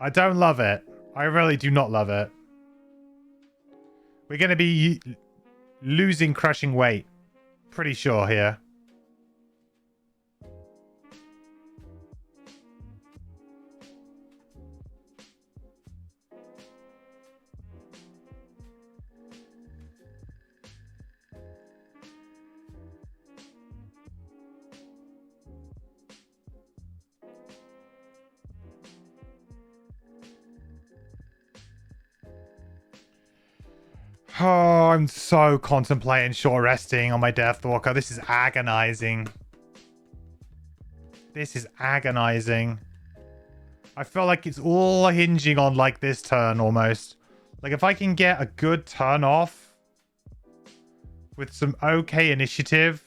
I don't love it. I really do not love it. We're going to be losing crushing weight. Pretty sure here. Oh, I'm so contemplating short resting on my Deathwalker. This is agonizing. This is agonizing. I feel like it's all hinging on like this turn almost. Like if I can get a good turn off with some okay initiative.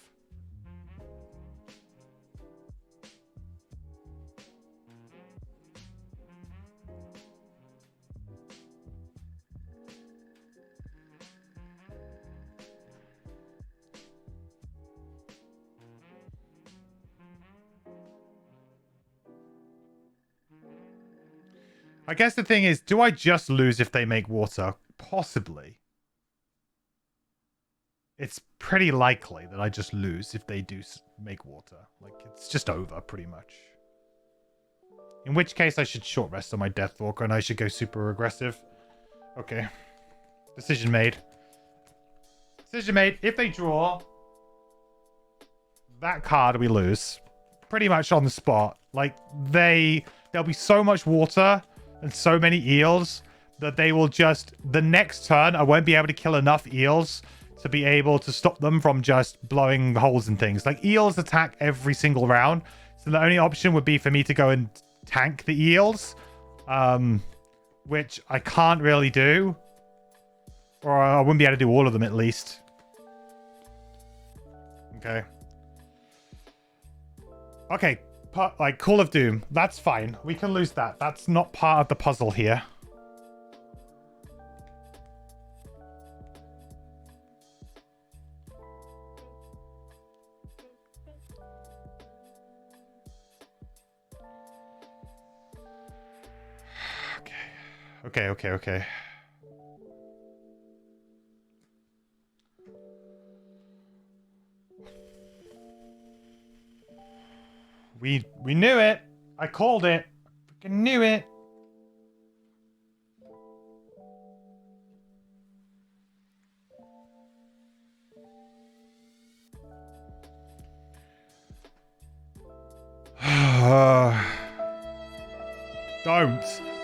I guess the thing is, do I just lose if they make water? Possibly. It's pretty likely that I just lose if they do make water. Like, it's just over, pretty much. In which case, I should short rest on my Deathwalker and I should go super aggressive. Okay. Decision made. Decision made. If they draw that card, we lose. Pretty much on the spot. Like, there'll be so much water and so many eels that they will just... The next turn, I won't be able to kill enough eels to be able to stop them from just blowing holes in things. Like, eels attack every single round. So the only option would be for me to go and tank the eels. Which I can't really do. Or I wouldn't be able to do all of them at least. Okay. Okay. Like, Call of Doom. That's fine. We can lose that. That's not part of the puzzle here. Okay. We knew it. I called it. Freaking knew it.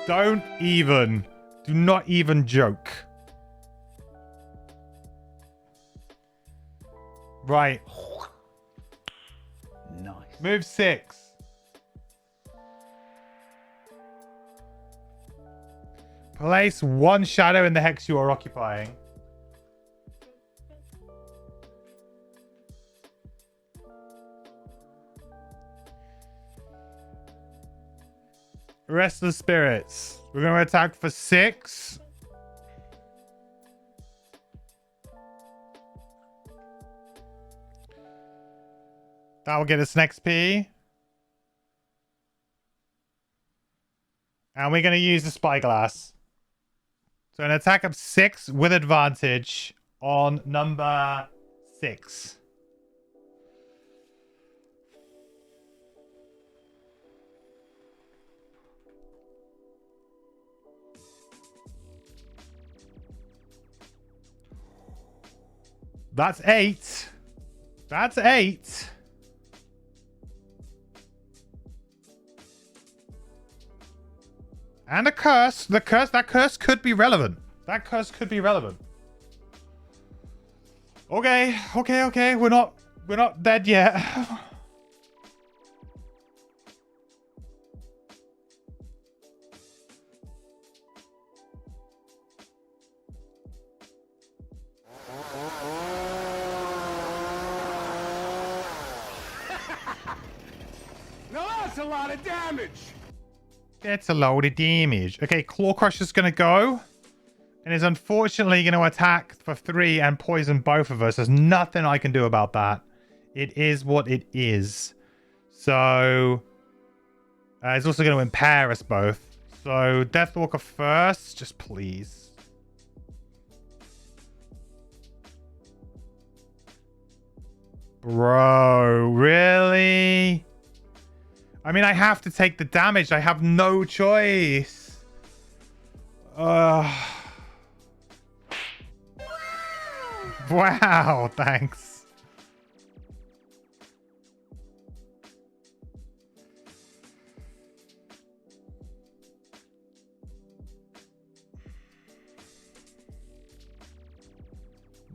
Don't even. Do not even joke. Right. Nice. Move 6. Place 1 shadow in the hex you are occupying. Restless Spirits. We're going to attack for 6. That will get us an XP. And we're going to use the Spyglass. So an attack of 6 with advantage on number 6. That's 8. That's 8. And a curse. That curse could be relevant. That curse could be relevant. Okay. We're not dead yet. Now that's a lot of damage. That's a load of damage. Okay, Claw Crusher's gonna go. And is unfortunately going to attack for 3 and poison both of us. There's nothing I can do about that. It is what it is. So, it's also going to impair us both. So, Deathwalker first. Just please. Bro, really? I mean, I have to take the damage. I have no choice. Wow, thanks.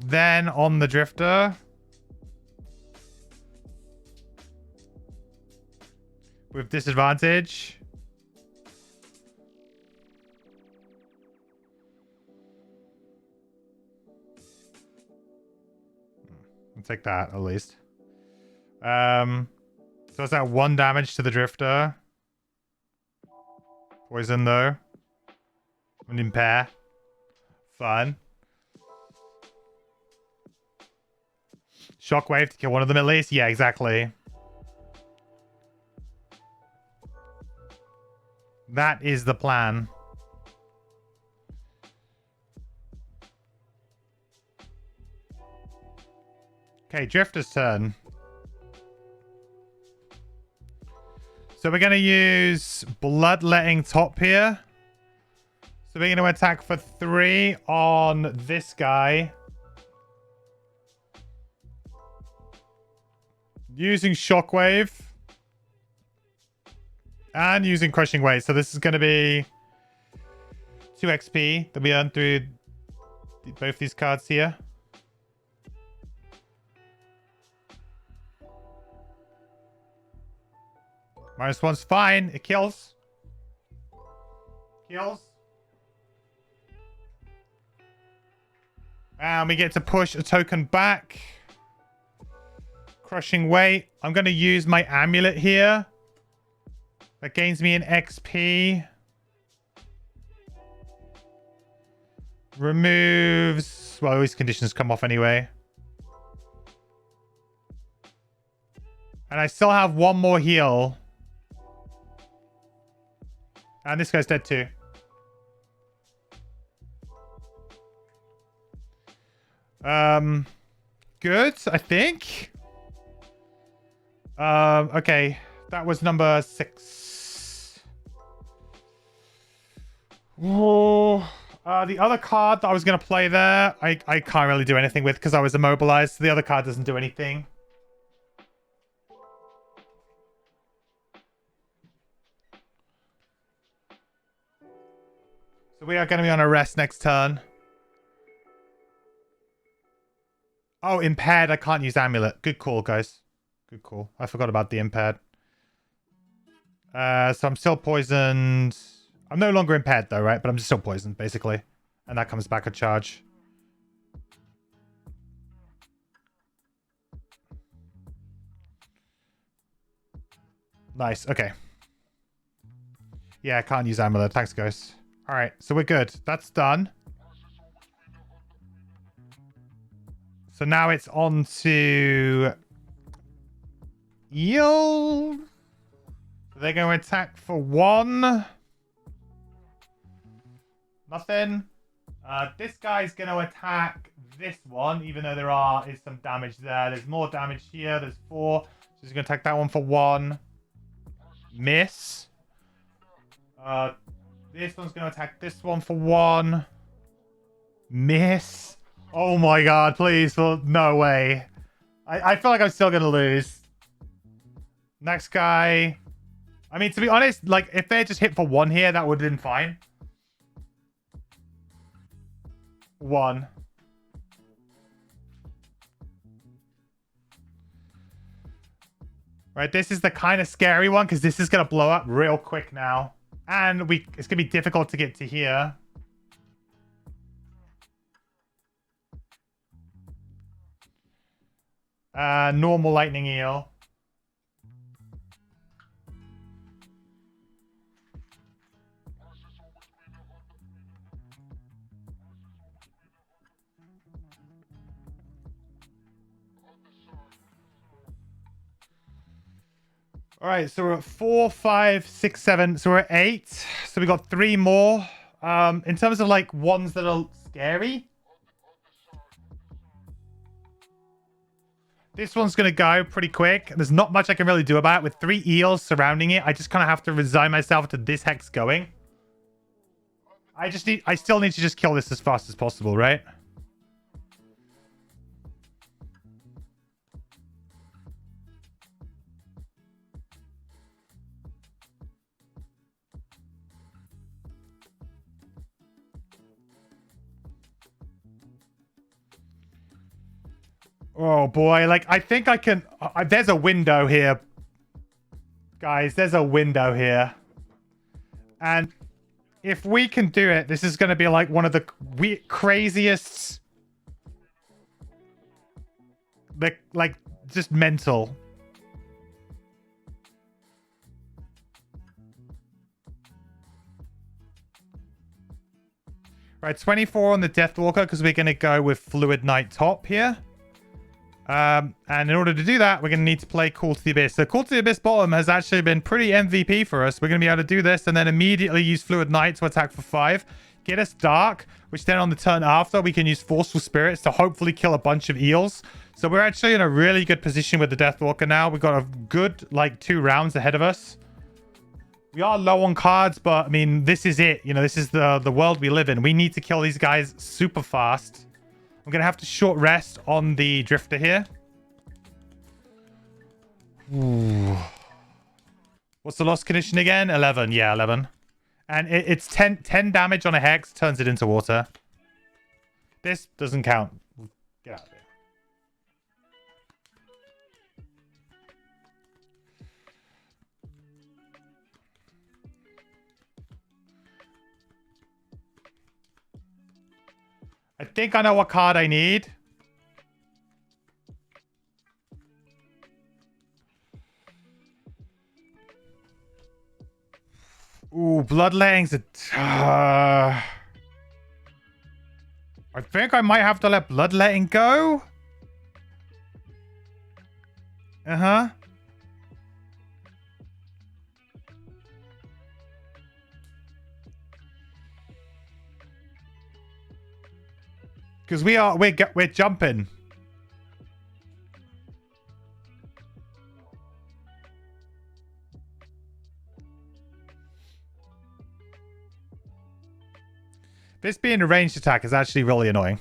Then on the Drifter. With disadvantage. I'll take that at least. So it's that 1 damage to the Drifter. Poison though. And impair. Fun. Shockwave to kill one of them at least. Yeah, exactly. That is the plan. Okay, Drifter's turn. So we're going to use Bloodletting Top here. So we're going to attack for 3 on this guy. Using Shockwave. And using Crushing Weight. So this is going to be 2 XP that we earn through both these cards here. -1's fine. It kills. Kills. And we get to push a token back. Crushing Weight. I'm going to use my amulet here. That gains me an XP. Removes... Well, these conditions come off anyway. And I still have 1 more heal. And this guy's dead too. Good, I think. Okay. That was number 6. Oh, the other card that I was going to play there, I can't really do anything with because I was immobilized. So the other card doesn't do anything. So we are going to be on a rest next turn. Oh, impaired. I can't use amulet. Good call, guys. Good call. I forgot about the impaired. So I'm still poisoned. I'm no longer impaired though, right? But I'm just still poisoned, basically. And that comes back a charge. Nice. Okay. Yeah, I can't use amulet. Thanks, guys. All right, so we're good. That's done. So now it's on to Eel. They're going to attack for 1. Nothing. This guy's going to attack this one, even though there is some damage there. There's more damage here. There's 4. So he's going to attack that one for 1. Miss. This one's going to attack this one for 1. Miss. Oh my god, please. Well, no way. I feel like I'm still going to lose. Next guy. I mean, to be honest, like, if they just hit for 1 here, that would have been fine. 1. Right, this is the kind of scary one, because this is going to blow up real quick now. And it's going to be difficult to get to here. Normal lightning eel. All right, so we're at 4, 5, 6, 7. So we're at 8. So we got 3 more. In terms of like ones that are scary, this one's gonna go pretty quick. There's not much I can really do about it. With 3 eels surrounding it, I just kind of have to resign myself to this hex going. I still need to just kill this as fast as possible, right? Oh boy, like I think I can... there's a window here. Guys, there's a window here. And if we can do it, this is going to be like one of the craziest... like, just mental. Right, 24 on the Deathwalker because we're going to go with Fluid Knight top here. And in order to do that, we're going to need to play Call to the Abyss. So Call to the Abyss bottom has actually been pretty MVP for us. We're going to be able to do this and then immediately use Fluid Knight to attack for 5. Get us Dark, which then on the turn after, we can use Forceful Spirits to hopefully kill a bunch of eels. So we're actually in a really good position with the Deathwalker now. We've got a good, like, 2 rounds ahead of us. We are low on cards, but I mean, this is it. You know, this is the world we live in. We need to kill these guys super fast. I'm going to have to short rest on the Drifter here. Ooh. What's the loss condition again? 11. Yeah, 11. And it's 10 damage on a Hex, turns it into water. This doesn't count. Get out of here. I think I know what card I need. Ooh, Bloodletting's a... I think I might have to let Bloodletting go. Uh-huh. Because we're jumping. This being a ranged attack is actually really annoying.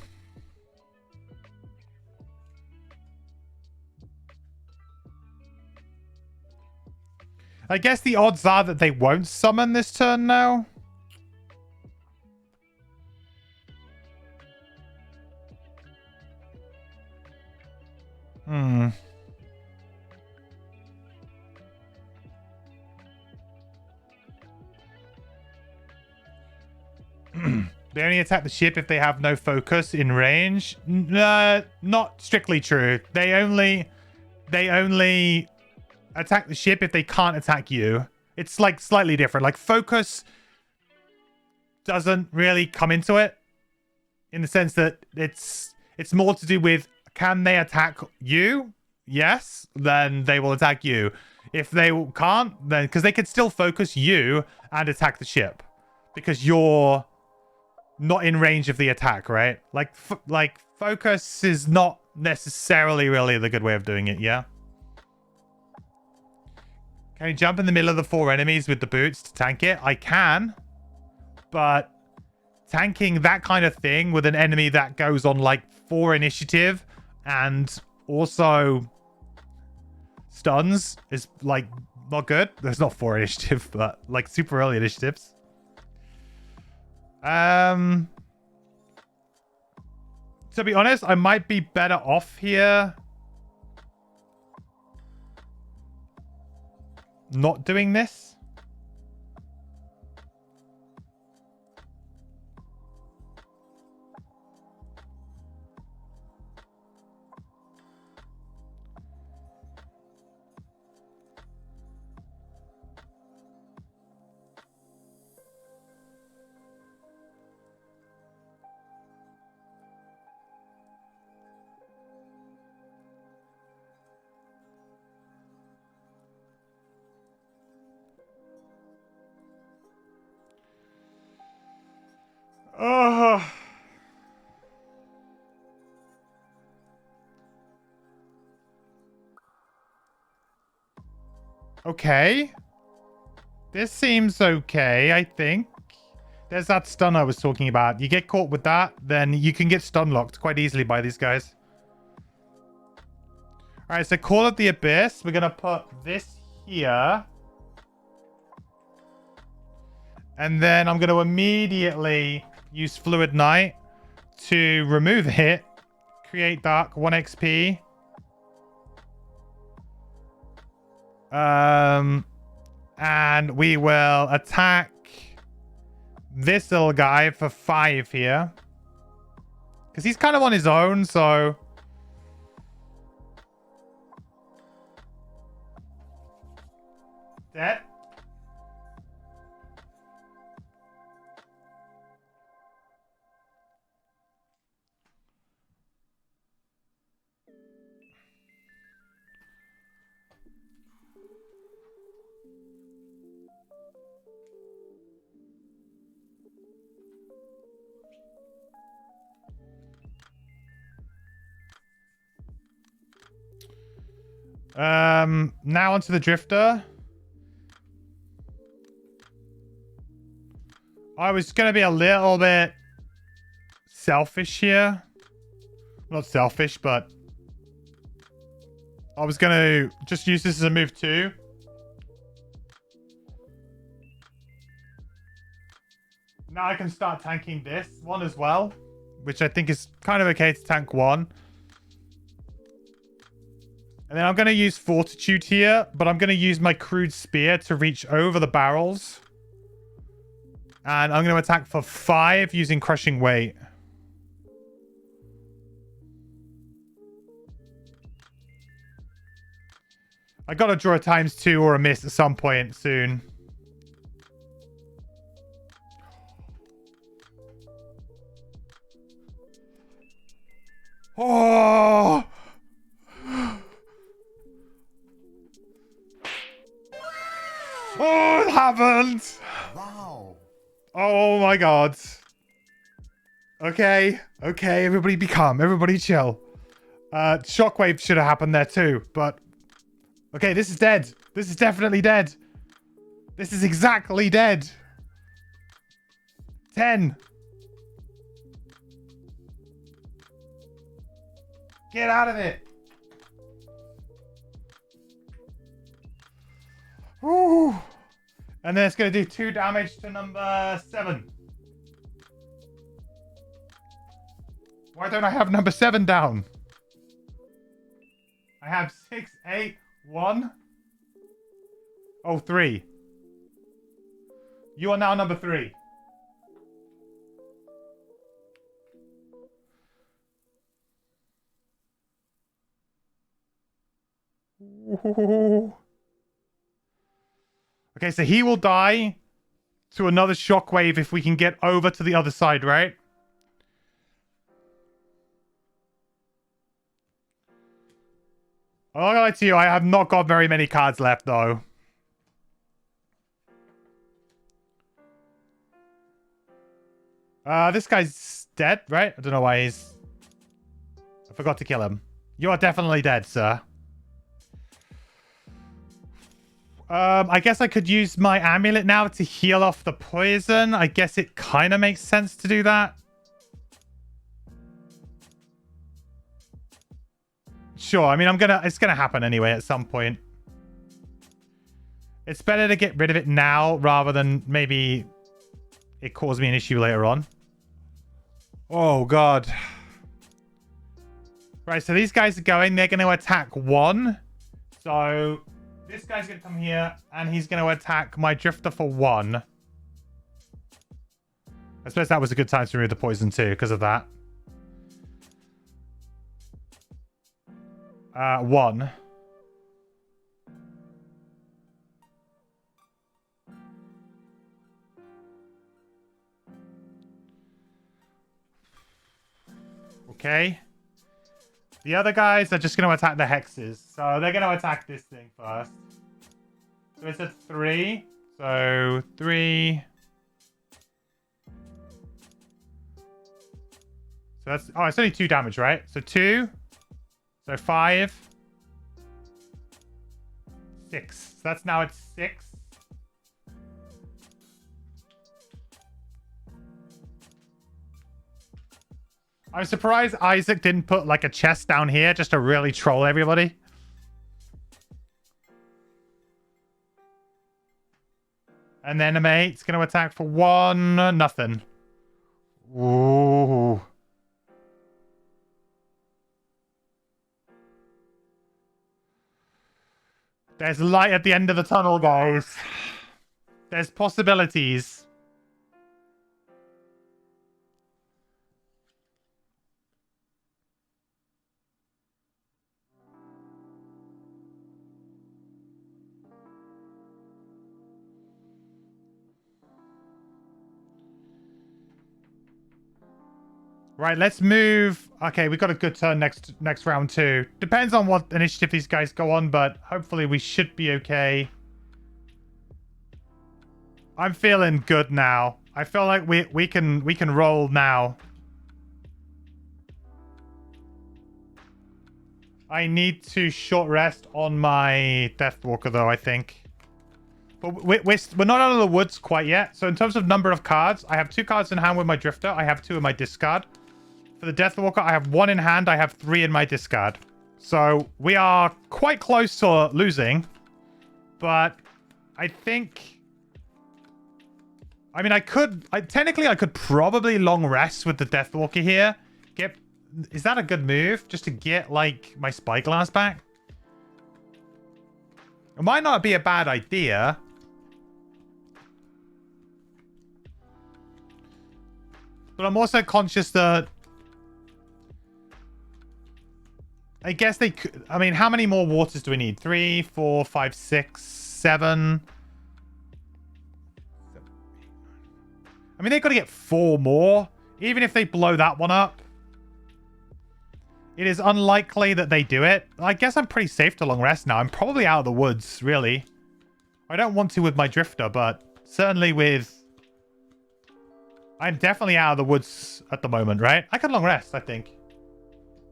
I guess the odds are that they won't summon this turn now. They only attack the ship if they have no focus in range. Not strictly true. They only attack the ship if they can't attack you. It's like slightly different. Like focus doesn't really come into it in the sense that it's more to do with, can they attack you? Yes, then they will attack you. If they can't, then because they could still focus you and attack the ship because you're not in range of the attack, right? Like focus is not necessarily really the good way of doing it, yeah? Can you jump in the middle of the 4 enemies with the boots to tank it? I can, but tanking that kind of thing with an enemy that goes on like 4 initiative and also stuns is like not good. There's not 4 initiative, but like super early initiatives. To be honest, I might be better off here not doing this. Okay. This seems okay, I think. There's that stun I was talking about. You get caught with that, then you can get stun locked quite easily by these guys. Alright, so Call of the Abyss. We're going to put this here. And then I'm going to immediately use Fluid Knight to remove it. Create Dark, 1 XP. And we will attack this little guy for 5 here. Because he's kind of on his own, so... Dead. Now onto the Drifter. I was going to be a little bit selfish here. Not selfish, but I was going to just use this as a move too. Now I can start tanking this one as well, which I think is kind of okay to tank one. And then I'm going to use Fortitude here, but I'm going to use my Crude Spear to reach over the barrels. And I'm going to attack for 5 using Crushing Weight. I got to draw a ×2 or a miss at some point soon. Oh! Oh, it happened! Wow. Oh my god. Okay, okay, everybody be calm. Everybody chill. Shockwave should have happened there too, but... Okay, this is dead. This is definitely dead. This is exactly dead. 10. Get out of it. Woo. And then it's going to do 2 damage to number 7. Why don't I have number 7 down? I have 6, 8, 1. Oh, 3. You are now number 3. Ooh. Okay, so he will die to another shockwave if we can get over to the other side, right? I'm not gonna lie to you, I have not got very many cards left, though. This guy's dead, right? I don't know why he's... I forgot to kill him. You are definitely dead, sir. I guess I could use my amulet now to heal off the poison. I guess it kind of makes sense to do that. Sure, I mean, it's gonna happen anyway at some point. It's better to get rid of it now rather than maybe it cause me an issue later on. Oh, God. Right, so these guys are going. They're going to attack 1. So... this guy's going to come here, and he's going to attack my Drifter for 1. I suppose that was a good time to remove the poison too, because of that. 1. Okay. The other guys are just going to attack the hexes. So they're going to attack this thing first. So it's a 3. So 3. So that's... oh, it's only 2 damage, right? So 2. So 5. 6. So that's now it's 6. I'm surprised Isaac didn't put like a chest down here just to really troll everybody. And then a mate's going to attack for 1. Nothing. Ooh. There's light at the end of the tunnel, guys. There's possibilities. Right, let's move. Okay, we got a good turn next round too. Depends on what initiative these guys go on, but hopefully we should be okay. I'm feeling good now. I feel like we can roll now. I need to short rest on my Deathwalker though, I think. But we're not out of the woods quite yet. So in terms of number of cards, I have 2 cards in hand with my Drifter. I have 2 in my discard. For the Deathwalker, I have 1 in hand. I have 3 in my discard. So we are quite close to losing. But I think... I mean, technically, I could probably long rest with the Deathwalker here. Is that a good move? Just to get, like, my Spyglass back? It might not be a bad idea. But I'm also conscious that... I guess they could... I mean, how many more waters do we need? 3, 4, 5, 6, 7... I mean, they've got to get 4 more. Even if they blow that one up. It is unlikely that they do it. I guess I'm pretty safe to long rest now. I'm probably out of the woods, really. I don't want to with my Drifter, but certainly with... I'm definitely out of the woods at the moment, right? I can long rest, I think.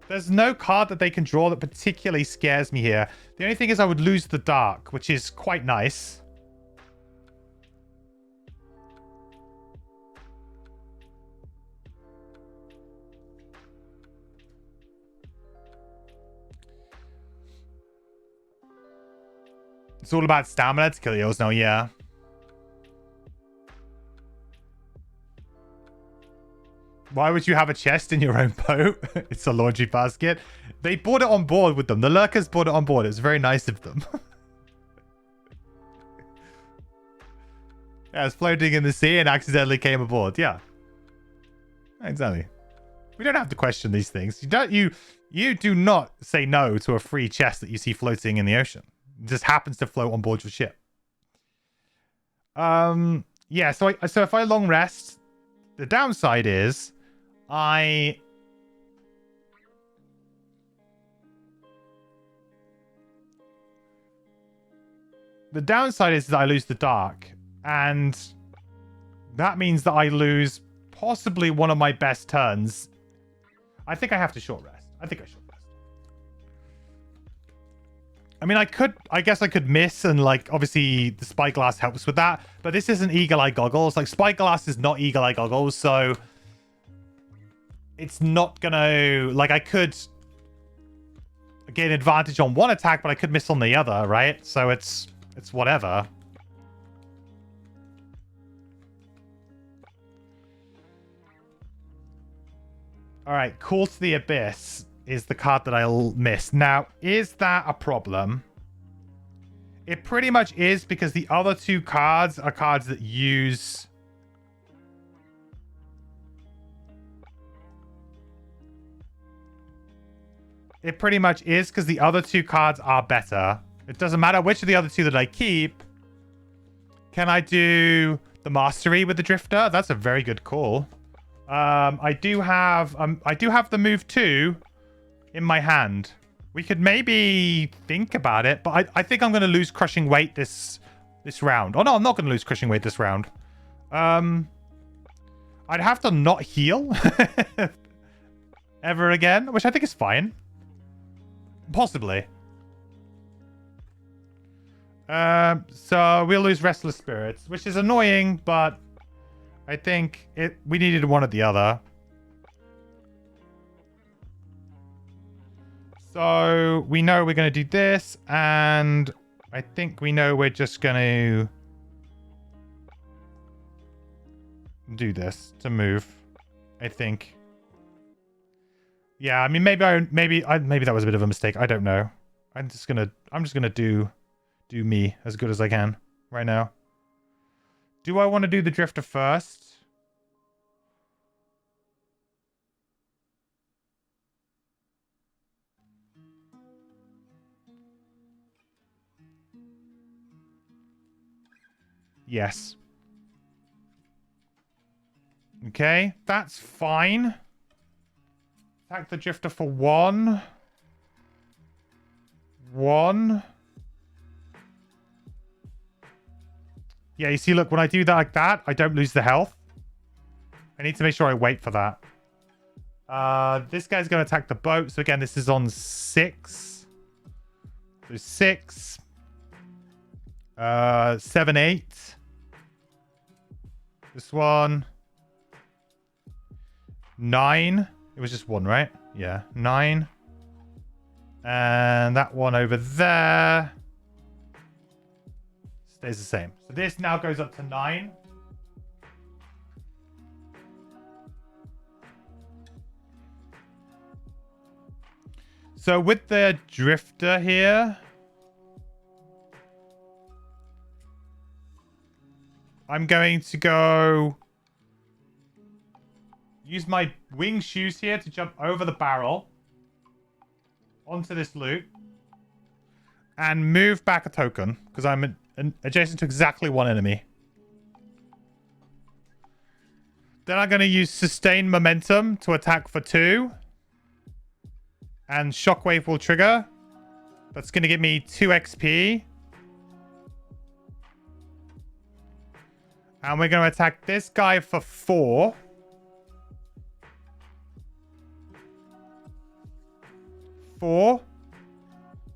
There's no card that they can draw that particularly scares me here. The only thing is I would lose the dark, which is quite nice. It's all about stamina to kill yours now, yeah. Why would you have a chest in your own boat? It's a laundry basket. They brought it on board with them. The lurkers brought it on board. It was very nice of them. Yeah, it's floating in the sea and accidentally came aboard. Yeah. Exactly. We don't have to question these things. You do not say no to a free chest that you see floating in the ocean. It just happens to float on board your ship. Yeah, so if I long rest, the downside is the downside is that I lose the dark, and that means that I lose possibly one of my best turns. I think I have to short rest. I think I short rest. I mean, I guess I could miss, and like obviously the Spyglass helps with that, but this isn't Eagle Eye Goggles. Like Spyglass is not Eagle Eye Goggles, so it's not gonna, like, I could gain advantage on one attack, but I could miss on the other, right? So it's whatever. All right, Call to the Abyss is the card that I'll miss. Now, is that a problem? It pretty much is, because the other 2 cards are cards that use... It pretty much is, because the other 2 cards are better. It doesn't matter which of the other 2 that I keep. Can I do the Mastery with the Drifter? That's a very good call. I do have the move 2 in my hand. We could maybe think about it, but I think I'm going to lose Crushing Weight this round. Oh no, I'm not going to lose Crushing Weight this round. I'd have to not heal ever again, which I think is fine. Possibly. So we'll lose Restless Spirits, which is annoying, but I think we needed one or the other. So we know we're going to do this, and I think we know we're just going to do this to move, I think. Yeah, I mean, maybe that was a bit of a mistake. I don't know. I'm just gonna do me as good as I can right now. Do I want to do the Drifter first? Yes. Okay, that's fine. Attack the Drifter for 1. 1. Yeah, you see, look, when I do that like that, I don't lose the health. I need to make sure I wait for that. This guy's going to attack the boat. So again, this is on 6. So 6. 7, 8. This one. 9. It was just one, right? Yeah, 9. And that one over there stays the same. So this now goes up to 9. So with the drifter here, I'm going to go use my wing shoes here to jump over the barrel onto this loop and move back a token because I'm adjacent to exactly one enemy. Then I'm going to use sustain momentum to attack for 2. And shockwave will trigger. That's going to give me 2 XP. And we're going to attack this guy for 4.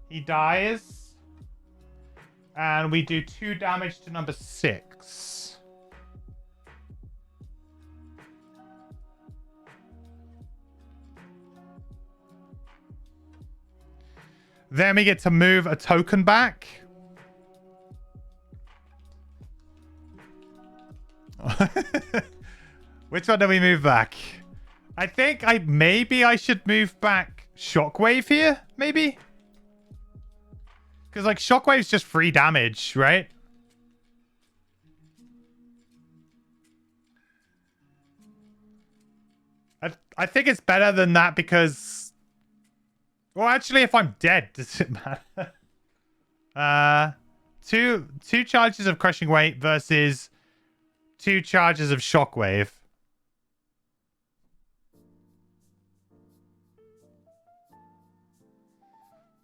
He dies. And we do 2 damage to number 6. Then we get to move a token back. Which one do we move back? I think maybe I should move back Shockwave here, maybe? Because like Shockwave's just free damage, right? I think it's better than that because... Well, actually, if I'm dead, does it matter? Two charges of crushing weight versus 2 charges of shockwave.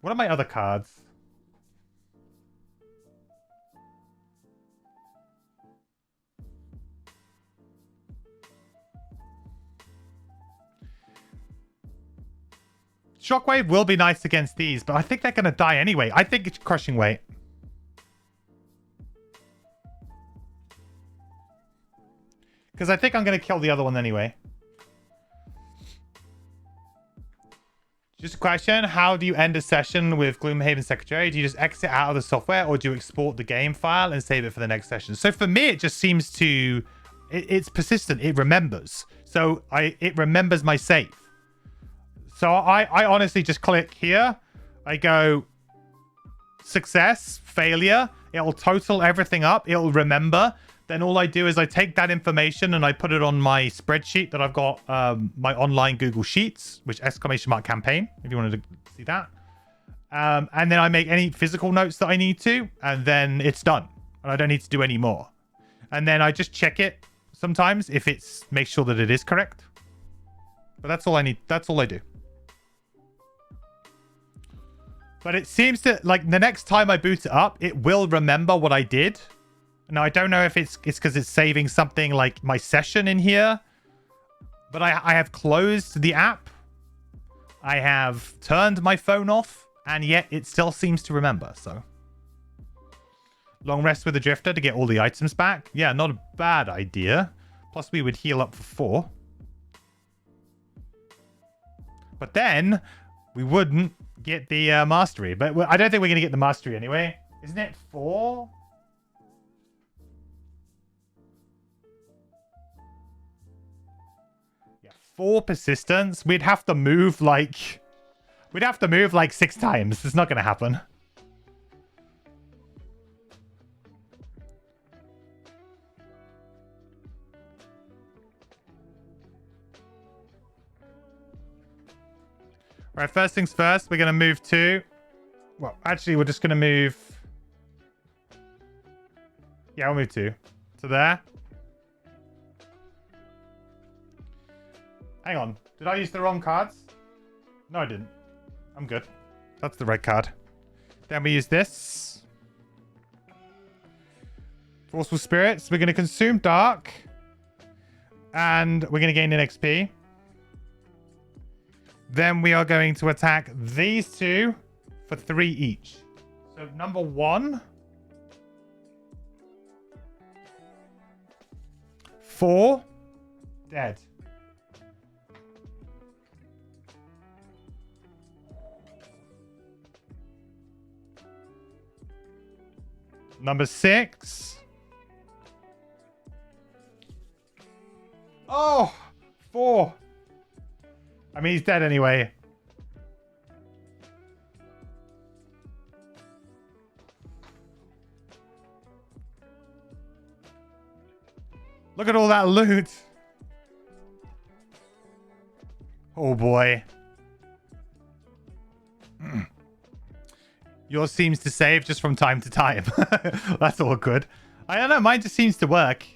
What are my other cards? Shockwave will be nice against these, but I think they're going to die anyway. I think it's crushing weight. Because I think I'm going to kill the other one anyway. Just a question. How do you end a session with Gloomhaven Secretary? Do you just exit out of the software or do you export the game file and save it for the next session? So for me, it just seems to... It's persistent. It remembers. So it remembers my save. So I honestly just click here. I go success, failure. It'll total everything up. It'll remember. Then all I do is I take that information and I put it on my spreadsheet that I've got, my online Google Sheets, which !campaign, if you wanted to see that. And then I make any physical notes that I need to, and then it's done. And I don't need to do any more. And then I just check it sometimes if it's, make sure that it is correct. But that's all I need. That's all I do. But it seems to, like, the next time I boot it up, it will remember what I did. Now, I don't know if it's because it's saving something like my session in here. But I have closed the app. I have turned my phone off. And yet, it still seems to remember, so. Long rest with the Drifter to get all the items back. Yeah, not a bad idea. Plus, we would heal up for 4. But then, we wouldn't get the mastery. But I don't think we're going to get the mastery anyway. Isn't it 4? Yeah, 4 persistence. We'd have to move like... We'd have to move like 6 times. It's not going to happen. Right, first things first, we're going to move 2. Well, actually, we're just going to move... Yeah, we'll move 2. To there. Hang on. Did I use the wrong cards? No, I didn't. I'm good. That's the right card. Then we use this. Forceful Spirits. We're going to consume Dark. And we're going to gain an XP. Then we are going to attack these 2 for 3 each. So number 1. 4 dead. Number 6. Oh, 4. I mean, he's dead anyway. Look at all that loot. Oh boy. Yours seems to save just from time to time. That's all good. I don't know. Mine just seems to work.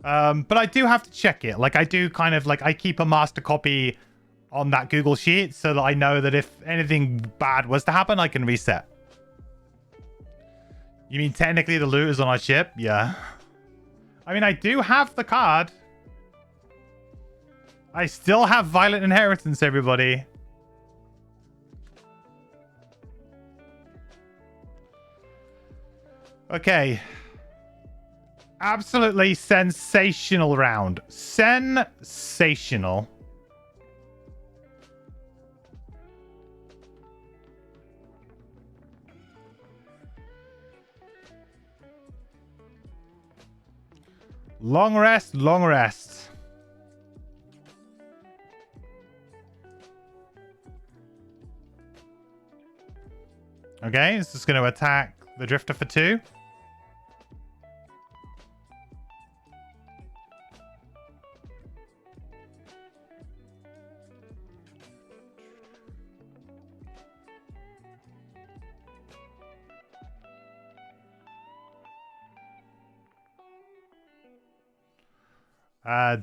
But I do have to check it. Like, I do kind of, like, I keep a master copy on that Google Sheet so that I know that if anything bad was to happen, I can reset. You mean technically the loot is on our ship? Yeah. I mean, I do have the card. I still have Violent Inheritance, everybody. Okay. Absolutely sensational round. Sensational. Long rest, long rest. Okay, this is going to attack the Drifter for 2.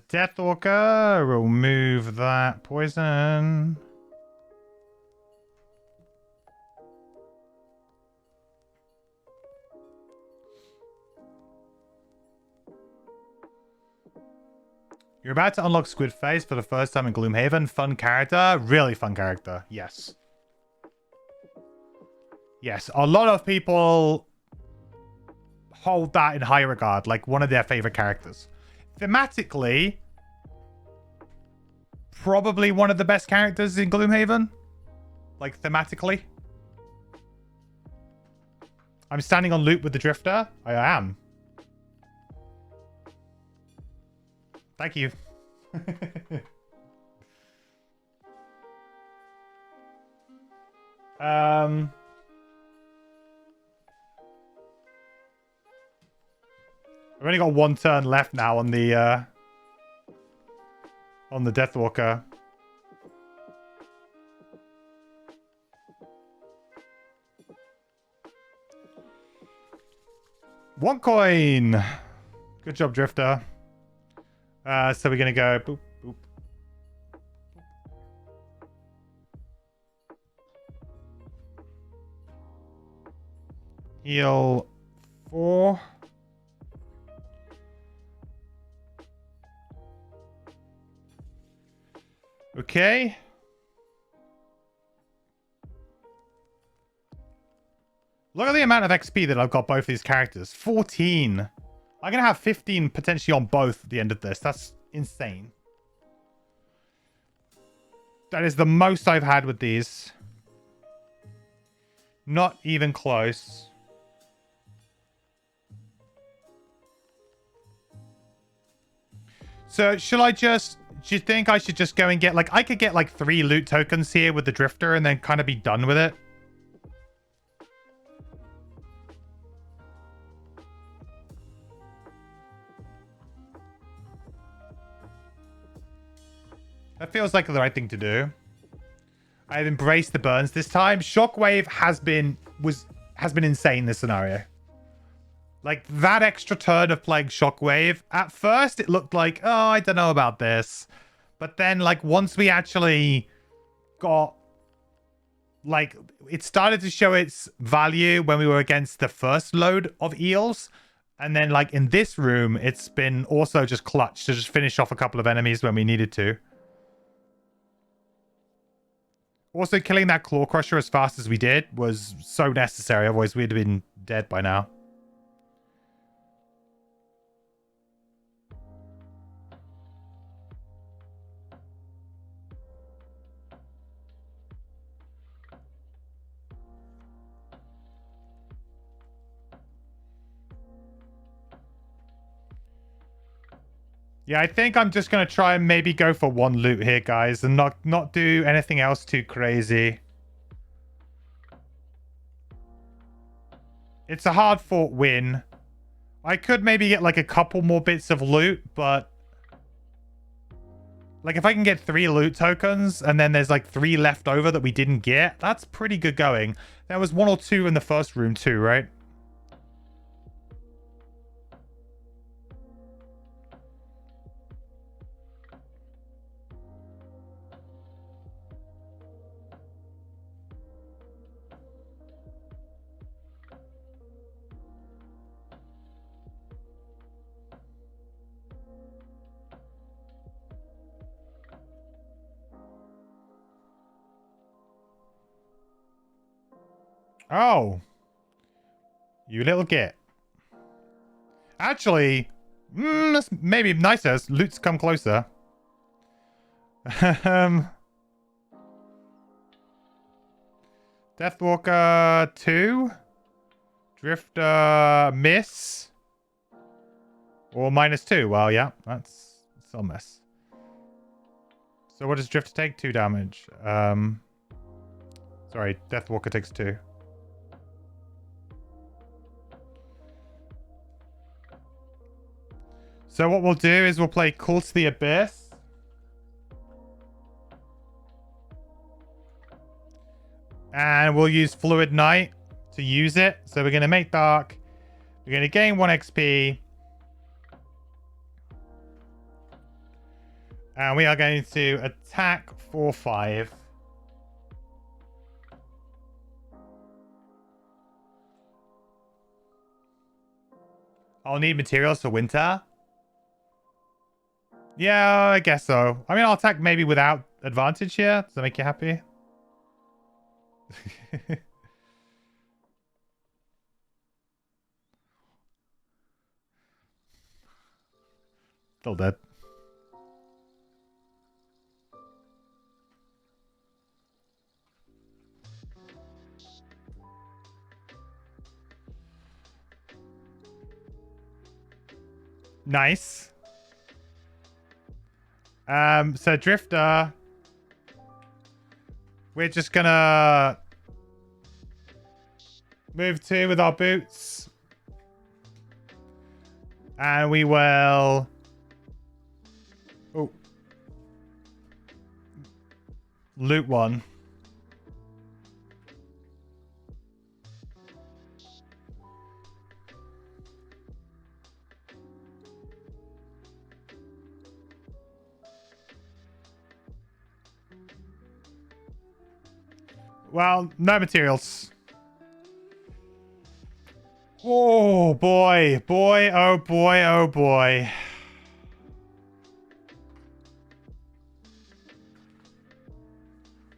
Deathwalker, remove that poison. You're about to unlock Squid Face for the first time in Gloomhaven. Fun character. Really fun character. Yes. Yes. A lot of people hold that in high regard. Like one of their favorite characters. Thematically, probably one of the best characters in Gloomhaven. Like thematically. I'm standing on loot with the Drifter. I am. Thank you. I've only got 1 turn left now on the Deathwalker. One coin. Good job, Drifter. So we're going to go boop, boop. Heal 4. Okay. Look at the amount of XP that I've got both these characters. 14. I'm going to have 15 potentially on both at the end of this. That's insane. That is the most I've had with these. Not even close. So, shall I just... Do you think I should just go and get... Like, I could get, like, 3 loot tokens here with the Drifter and then kind of be done with it. That feels like the right thing to do. I've embraced the burns this time. Shockwave has been insane this scenario. Like, that extra turn of playing Shockwave, at first it looked like, oh, I don't know about this. But then, like, once we actually got, like, it started to show its value when we were against the first load of eels. And then, like, in this room, it's been also just clutch to just finish off a couple of enemies when we needed to. Also, killing that Claw Crusher as fast as we did was so necessary. Otherwise, we'd have been dead by now. Yeah, I think I'm just going to try and maybe go for one loot here, guys, and not do anything else too crazy. It's a hard-fought win. I could maybe get like a couple more bits of loot, but like if I can get 3 loot tokens and then there's like 3 left over that we didn't get, that's pretty good going. There was 1 or 2 in the first room too, right? Oh. You little git. Actually, that's maybe nicer as loots come closer. Deathwalker 2. Drifter miss. Or -2. Well, yeah, that's a miss. So what does Drifter take? 2 damage. Sorry, Deathwalker takes 2. So what we'll do is we'll play Call to the Abyss. And we'll use Fluid Knight to use it. So we're going to make Dark. We're going to gain 1 XP. And we are going to attack for 5. I'll need materials for winter. Yeah, I guess so. I mean, I'll attack maybe without advantage here. Does that make you happy? Still dead. Nice. So Drifter, we're just gonna move 2 with our boots. And we will... Oh. Loot 1. Well, no materials. Oh boy, boy, oh boy, oh boy.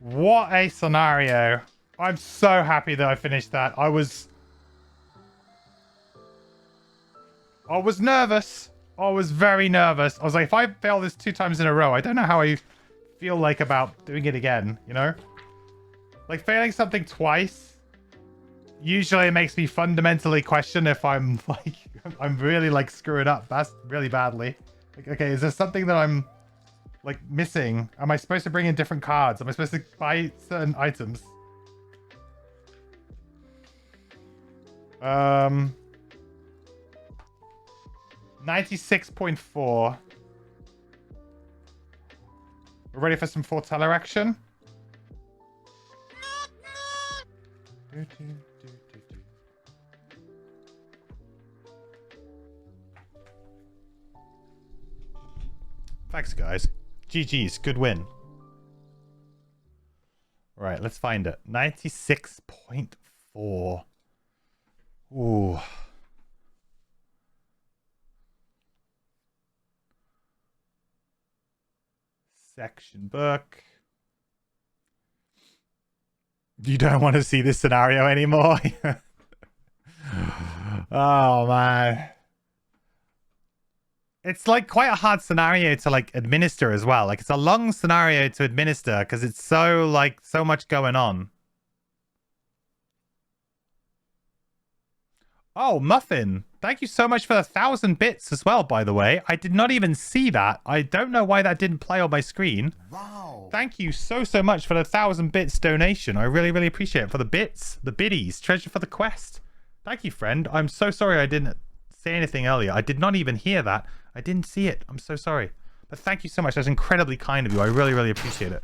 What a scenario. I'm so happy that I finished that. I was nervous. I was very nervous. I was like, if I fail this 2 times in a row, I don't know how I feel like about doing it again, you know? Like, failing something twice usually makes me fundamentally question if I'm, like, I'm really, like, screwing up really badly. Like, okay, is there something that I'm, like, missing? Am I supposed to bring in different cards? Am I supposed to buy certain items? 96.4. We're ready for some foreteller action? Thanks, guys. GG's. Good win. Right, let's find it. 96.4. Ooh. Section book. You don't want to see this scenario anymore? Oh, man. It's like quite a hard scenario to like administer as well. Like it's a long scenario to administer because it's so like so much going on. Oh, Muffin. Thank you so much for the 1,000 bits as well, by the way. I did not even see that. I don't know why that didn't play on my screen. Wow. Thank you so much for the 1,000 bits donation. I really appreciate it. For the bits, the biddies, treasure for the quest. Thank you, friend. I'm so sorry I didn't say anything earlier. I did not even hear that. I didn't see it. I'm so sorry. But thank you so much. That's incredibly kind of you. I really appreciate it.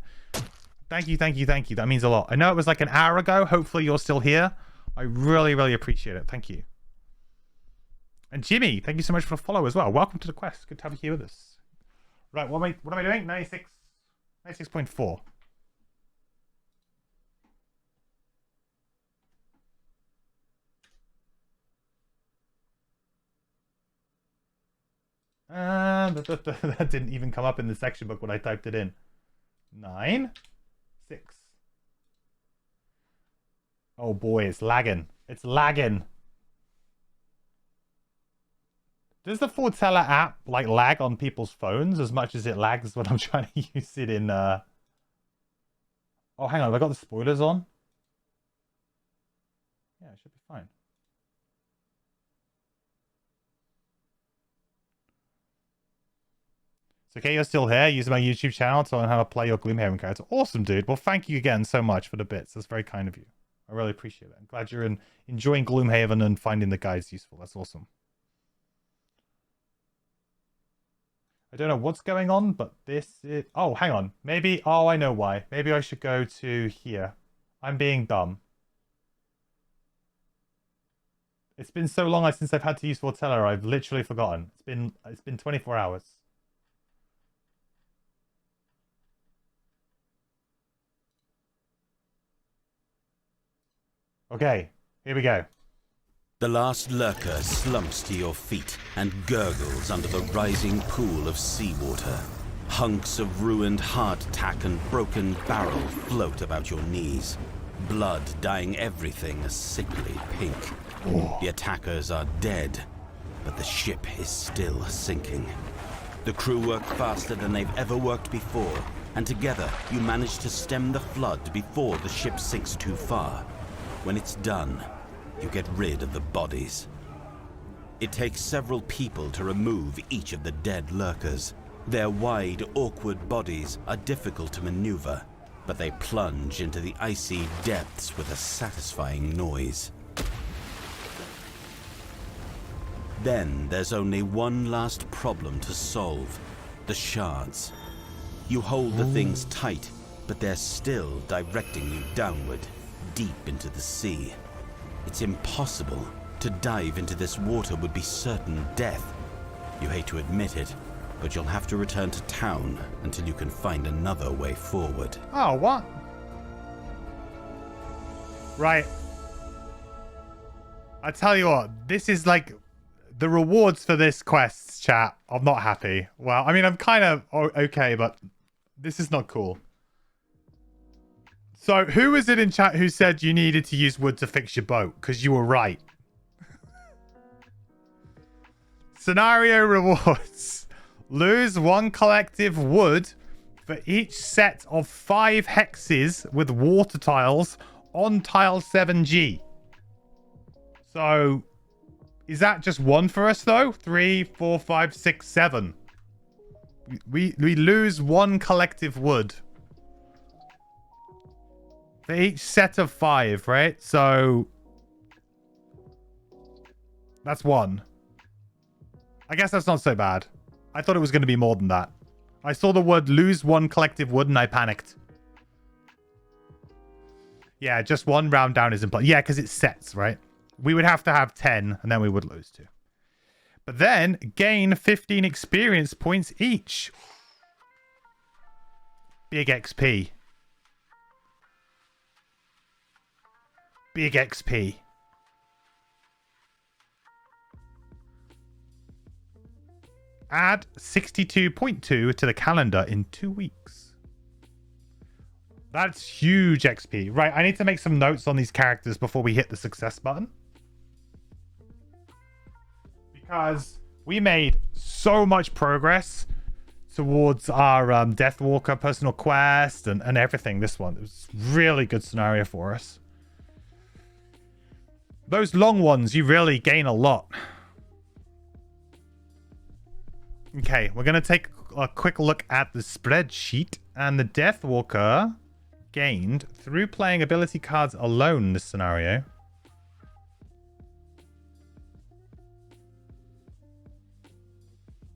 Thank you. That means a lot. I know it was like an hour ago. Hopefully you're still here. I really appreciate it. Thank you. And Jimmy, thank you so much for the follow as well. Welcome to the quest. Good to have you here with us. Right, what am I doing? 96.4. That didn't even come up in the section book when I typed it in. 9, 6. Oh boy, it's lagging. It's lagging. Does the Fortella app like lag on people's phones as much as it lags when I'm trying to use it in Oh, hang on, have I got the spoilers on? Yeah, it should be fine. It's okay, you're still here using my YouTube channel to learn how to play your Gloomhaven character. Awesome, dude. Well, thank you again so much for the bits. That's very kind of you. I really appreciate it. I'm glad you're enjoying Gloomhaven and finding the guides useful. That's awesome. I don't know what's going on, but this is... Oh, hang on. Maybe... Oh, I know why. Maybe I should go to here. I'm being dumb. It's been so long since I've had to use Fortella, I've literally forgotten. It's been 24 hours. Okay, here we go. The last lurker slumps to your feet and gurgles under the rising pool of seawater. Hunks of ruined hardtack and broken barrel float about your knees. Blood dyeing everything a sickly pink. The attackers are dead, but the ship is still sinking. The crew work faster than they've ever worked before, and together you manage to stem the flood before the ship sinks too far. When it's done, you get rid of the bodies. It takes several people to remove each of the dead lurkers. Their wide, awkward bodies are difficult to maneuver, but they plunge into the icy depths with a satisfying noise. Then there's only one last problem to solve: the shards. You hold the things tight, but they're still directing you downward, deep into the sea. It's impossible. To dive into this water would be certain death. You hate to admit it, but you'll have to return to town until you can find another way forward. Oh, what? Right. I tell you what, this is like the rewards for this quest, chat. I'm not happy. Well, I mean, I'm kind of okay, but this is not cool. So, who was it in chat who said you needed to use wood to fix your boat? Because you were right. Scenario rewards. Lose 1 collective wood for each set of 5 hexes with water tiles on tile 7G. So, is that just 1 for us, though? 3, 4, 5, 6, 7. We lose 1 collective wood for each set of 5, right? So that's 1. I guess that's not so bad. I thought it was going to be more than that. I saw the word lose 1 collective wood and I panicked. Yeah, just 1 round down is implied. Yeah, because it's sets, right? We would have to have 10 and then we would lose 2. But then gain 15 experience points each. Big XP. Big XP. Add 62.2 to the calendar in 2 weeks. That's huge XP. Right, I need to make some notes on these characters before we hit the success button. Because we made so much progress towards our Deathwalker personal quest and everything. This one, it was really good scenario for us. Those long ones, you really gain a lot. Okay, we're going to take a quick look at the spreadsheet. And the Deathwalker gained, through playing ability cards alone in this scenario,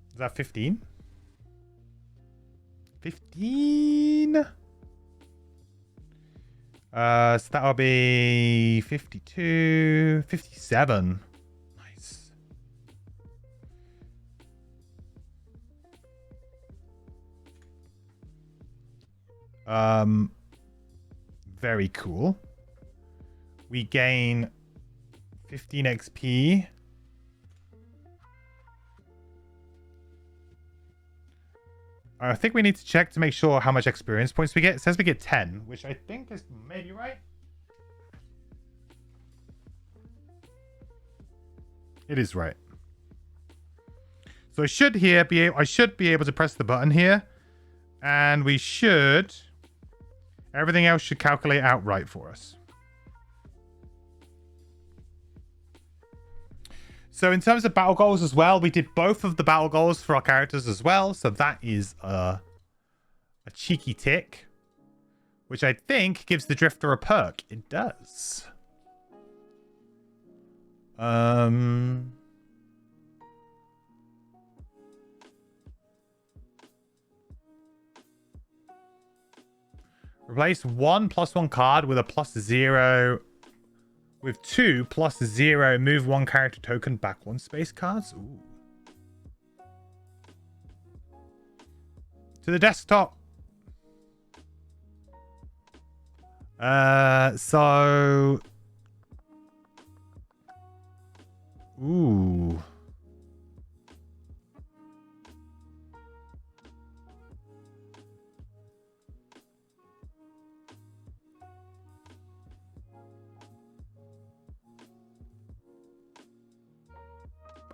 is that 15? 15? So that'll be 52, 57. Nice. Very cool. We gain 15 XP. I think we need to check to make sure how much experience points we get. It says we get 10, which I think is maybe right. It is right. So I should be able to press the button here, and we should. Everything else should calculate out right for us. So in terms of battle goals as well, we did both of the battle goals for our characters as well. So that is a cheeky tick, which I think gives the Drifter a perk. It does. Replace 1 +1 card with a +0. With 2 +0, move 1 character token back 1 space cards. Ooh. To the desktop. So. Ooh.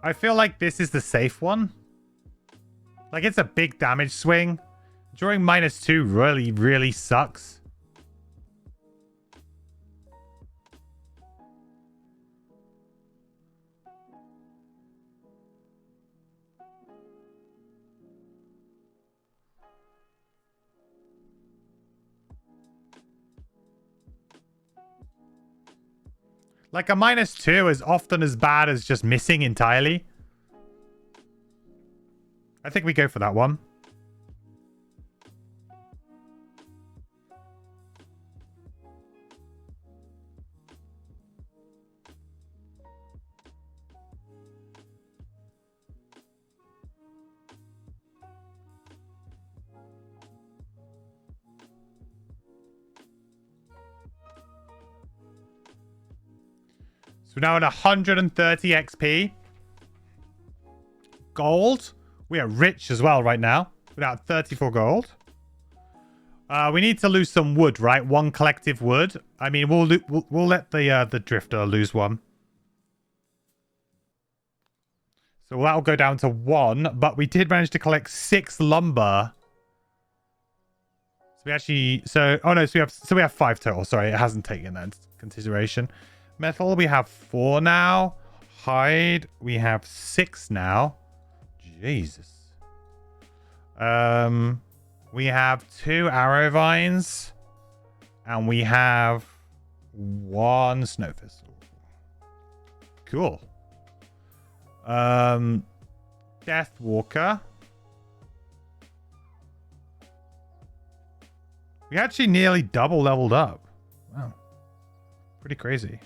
I feel like this is the safe one. Like, it's a big damage swing. Drawing -2 really, really sucks. Like, a -2 is often as bad as just missing entirely. I think we go for that one. So now at 130 XP. Gold. We are rich as well right now. Without 34 gold. We need to lose some wood, right? 1 collective wood. I mean, we'll let the Drifter lose 1. So that'll go down to 1. But we did manage to collect 6 lumber. So we actually... So... Oh no, so we have 5 total. Sorry, it hasn't taken that into consideration. Metal, we have 4 now. Hide, we have 6 now. Jesus. We have 2 arrow vines. And we have 1 snow thistle. Cool. Deathwalker. We actually nearly double leveled up. Wow. Pretty crazy.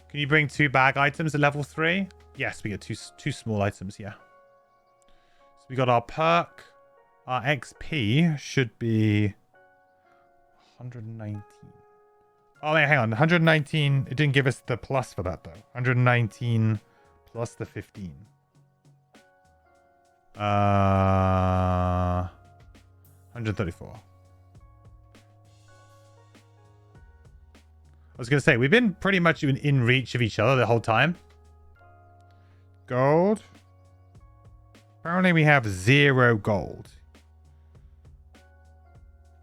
Can you bring 2 bag items at level 3? Yes, we get two small items, yeah. So we got our perk. Our XP should be 119. Oh, wait, hang on. 119. It didn't give us the plus for that, though. 119 plus the 15. 134. I was going to say, we've been pretty much in reach of each other the whole time. Gold. Apparently we have 0 gold.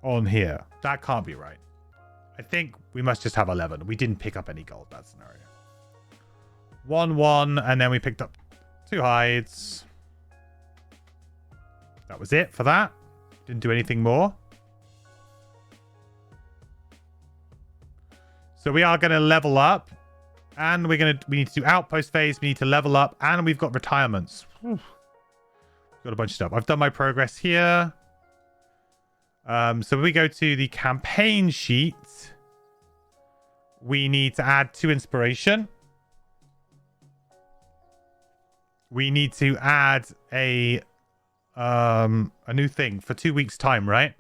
On here. That can't be right. I think we must just have 11. We didn't pick up any gold that scenario. 1, 1, and then we picked up 2 hides. That was it for that. Didn't do anything more. So we are going to level up. And we need to do outpost phase. We need to level up. And we've got retirements. Whew. Got a bunch of stuff. I've done my progress here. So we go to the campaign sheet. We need to add 2 inspiration. We need to add a new thing for 2 weeks' time, right?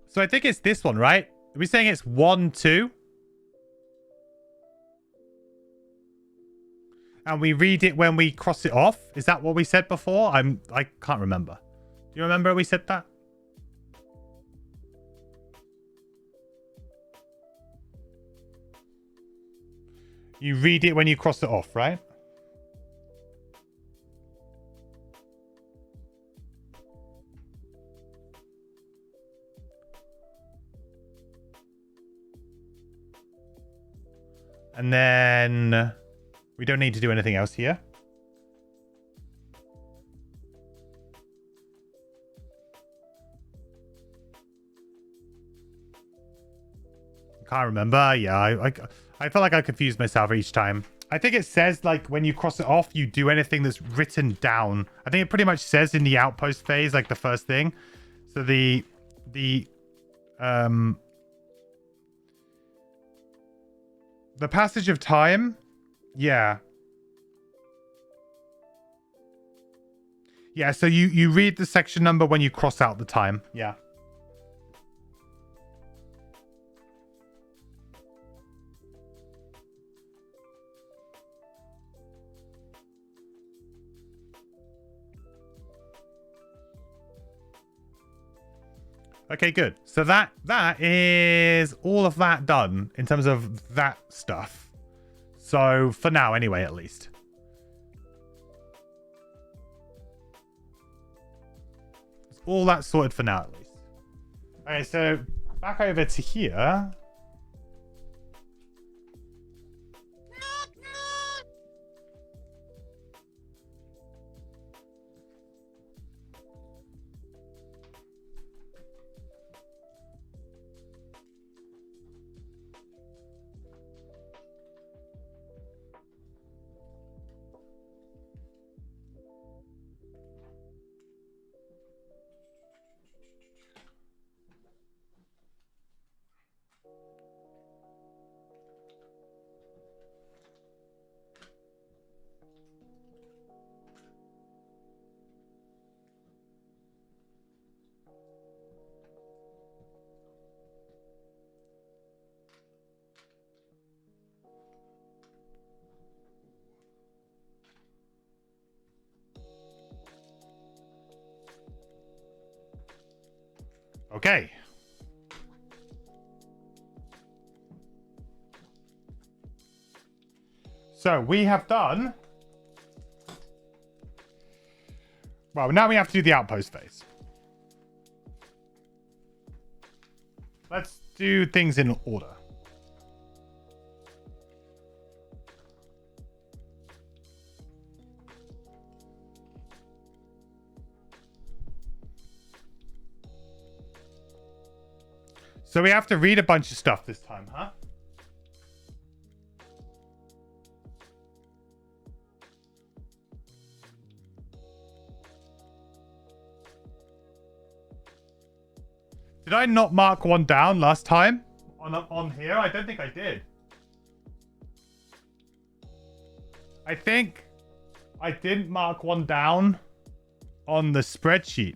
So I think it's this one, right? Are we saying it's 1, 2? And we read it when we cross it off? Is that what we said before? I can't remember. Do you remember we said that? You read it when you cross it off, right? And then we don't need to do anything else here. Can't remember. Yeah, I feel like I confuse myself each time. I think it says like when you cross it off, you do anything that's written down. I think it pretty much says in the outpost phase, like the first thing. So the passage of time. Yeah. Yeah, so you read the section number when you cross out the time. Yeah. Okay, good. So that is all of that done in terms of that stuff. So for now, anyway, at least. It's all that sorted for now, at least. Okay, so back over to here. Okay. So we have done... Well, now we have to do the outpost phase. Let's do things in order. So we have to read a bunch of stuff this time, huh? Did I not mark one down last time on here? I don't think I did. I think I didn't mark one down on the spreadsheet.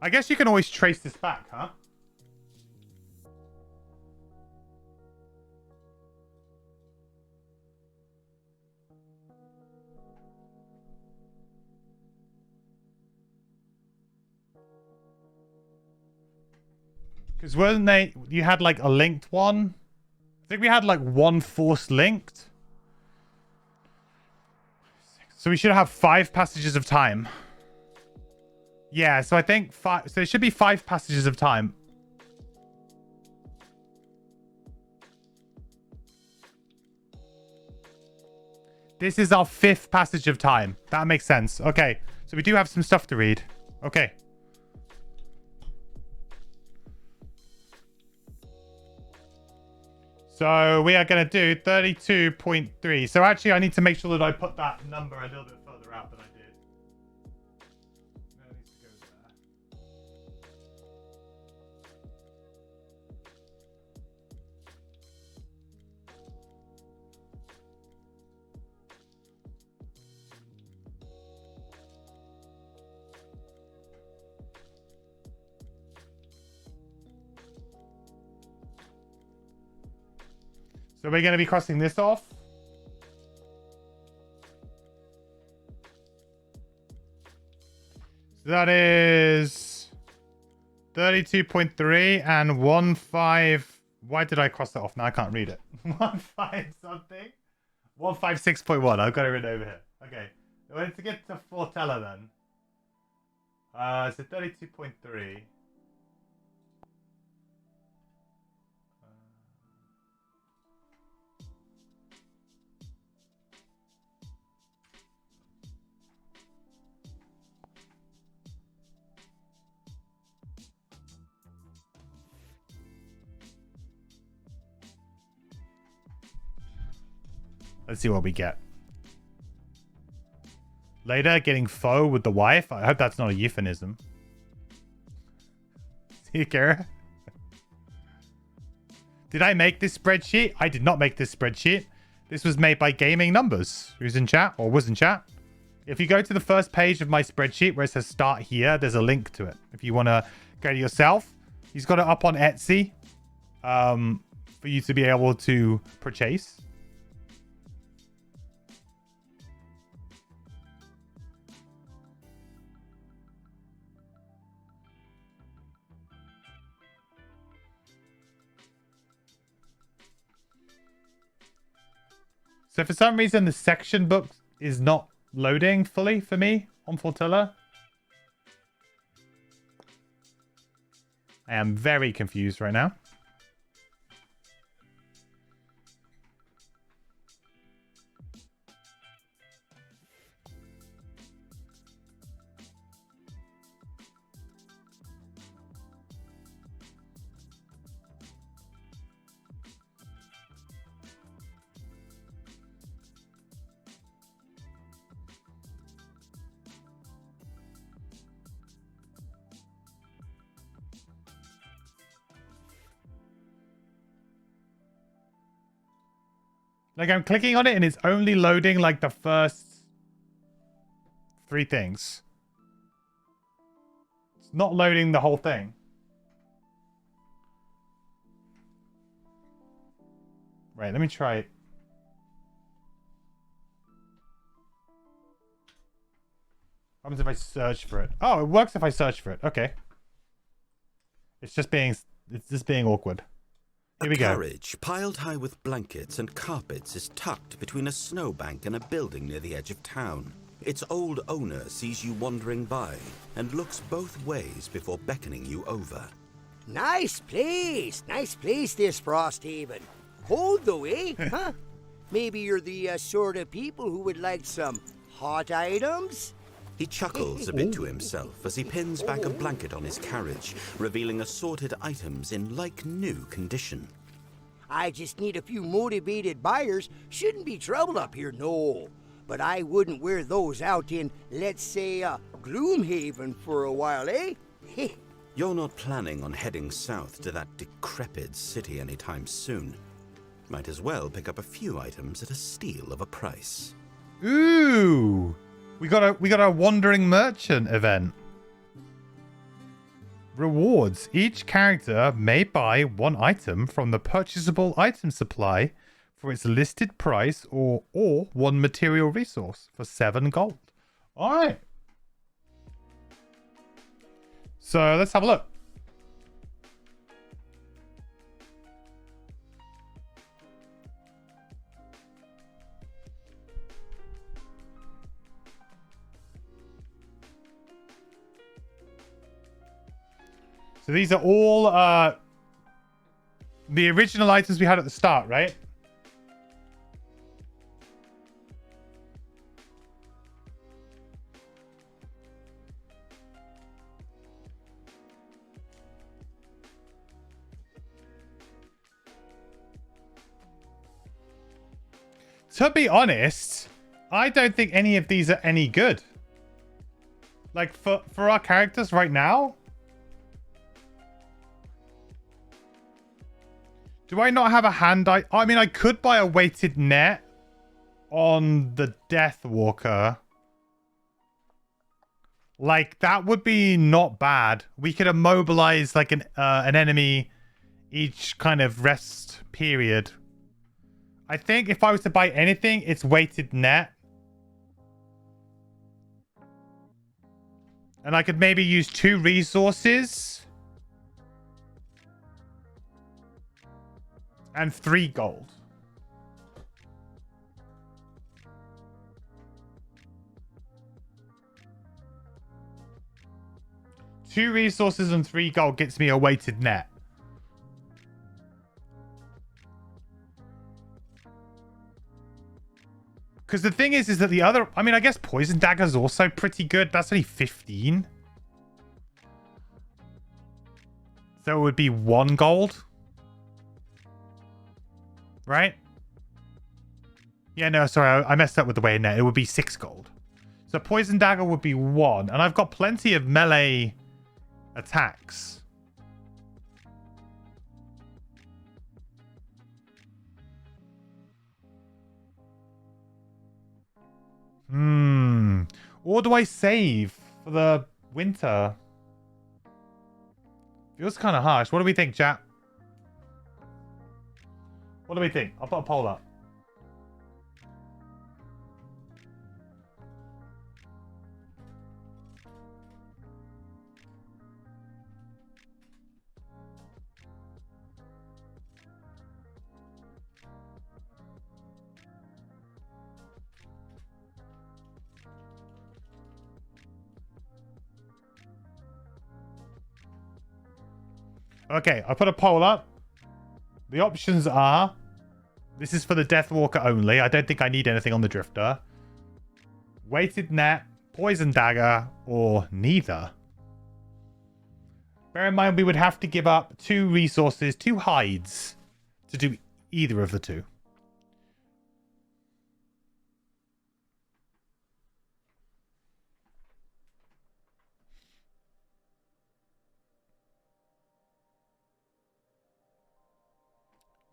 I guess you can always trace this back, huh? Because wasn't they... You had like a linked one? I think we had like one forced linked. So we should have 5 passages of time. Yeah, so I think 5... So it should be 5 passages of time. This is our 5th passage of time. That makes sense. Okay. So we do have some stuff to read. Okay. So we are going to do 32.3. So actually, I need to make sure that I put that number a little bit further out than I did. That needs to go there. So we're going to be crossing this off. So that is 32.3 and 15. Why did I cross that off? Now I can't read it. 15 something. 156.1. I've got it written over here. Okay. I need to get to Fortella then. So 32.3. Let's see what we get. Later, getting foe with the wife. I hope that's not a euphemism. See you, Kara? Did I make this spreadsheet? I did not make this spreadsheet. This was made by Gaming Numbers, who's in chat or was in chat. If you go to the first page of my spreadsheet where it says start here, there's a link to it. If you want to go to yourself, he's got it up on Etsy for you to be able to purchase. So for some reason, the section book is not loading fully for me on Fortilla. I am very confused right now. Like, I'm clicking on it and it's only loading like the first 3 things. It's not loading the whole thing. Right, let me try it. What happens if I search for it? Oh, it works if I search for it. Okay. It's just being awkward. Here we go. A carriage piled high with blankets and carpets is tucked between a snowbank and a building near the edge of town. Its old owner sees you wandering by and looks both ways before beckoning you over. Nice place this Frosthaven. Cold though, eh? Huh? Maybe you're the sort of people who would like some hot items? He chuckles a bit to himself as he pins back a blanket on his carriage, revealing assorted items in like-new condition. I just need a few motivated buyers. Shouldn't be trouble up here, no. But I wouldn't wear those out in, let's say, Gloomhaven for a while, eh? You're not planning on heading south to that decrepit city anytime soon. Might as well pick up a few items at a steal of a price. Ooh! We got a wandering merchant event. Rewards. Each character may buy 1 item from the purchasable item supply for its listed price or 1 material resource for 7 gold. All right. So let's have a look. So these are all the original items we had at the start, right? To be honest, I don't think any of these are any good. Like, for our characters right now? Do I not have a hand? I mean, I could buy a weighted net on the Deathwalker. Like, that would be not bad. We could immobilize, like, an enemy each kind of rest period. I think if I was to buy anything, it's weighted net. And I could maybe use 2 resources. And 3 gold. Two resources and 3 gold gets me a weighted net. Because the thing is that the other... I mean, I guess Poison Dagger's also pretty good. That's only 15. So it would be 1 gold. Right? Yeah, no, sorry. I messed up with the way net. It would be 6 gold. So Poison Dagger would be 1. And I've got plenty of melee attacks. Or do I save for the winter? Feels kind of harsh. What do we think, chat? What do we think? I'll put a poll up. Okay, I put a poll up. The options are... This is for the Deathwalker only. I don't think I need anything on the Drifter. Weighted Net, Poison Dagger, or neither. Bear in mind we would have to give up 2 resources, 2 hides, to do either of the 2.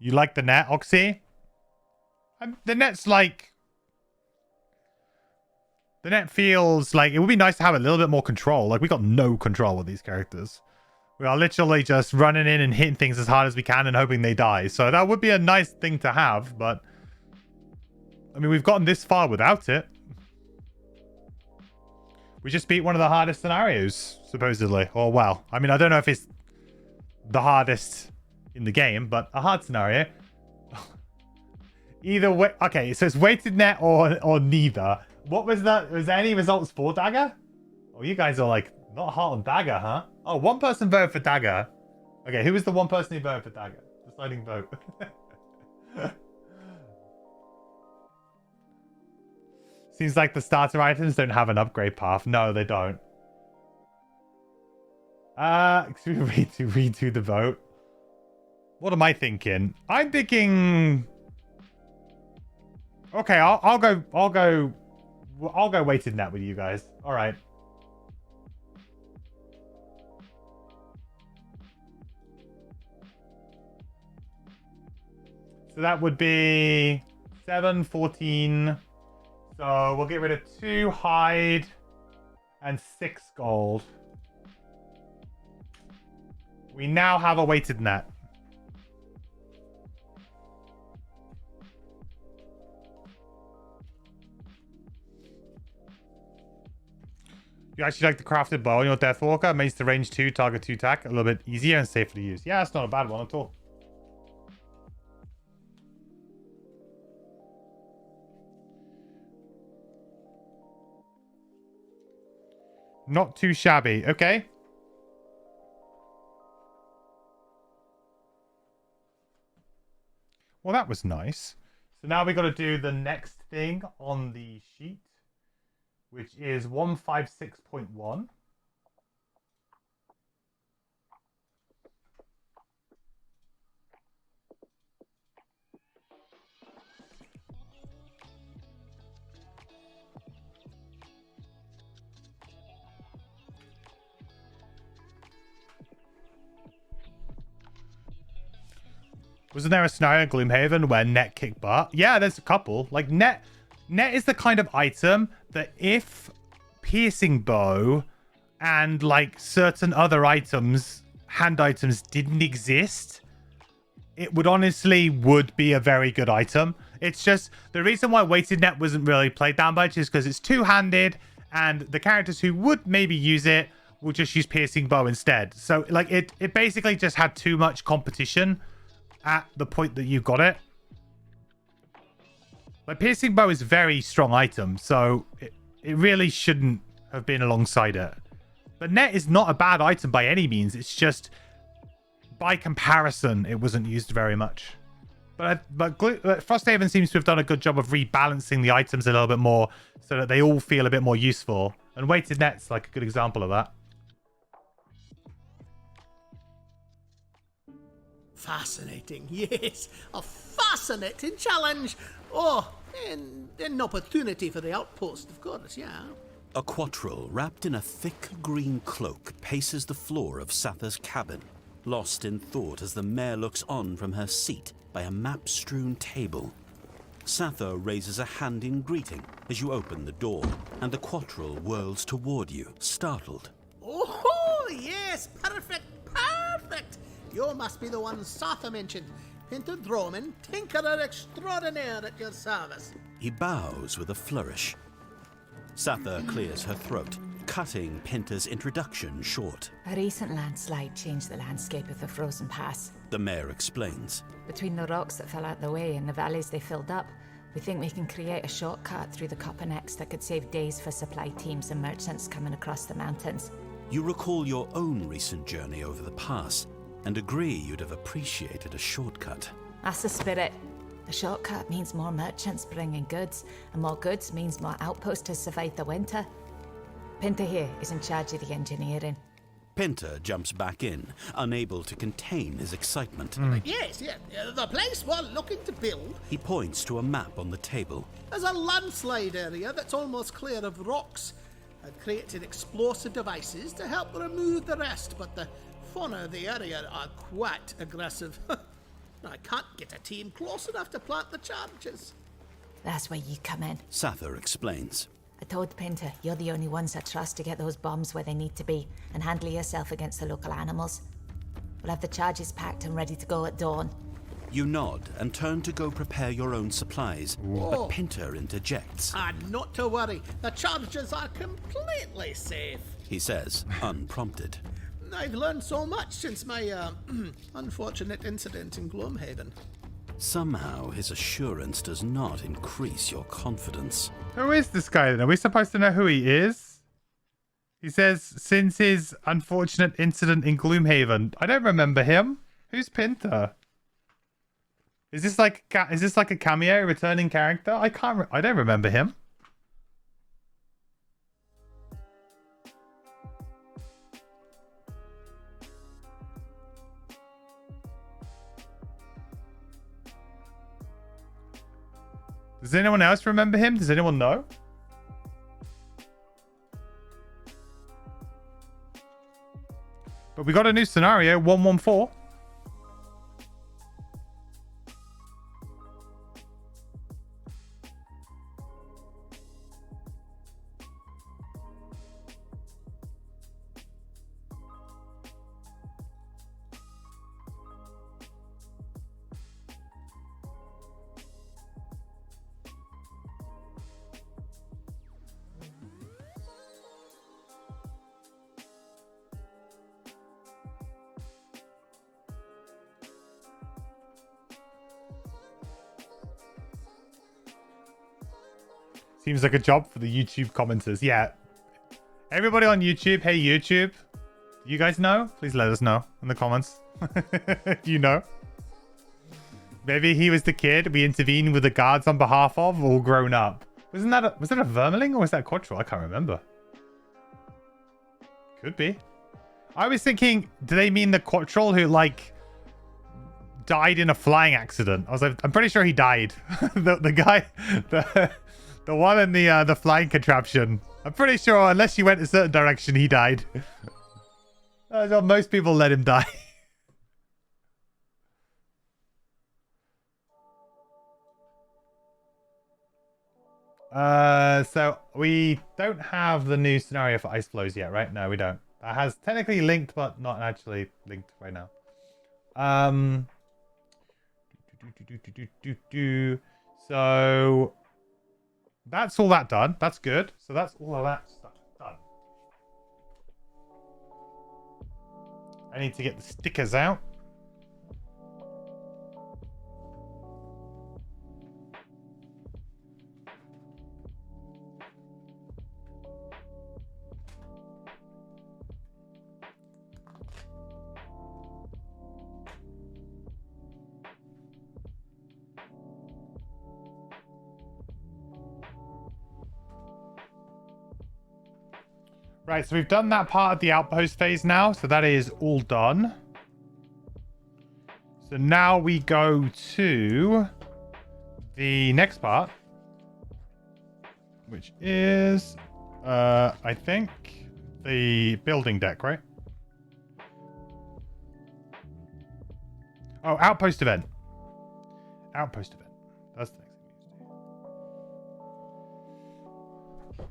You like the net, Oxy? The net's like... The net feels like... It would be nice to have a little bit more control. Like, we got no control with these characters. We are literally just running in and hitting things as hard as we can and hoping they die. So that would be a nice thing to have, but... I mean, we've gotten this far without it. We just beat one of the hardest scenarios, supposedly. Or, well, I mean, I don't know if it's the hardest in the game, but a hard scenario. Either way. Okay, so it's weighted net or neither. What was that? Was there any results for Dagger? Oh, you guys are like not hot on Dagger, huh? Oh, 1 person voted for Dagger. Okay, who was the 1 person who voted for Dagger? Deciding vote. Seems like the starter items don't have an upgrade path. No, they don't. Should we redo the vote? What am I thinking? I'm thinking... Okay, I'll go weighted net with you guys. All right. So that would be 7, 14. So we'll get rid of 2 hide and 6 gold. We now have a weighted net. You actually like the crafted bow on your Deathwalker? Makes the range 2, target 2 attack a little bit easier and safer to use. Yeah, that's not a bad one at all. Not too shabby. Okay. Well, that was nice. So now we got to do the next thing on the sheet, which is 156.1. Wasn't there a scenario in Gloomhaven where net kicked butt? Yeah, there's a couple. Like net is the kind of item that if piercing bow and like certain other items, hand items didn't exist, it would be a very good item. It's just the reason why weighted net wasn't really played that much is because it's two-handed and the characters who would maybe use it will just use piercing bow instead. So like it basically just had too much competition at the point that you got it. Like piercing bow is a very strong item, so it really shouldn't have been alongside it. But net is not a bad item by any means. It's just by comparison, it wasn't used very much. But Frosthaven seems to have done a good job of rebalancing the items a little bit more so that they all feel a bit more useful. And weighted net's like a good example of that. Fascinating, yes. A fascinating challenge. Oh, and an opportunity for the Outpost, of course, yeah. A quattrel wrapped in a thick green cloak paces the floor of Satha's cabin, lost in thought as the mare looks on from her seat by a map-strewn table. Satha raises a hand in greeting as you open the door, and the quattrel whirls toward you, startled. Oh, yes, perfect, perfect. You must be the one Satha mentioned. Pinter Droman, tinkerer extraordinaire at your service. He bows with a flourish. Satha clears her throat, cutting Pinter's introduction short. A recent landslide changed the landscape of the frozen pass. The mayor explains. Between the rocks that fell out the way and the valleys they filled up, we think we can create a shortcut through the copper necks that could save days for supply teams and merchants coming across the mountains. You recall your own recent journey over the pass and agree you'd have appreciated a shortcut. That's the spirit. A shortcut means more merchants bringing goods, and more goods means more outposts to survive the winter. Pinter here is in charge of the engineering. Pinter jumps back in, unable to contain his excitement. Yes, the place we're looking to build. He points to a map on the table. There's a landslide area that's almost clear of rocks. I've created explosive devices to help remove the rest, but the fauna of the area are quite aggressive. I can't get a team close enough to plant the charges. That's where you come in. Satha explains. I told Pinter you're the only ones I trust to get those bombs where they need to be and handle yourself against the local animals. We'll have the charges packed and ready to go at dawn. You nod and turn to go prepare your own supplies, but Pinter interjects. And not to worry, the charges are completely safe. He says, unprompted. I've learned so much since my unfortunate incident in Gloomhaven. Somehow his assurance does not increase your confidence. Who is this guy then? Are we supposed to know who he is? He says, since his unfortunate incident in Gloomhaven. I don't remember him. Who's Pinter? Is this like a cameo, returning character? I don't remember him. Does anyone else remember him? Does anyone know? But we got a new scenario, 114. Seems like a job for the YouTube commenters. Yeah. Everybody on YouTube, hey YouTube. You guys know? Please let us know in the comments. You know. Maybe he was the kid we intervened with the guards on behalf of, all grown up. Was that a vermling or was that a quattro? I can't remember. Could be. I was thinking, do they mean the quattrel who like died in a flying accident? I was like, I'm pretty sure he died. the guy, the one in the flying contraption. I'm pretty sure unless you went a certain direction, he died. Most people let him die. So we don't have the new scenario for Ice Floes yet, right? No, we don't. That has technically linked, but not actually linked right now. So that's all that done. That's good. So that's all of that stuff done. I need to get the stickers out. Right, so we've done that part of the Outpost phase now, so that is all done. So now we go to the next part, which is, I think, the building deck, right? Oh, Outpost event. Outpost event. That's the next thing we need to do.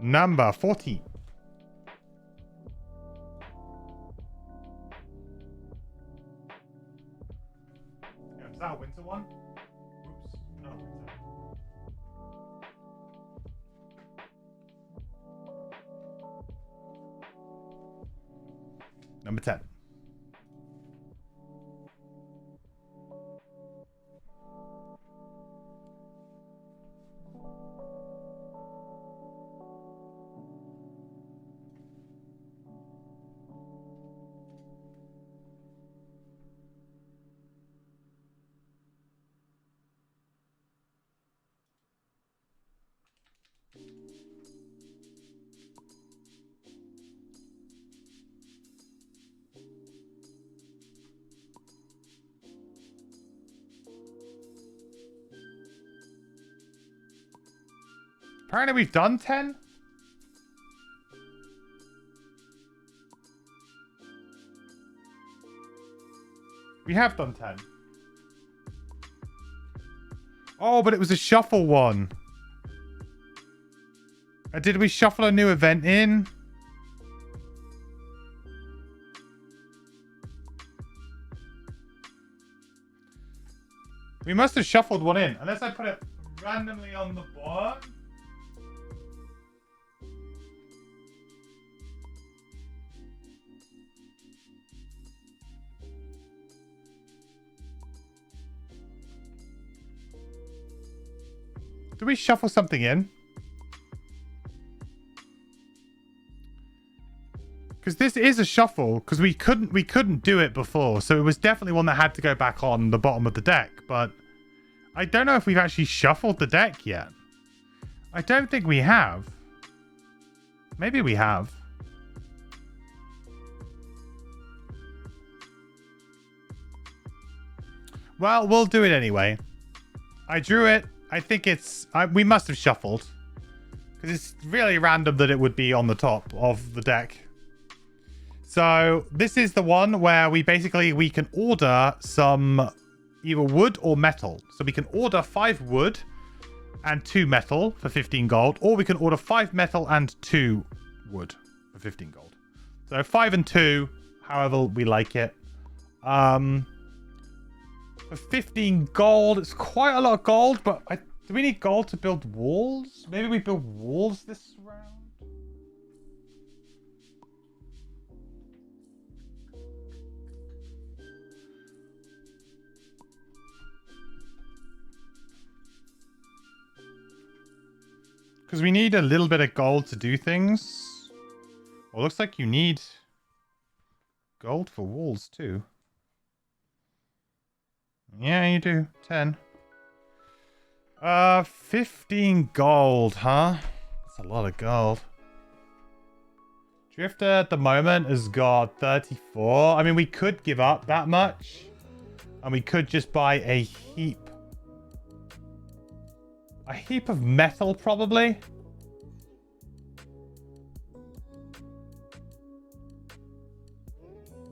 Number 14. Is that a winter one? Oops. No, winter. Number 10. Apparently we've done 10. We have done 10. Oh, but it was a shuffle one. Did we shuffle a new event in? We must have shuffled one in, unless I put it randomly on the board. Did we shuffle something in? Because this is a shuffle, because we couldn't do it before, so it was definitely one that had to go back on the bottom of the deck, but I don't know if we've actually shuffled the deck yet. I don't think we have. Maybe we have. Well, we'll do it anyway. I drew it. I think it's... we must have shuffled. Because it's really random that it would be on the top of the deck. So this is the one where we can order some either wood or metal. So we can order 5 wood and 2 metal for 15 gold. Or we can order 5 metal and 2 wood for 15 gold. So 5 and 2, however we like it. For 15 gold, it's quite a lot of gold, but do we need gold to build walls? Maybe we build walls this round? Because we need a little bit of gold to do things. Well, looks like you need gold for walls too. Yeah, you do. 10. 15 gold, huh? That's a lot of gold. Drifter at the moment has got 34. I mean, we could give up that much. And we could just buy a heap. A heap of metal, probably.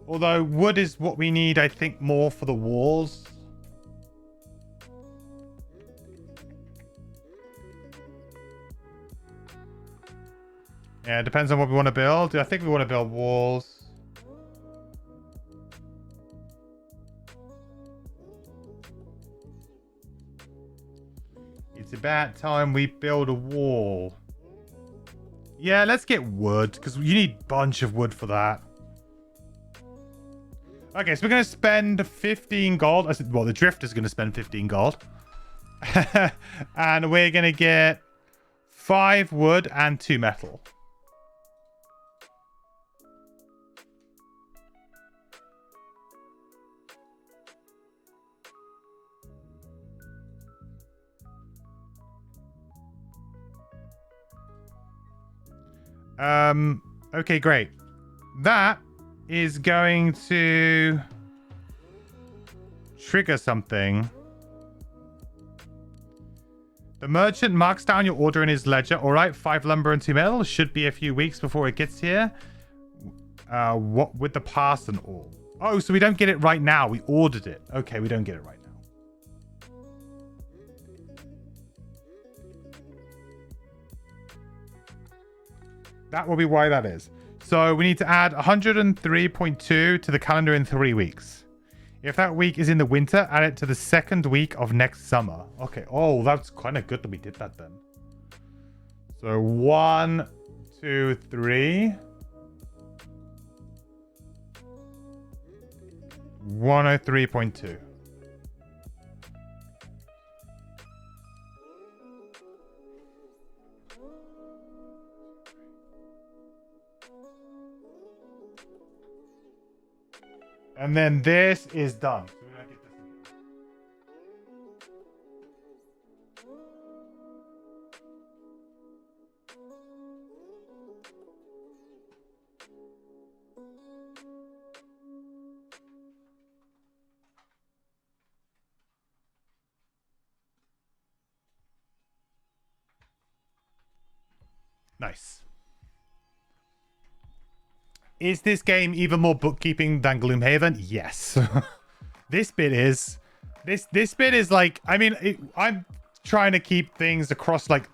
Although wood is what we need, I think, more for the walls. Yeah, it depends on what we want to build. I think we want to build walls. It's about time we build a wall. Yeah, let's get wood, because you need a bunch of wood for that. Okay, so we're going to spend 15 gold. Well, the drifter's going to spend 15 gold. And we're going to get 5 wood and 2 metal. Okay, great. That is going to trigger something. The merchant marks down your order in his ledger. All right, 5 lumber and 2 metal. Should be a few weeks before it gets here. What with the pass and all? Oh, so we don't get it right now. We ordered it. Okay, we don't get it right now. That will be why that is. So we need to add 103.2 to the calendar in 3 weeks. If that week is in the winter, add it to the 2nd week of next summer. Okay. Oh, that's kind of good that we did that then. So 1, 2, 3. 103.2. And then this is done. So we're gonna get this in. Nice. Is this game even more bookkeeping than Gloomhaven? Yes. This bit is. This bit is like, I mean, I'm trying to keep things across like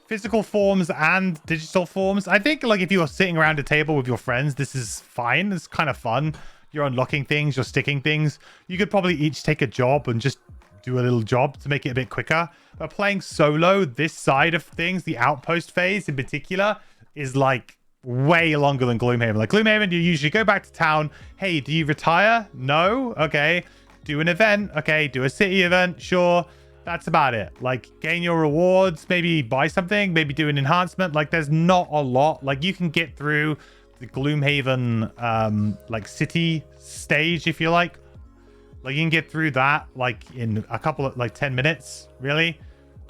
physical forms and digital forms. I think like if you are sitting around a table with your friends, this is fine. It's kind of fun. You're unlocking things, you're sticking things. You could probably each take a job and just do a little job to make it a bit quicker. But playing solo, this side of things, the Outpost phase in particular, is like way longer than Gloomhaven. Like Gloomhaven, you usually go back to town. Hey, do you retire? No? Okay. Do an event. Okay. Do a city event. Sure. That's about it. Like gain your rewards, maybe buy something, maybe do an enhancement. Like there's not a lot. Like you can get through the Gloomhaven like city stage if you like. Like you can get through that like in a couple of like 10 minutes, really.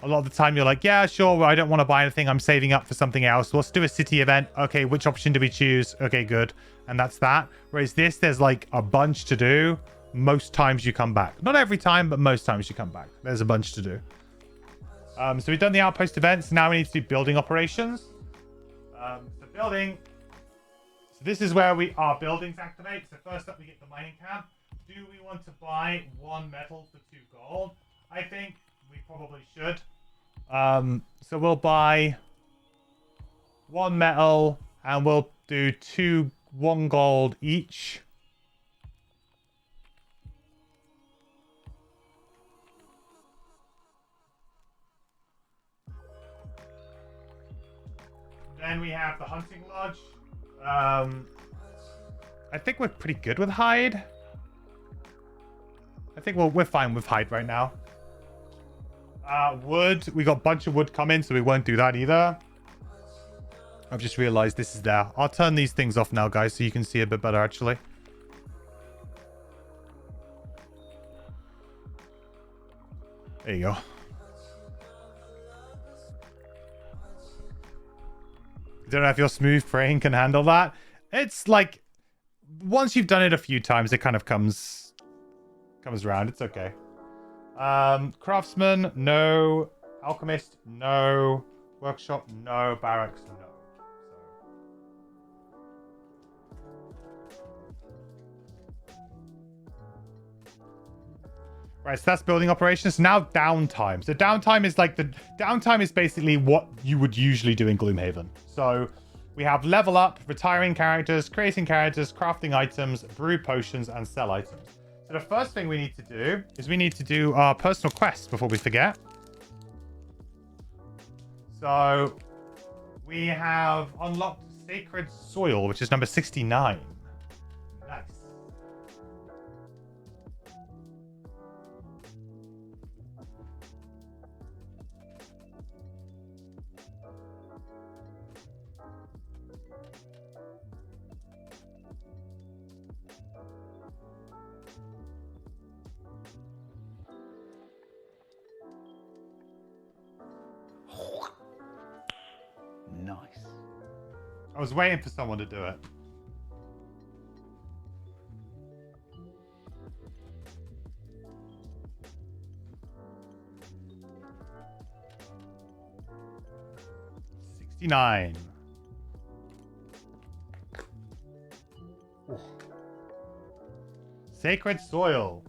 A lot of the time you're like, yeah, sure, well, I don't want to buy anything. I'm saving up for something else. Let's do a city event. Okay, which option do we choose? Okay, good. And that's that. Whereas this, there's like a bunch to do. Most times you come back. Not every time, but most times you come back. There's a bunch to do. So we've done the Outpost events. Now we need to do building operations. So building. So this is where our buildings activate. So first up, we get the mining camp. Do we want to buy 1 metal for 2 gold? I think we probably should. So we'll buy 1 metal and we'll do 1 gold each. Then we have the hunting lodge. I think we're pretty good with hide. I think we're fine with hide right now. Wood. We got a bunch of wood coming, so we won't do that either. I've just realized this is there. I'll turn these things off now, guys, so you can see a bit better, actually. There you go. Don't know if your smooth praying can handle that. It's like, once you've done it a few times, it kind of comes around. It's okay. Craftsman, no. Alchemist, no. Workshop, no. Barracks, no. Right, so that's building operations. Now downtime. So downtime is basically what you would usually do in Gloomhaven. So we have level up, retiring characters, creating characters, crafting items, brew potions, and sell items. So the first thing we need to do is we need to do our personal quest before we forget. So we have unlocked Sacred Soil, which is number 69. Nice. Nice. I was waiting for someone to do it. $69. Ooh. Sacred Soil.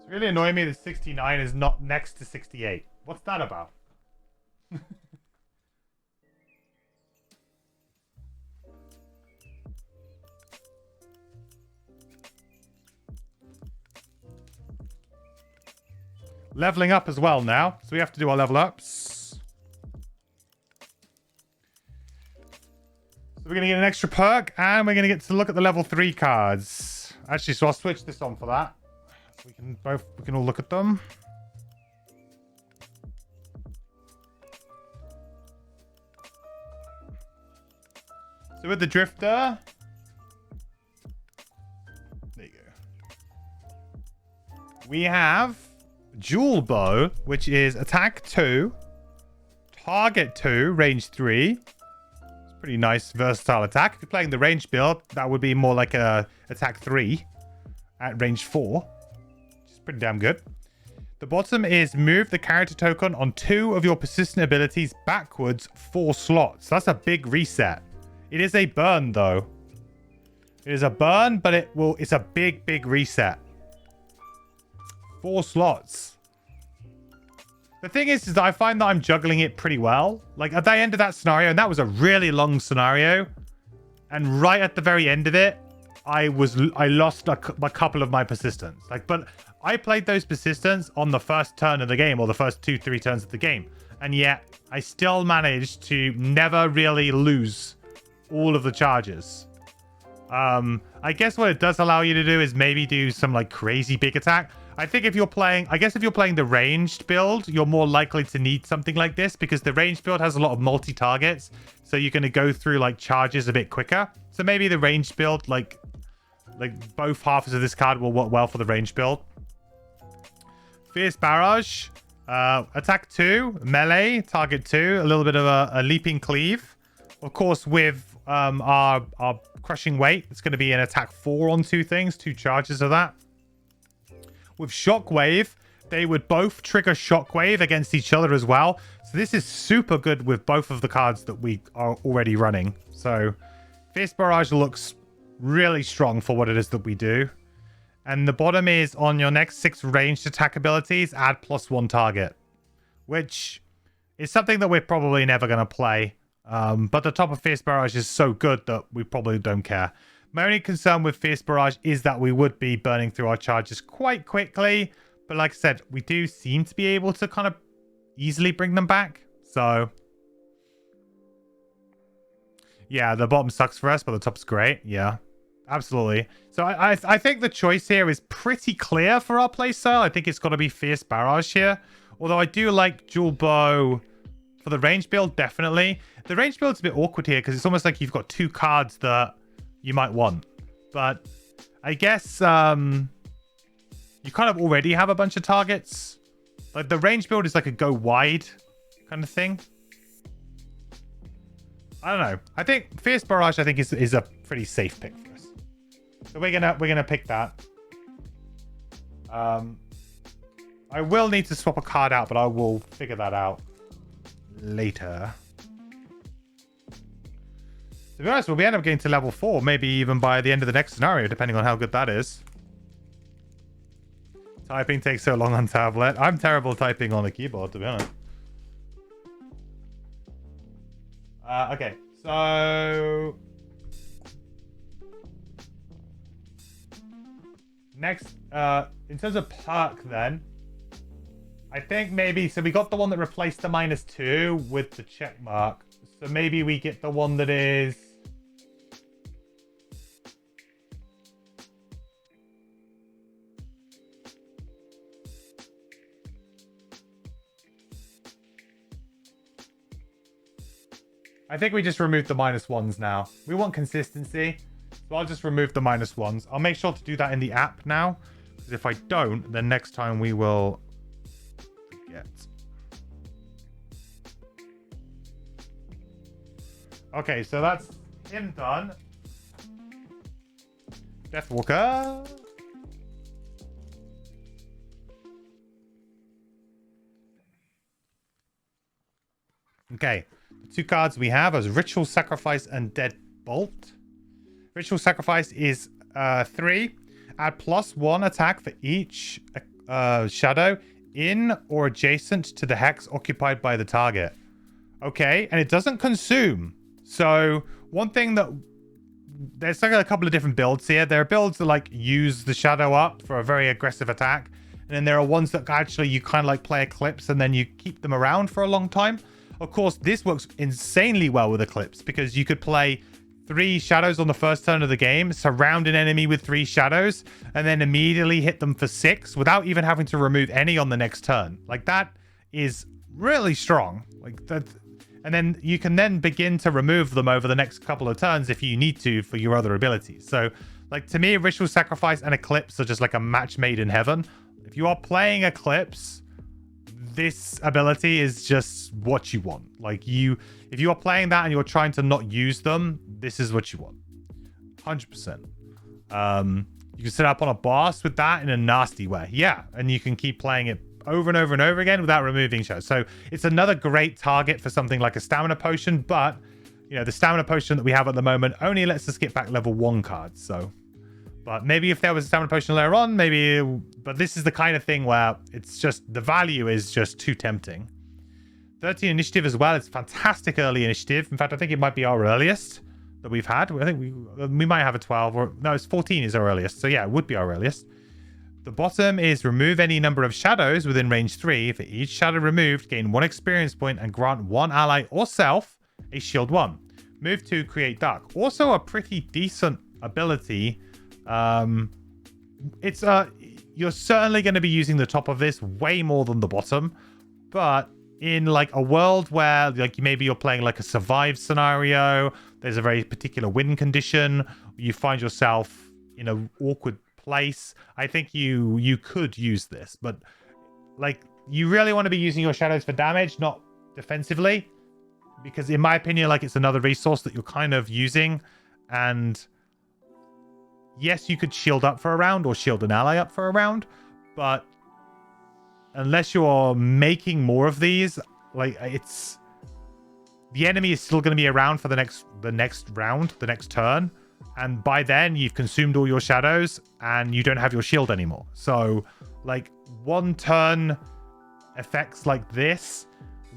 It's really annoying me that 69 is not next to 68. What's that about? Leveling up as well now. So we have to do our level ups. So we're going to get an extra perk and we're going to get to look at the level 3 cards. Actually, so I'll switch this on for that. So we can all look at them. So with the Drifter, there you go. We have Jewel Bow, which is attack 2, target 2, range 3. It's a pretty nice versatile attack. If you're playing the range build, that would be more like a attack 3 at range 4. Which is pretty damn good. The bottom is move the character token on 2 of your persistent abilities backwards 4 slots. That's a big reset. It is a burn though. It is a burn, but it's a big reset. 4 slots. The thing is that I find that I'm juggling it pretty well. Like at the end of that scenario, and that was a really long scenario, and right at the very end of it, I lost a couple of my persistence. But I played those persistence on the first turn of the game, or the first 2-3 turns of the game, and yet I still managed to never really lose all of the charges. I guess what it does allow you to do is maybe do some like crazy big attack. I think if you're playing the ranged build, you're more likely to need something like this because the ranged build has a lot of multi-targets. So you're going to go through like charges a bit quicker. So maybe the ranged build, like both halves of this card will work well for the ranged build. Fierce Barrage, attack 2, melee, target 2, a little bit of a leaping cleave. Of course, with our crushing weight, it's going to be an attack 4 on 2 things, 2 charges of that. With Shockwave, they would both trigger Shockwave against each other as well. So this is super good with both of the cards that we are already running. So Fierce Barrage looks really strong for what it is that we do. And the bottom is on your next 6 ranged attack abilities, add +1 target. Which is something that we're probably never going to play. But the top of Fierce Barrage is so good that we probably don't care. My only concern with Fierce Barrage is that we would be burning through our charges quite quickly. But like I said, we do seem to be able to kind of easily bring them back. So yeah, the bottom sucks for us, but the top's great. Yeah, absolutely. So I think the choice here is pretty clear for our playstyle. I think it's got to be Fierce Barrage here. Although I do like Jewel Bow for the range build, definitely. The range build's a bit awkward here because it's almost like you've got 2 cards that you might want. But I guess you kind of already have a bunch of targets. Like the range build is like a go wide kind of thing. I don't know. I think Fierce Barrage, I think, is a pretty safe pick for us. So we're gonna pick that. I will need to swap a card out, but I will figure that out later. To be honest, we'll end up getting to level 4, maybe even by the end of the next scenario, depending on how good that is. Typing takes so long on tablet. I'm terrible typing on a keyboard, to be honest. Okay, so next, in terms of perk, then I think maybe so. We got the one that replaced the -2 with the check mark. So maybe we get the one that is. I think we just removed the -1s now. We want consistency, so I'll just remove the -1s. I'll make sure to do that in the app now, because if I don't, then next time we will forget. Okay, so that's him done. Deathwalker. Okay. Two cards we have as Ritual Sacrifice and Deadbolt. Ritual Sacrifice is 3. Add +1 attack for each shadow in or adjacent to the hex occupied by the target. Okay, and it doesn't consume. So one thing that there's like a couple of different builds here. There are builds that like use the shadow up for a very aggressive attack, and then there are ones that actually you kind of like play Eclipse and then you keep them around for a long time. Of course, this works insanely well with Eclipse because you could play 3 shadows on the first turn of the game, surround an enemy with 3 shadows, and then immediately hit them for 6 without even having to remove any on the next turn. Like, that is really strong. Like that, and then you can then begin to remove them over the next couple of turns if you need to for your other abilities. So, like, to me, Ritual Sacrifice and Eclipse are just like a match made in heaven. If you are playing Eclipse, this ability is just what you want. Like, if you are playing that and you're trying to not use them, this is what you want. 100%. You can set up on a boss with that in a nasty way. Yeah, and you can keep playing it over and over and over again without removing shows. So it's another great target for something like a stamina potion, but you know, the stamina potion that we have at the moment only lets us get back level 1 cards. So, but maybe if there was a stamina potion later on, maybe, but this is the kind of thing where it's just, the value is just too tempting. 13 initiative as well. It's fantastic early initiative. In fact, I think it might be our earliest that we've had. I think we might have a 12 or no, it's 14 is our earliest. So yeah, it would be our earliest. The bottom is remove any number of shadows within range 3. For each shadow removed, gain 1 experience point and grant 1 ally or self a shield 1. Move 2, create dark. Also a pretty decent ability. It's you're certainly going to be using the top of this way more than the bottom, but in like a world where like maybe you're playing like a survive scenario, there's a very particular win condition, you find yourself in an awkward place, I think you could use this. But like, you really want to be using your shadows for damage, not defensively, because in my opinion, like, it's another resource that you're kind of using. And yes, you could shield up for a round or shield an ally up for a round, but unless you're making more of these, like, it's, the enemy is still going to be around for the next round, the next turn, and by then you've consumed all your shadows and you don't have your shield anymore. So like, 1 turn effects like this,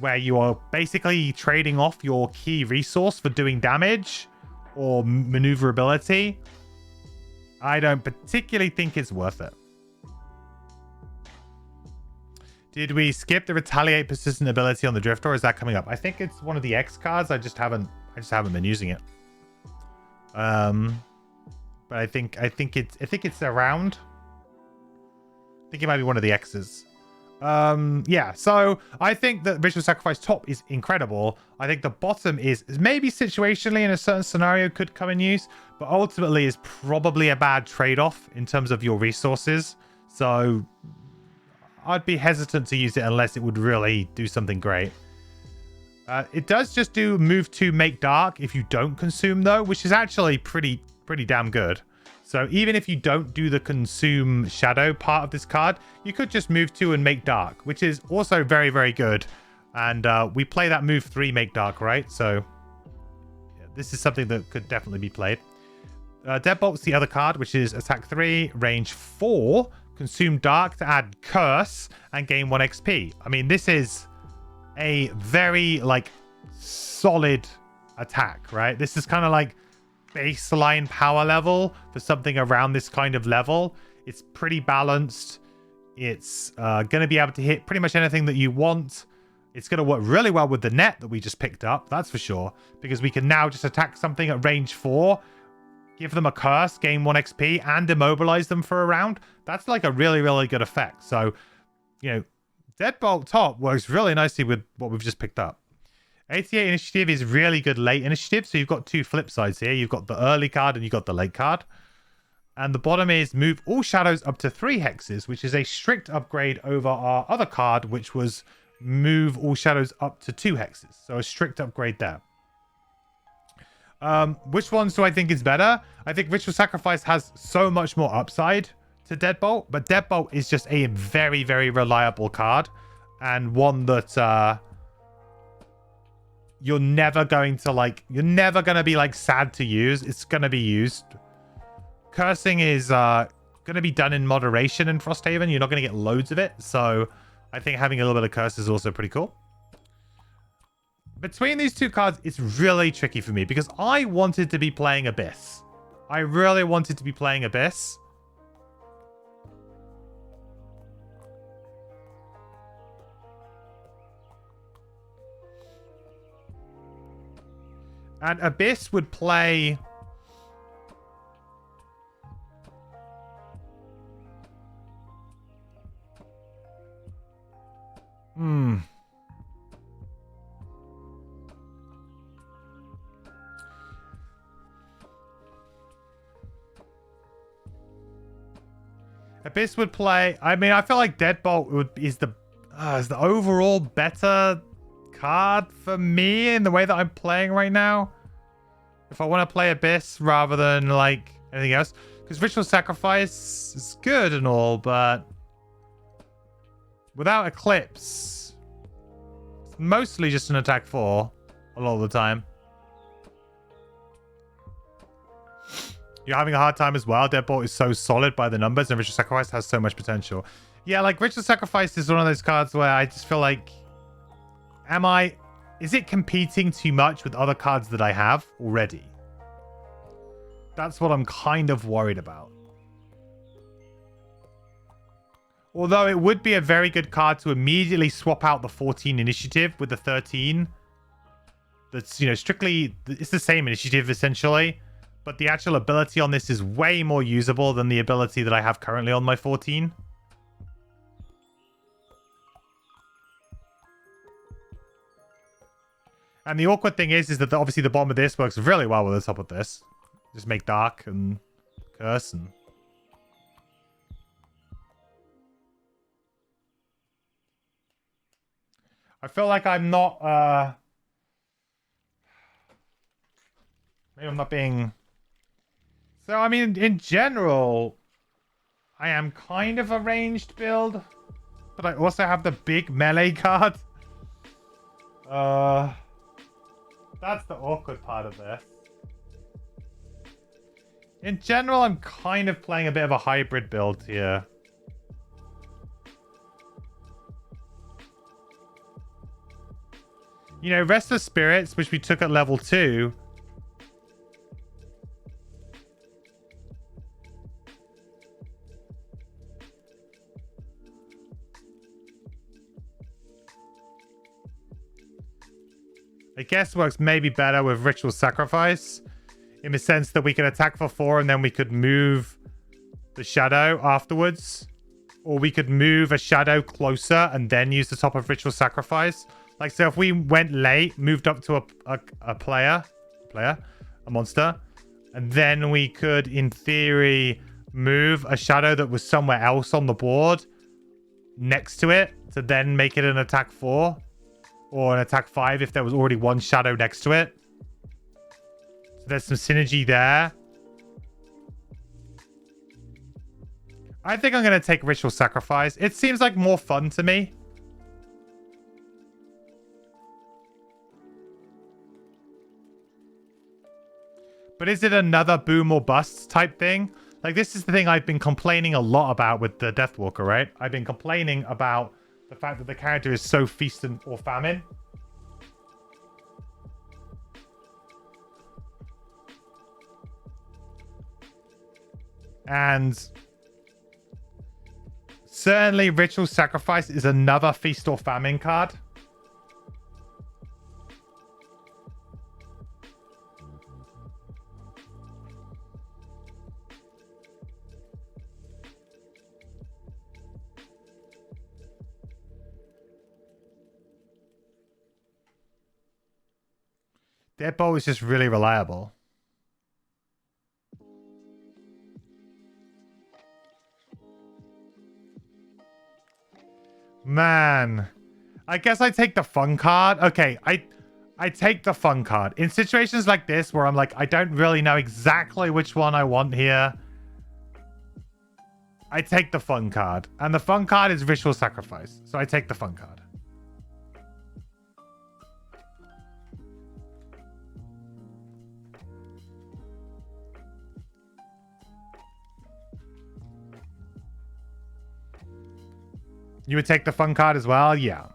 where you are basically trading off your key resource for doing damage or maneuverability, I don't particularly think it's worth it. Did we skip the Retaliate persistent ability on the Drifter, or is that coming up? I think it's one of the X cards. I just haven't been using it. But I think it's around. I think it might be one of the X's. Yeah, so I think that Ritual Sacrifice top is incredible. I think the bottom is maybe situationally in a certain scenario could come in use, but ultimately is probably a bad trade-off in terms of your resources. So I'd be hesitant to use it unless it would really do something great. It does just do move to make dark if you don't consume though, which is actually pretty damn good. So even if you don't do the consume shadow part of this card, you could just move to and make dark, which is also very, very good. And we play that move 3 make dark, right? So yeah, this is something that could definitely be played. Deadbolt's the other card, which is attack 3, range 4, consume dark to add curse and gain 1 XP. I mean, this is a very like solid attack, right? This is kind of like baseline power level for something around this kind of level. It's pretty balanced. It's going to be able to hit pretty much anything that you want. It's going to work really well with the net that we just picked up, that's for sure, because we can now just attack something at range 4, give them a curse, gain 1 XP, and immobilize them for a round. That's like a really, really good effect. So, you know, Deadbolt top works really nicely with what we've just picked up. 88 initiative is really good late initiative. So you've got 2 flip sides here. You've got the early card and you've got the late card. And the bottom is move all shadows up to 3 hexes, which is a strict upgrade over our other card, which was move all shadows up to 2 hexes. So a strict upgrade there. Which ones do I think is better? I think Ritual Sacrifice has so much more upside to Deadbolt, but Deadbolt is just a very, very reliable card and one that you're never going to be like sad to use. It's going to be used. Cursing is going to be done in moderation in Frosthaven. You're not going to get loads of it, so I think having a little bit of curse is also pretty cool. Between these 2 cards, it's really tricky for me because I wanted to be playing Abyss. I really wanted to be playing Abyss. And Abyss would play... Abyss would play... I mean, I feel like Deadbolt is the overall better card for me in the way that I'm playing right now. If I want to play Abyss rather than like anything else. Because Ritual Sacrifice is good and all, but without Eclipse, it's mostly just an attack 4 a lot of the time. You're having a hard time as well. Deadbolt is so solid by the numbers and Ritual Sacrifice has so much potential. Yeah, like Ritual Sacrifice is one of those cards where I just feel like, is it competing too much with other cards that I have already? That's what I'm kind of worried about. Although it would be a very good card to immediately swap out the 14 initiative with the 13. That's, you know, strictly, it's the same initiative essentially. But the actual ability on this is way more usable than the ability that I have currently on my 14. And the awkward thing is that obviously the bottom of this works really well with the top of this. Just make dark and curse and... I feel like I'm not... Maybe I'm not being... So, I mean, in general, I am kind of a ranged build. But I also have the big melee card. That's the awkward part of this. In general, I'm kind of playing a bit of a hybrid build here. You know, Restless Spirits, which we took at level 2... I guess works maybe better with Ritual Sacrifice in the sense that we can attack for 4 and then we could move the shadow afterwards, or we could move a shadow closer and then use the top of Ritual Sacrifice. Like, so if we went late, moved up to a monster, and then we could in theory move a shadow that was somewhere else on the board next to it to then make it an attack 4 or an attack 5 if there was already one shadow next to it. So there's some synergy there. I think I'm going to take Ritual Sacrifice. It seems like more fun to me. But is it another boom or bust type thing? Like, this is the thing I've been complaining a lot about with the Deathwalker, right? I've been complaining about the fact that the character is so feast or famine. And certainly Ritual Sacrifice is another feast or famine card. Deadbolt is just really reliable. Man, I guess I take the fun card. Okay, I take the fun card. In situations like this where I'm like, I don't really know exactly which one I want here, I take the fun card. And the fun card is Ritual Sacrifice. So I take the fun card. You would take the fun card as well? Yeah.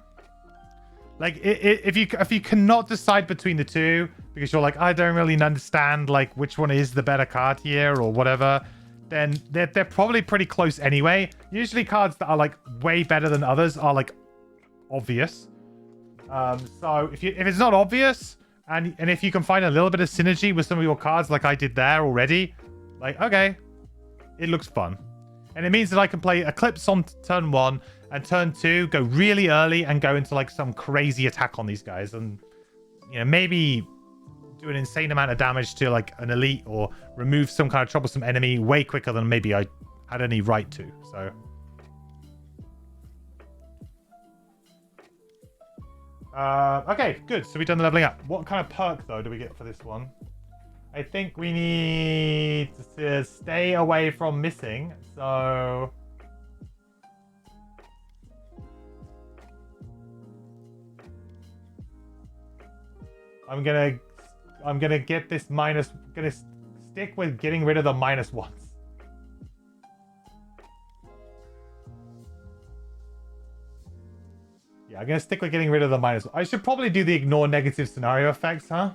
Like, if you cannot decide between the two, because you're like, I don't really understand, like, which one is the better card here or whatever, then they're probably pretty close anyway. Usually cards that are, like, way better than others are, like, obvious. So if it's not obvious, and if you can find a little bit of synergy with some of your cards like I did there already, like, okay, it looks fun. And it means that I can play Eclipse on turn 1 and turn 2, go really early and go into like some crazy attack on these guys. And, you know, maybe do an insane amount of damage to like an elite or remove some kind of troublesome enemy way quicker than maybe I had any right to. So. Okay, good. So we've done the leveling up. What kind of perk, though, do we get for this one? I think we need to stay away from missing. So... I'm gonna get this minus. Gonna stick with getting rid of the -1s. Yeah, I'm gonna stick with getting rid of the -1. I should probably do the ignore negative scenario effects, huh?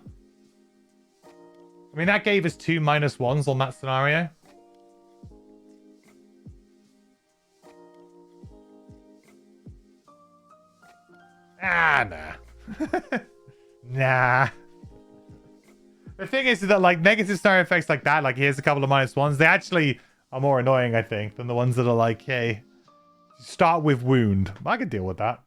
I mean, that gave us 2 -1s on that scenario. Ah, nah. Nah. The thing is that, like, negative scenario effects like that, like, here's a couple of -1s, they actually are more annoying, I think, than the ones that are like, hey, start with wound. I can deal with that.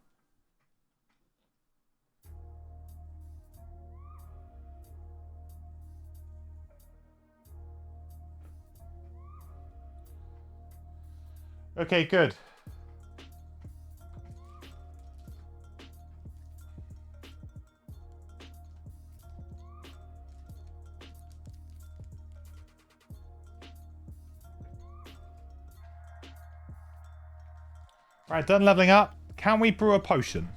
Okay, good. Alright, done leveling up. Can we brew a potion?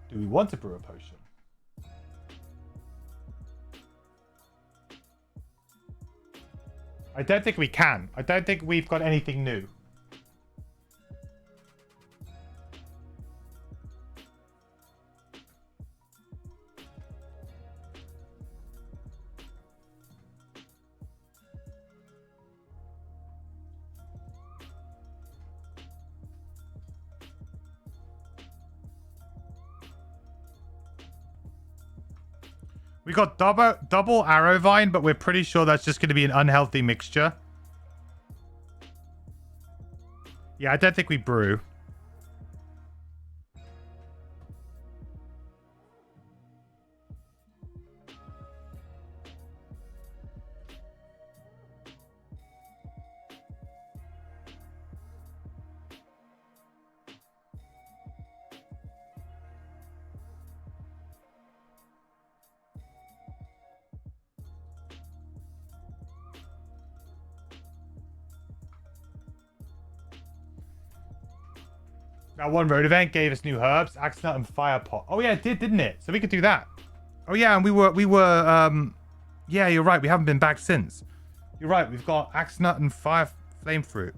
Do we want to brew a potion? I don't think we can. I don't think we've got anything new. We got double arrow vine, but we're pretty sure that's just going to be an unhealthy mixture. Yeah, I don't think we brew. That one road event gave us new herbs, axe nut and fire pot. Oh yeah, it did, didn't it? So we could do that. Oh yeah, and we were yeah, you're right. We haven't been back since. You're right. We've got axe nut and fire flame fruit.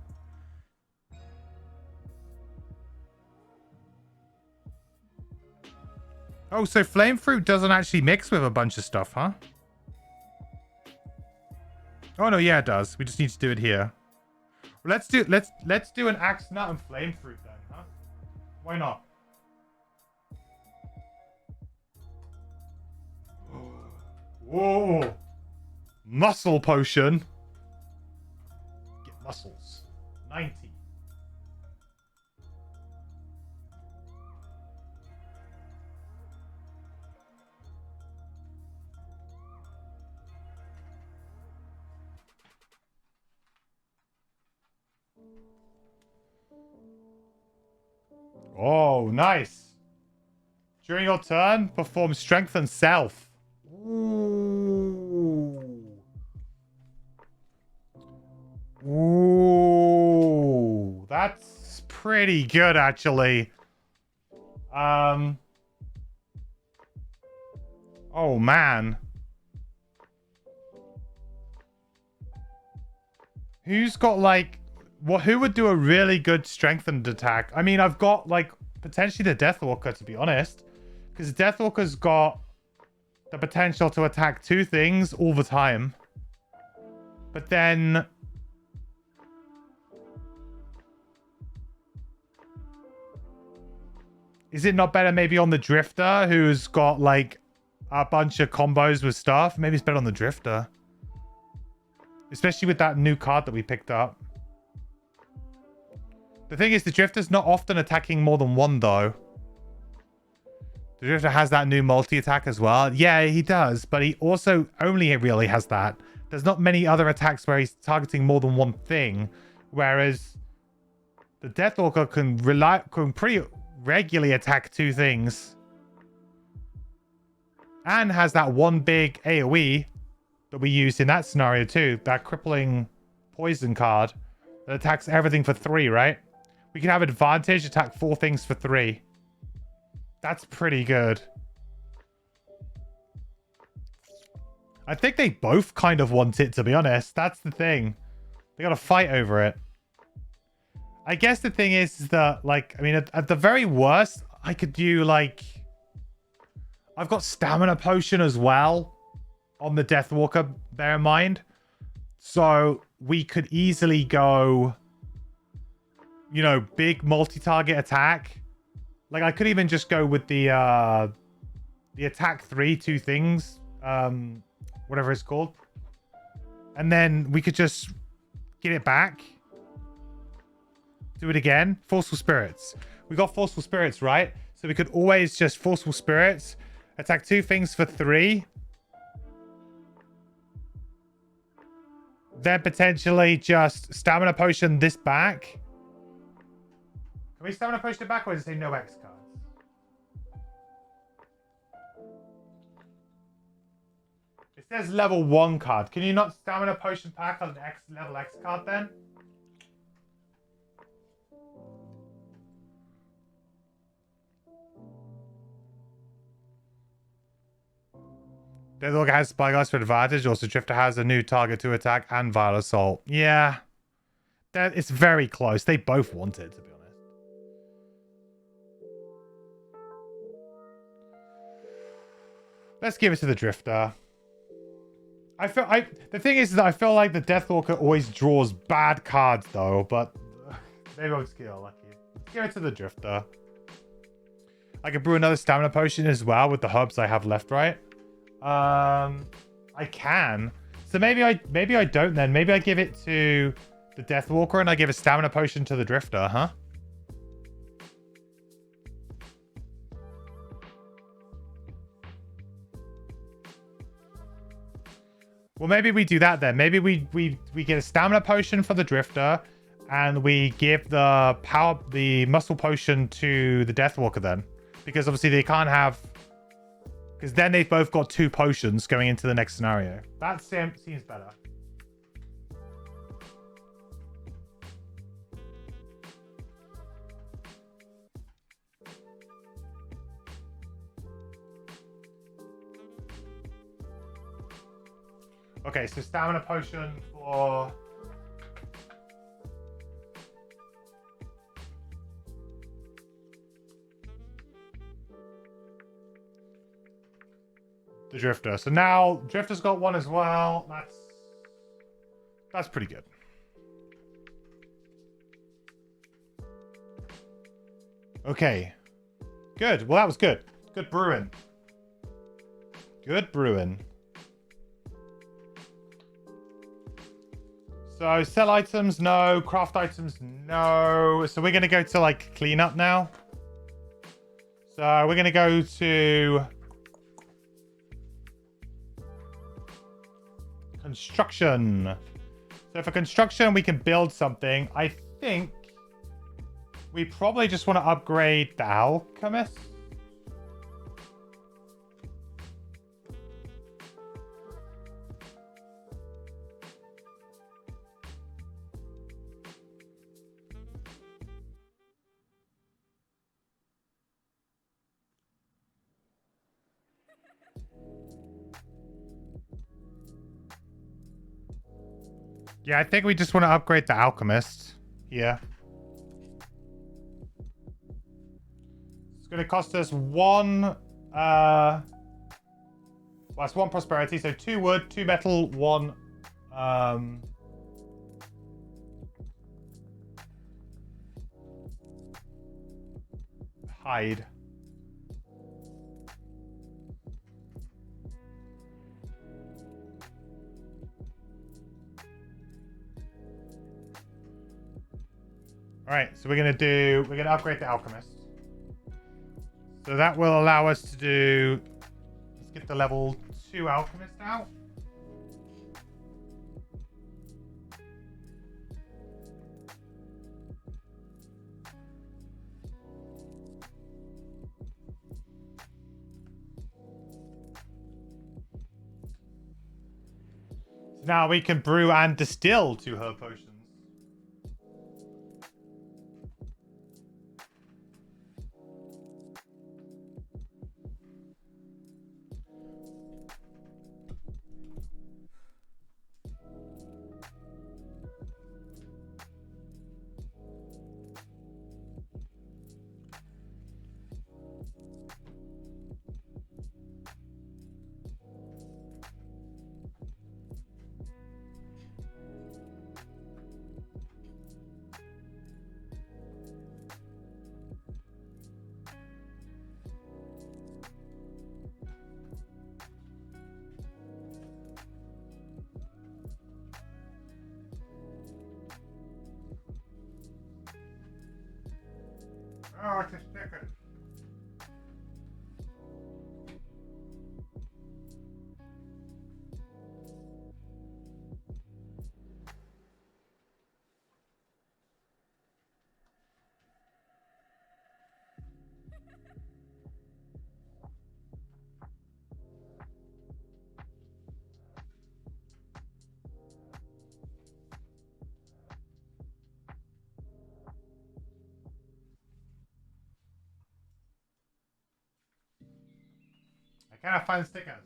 Oh, so flame fruit doesn't actually mix with a bunch of stuff, huh? Oh no, yeah, it does. We just need to do it here. Well, let's do an axe nut and flame fruit then, huh? Why not? Whoa! Muscle potion. Get muscles. 90. Oh, nice. During your turn, perform strength and self. Ooh. Ooh. That's pretty good, actually. Oh, man. Who's got, like... Well, who would do a really good strengthened attack? I mean, I've got, like, potentially the Deathwalker, to be honest. Because Deathwalker's got the potential to attack 2 things all the time. But then... Is it not better maybe on the Drifter, who's got, like, a bunch of combos with stuff? Maybe it's better on the Drifter. Especially with that new card that we picked up. The thing is, the Drifter's not often attacking more than 1, though. The Drifter has that new multi-attack as well. Yeah, he does, but he also only really has that. There's not many other attacks where he's targeting more than 1 thing, whereas the Deathwalker can pretty regularly attack 2 things. And has that 1 big AoE that we used in that scenario too. That crippling poison card that attacks everything for 3, right? We can have advantage, attack 4 things for 3. That's pretty good. I think they both kind of want it, to be honest. That's the thing. They gotta fight over it. I guess the thing is that, like, I mean, at the very worst, I could do, like... I've got stamina potion as well on the Deathwalker, bear in mind. So we could easily go... You know, big multi-target attack. Like, I could even just go with the attack 3, 2 things. Whatever it's called. And then we could just get it back. Do it again. Forceful Spirits. We got Forceful Spirits, right? So we could always just Forceful Spirits. Attack 2 things for 3. Then potentially just Stamina Potion this back. Can we Stamina Potion it back, or does it say no X cards? It says level 1 card. Can you not Stamina Potion pack on an level X card then? Deathwalker has Spyglass for advantage. Also, Drifter has a new target to attack and Vile Assault. Yeah. It's very close. They both want it, to be honest. Let's give it to the Drifter. The thing is that I feel like the Deathwalker always draws bad cards, though, but they won't get lucky. Give it to the Drifter. I could brew another Stamina Potion as well with the herbs I have left, right? I can. So maybe I don't then. Maybe I give it to the Deathwalker and I give a Stamina Potion to the Drifter, huh? Well, maybe we do that then. Maybe we get a Stamina Potion for the Drifter and we give the Muscle Potion to the Deathwalker then. Because obviously they can't have... Because then they've both got 2 potions going into the next scenario. That seems better. Okay, so stamina potion for... the Drifter. So now Drifter's got one as well. That's pretty good. Okay. Good. Well, that was good. Good brewing. Good brewing. So sell items, no. Craft items, no. So we're going to go to like cleanup now. So we're going to go to construction. So for construction, we can build something. I think we probably just want to upgrade the alchemist. Yeah, I think we just want to upgrade the alchemist. Yeah. It's going to cost us one... well, it's one prosperity. So 2 wood, 2 metal, 1... hide. Alright, so we're gonna upgrade the alchemist. So that will allow us to do, let's get the level 2 alchemist out. So now we can brew and distill 2 herb potions. Oh, it's a sticker. I cannot find stickers.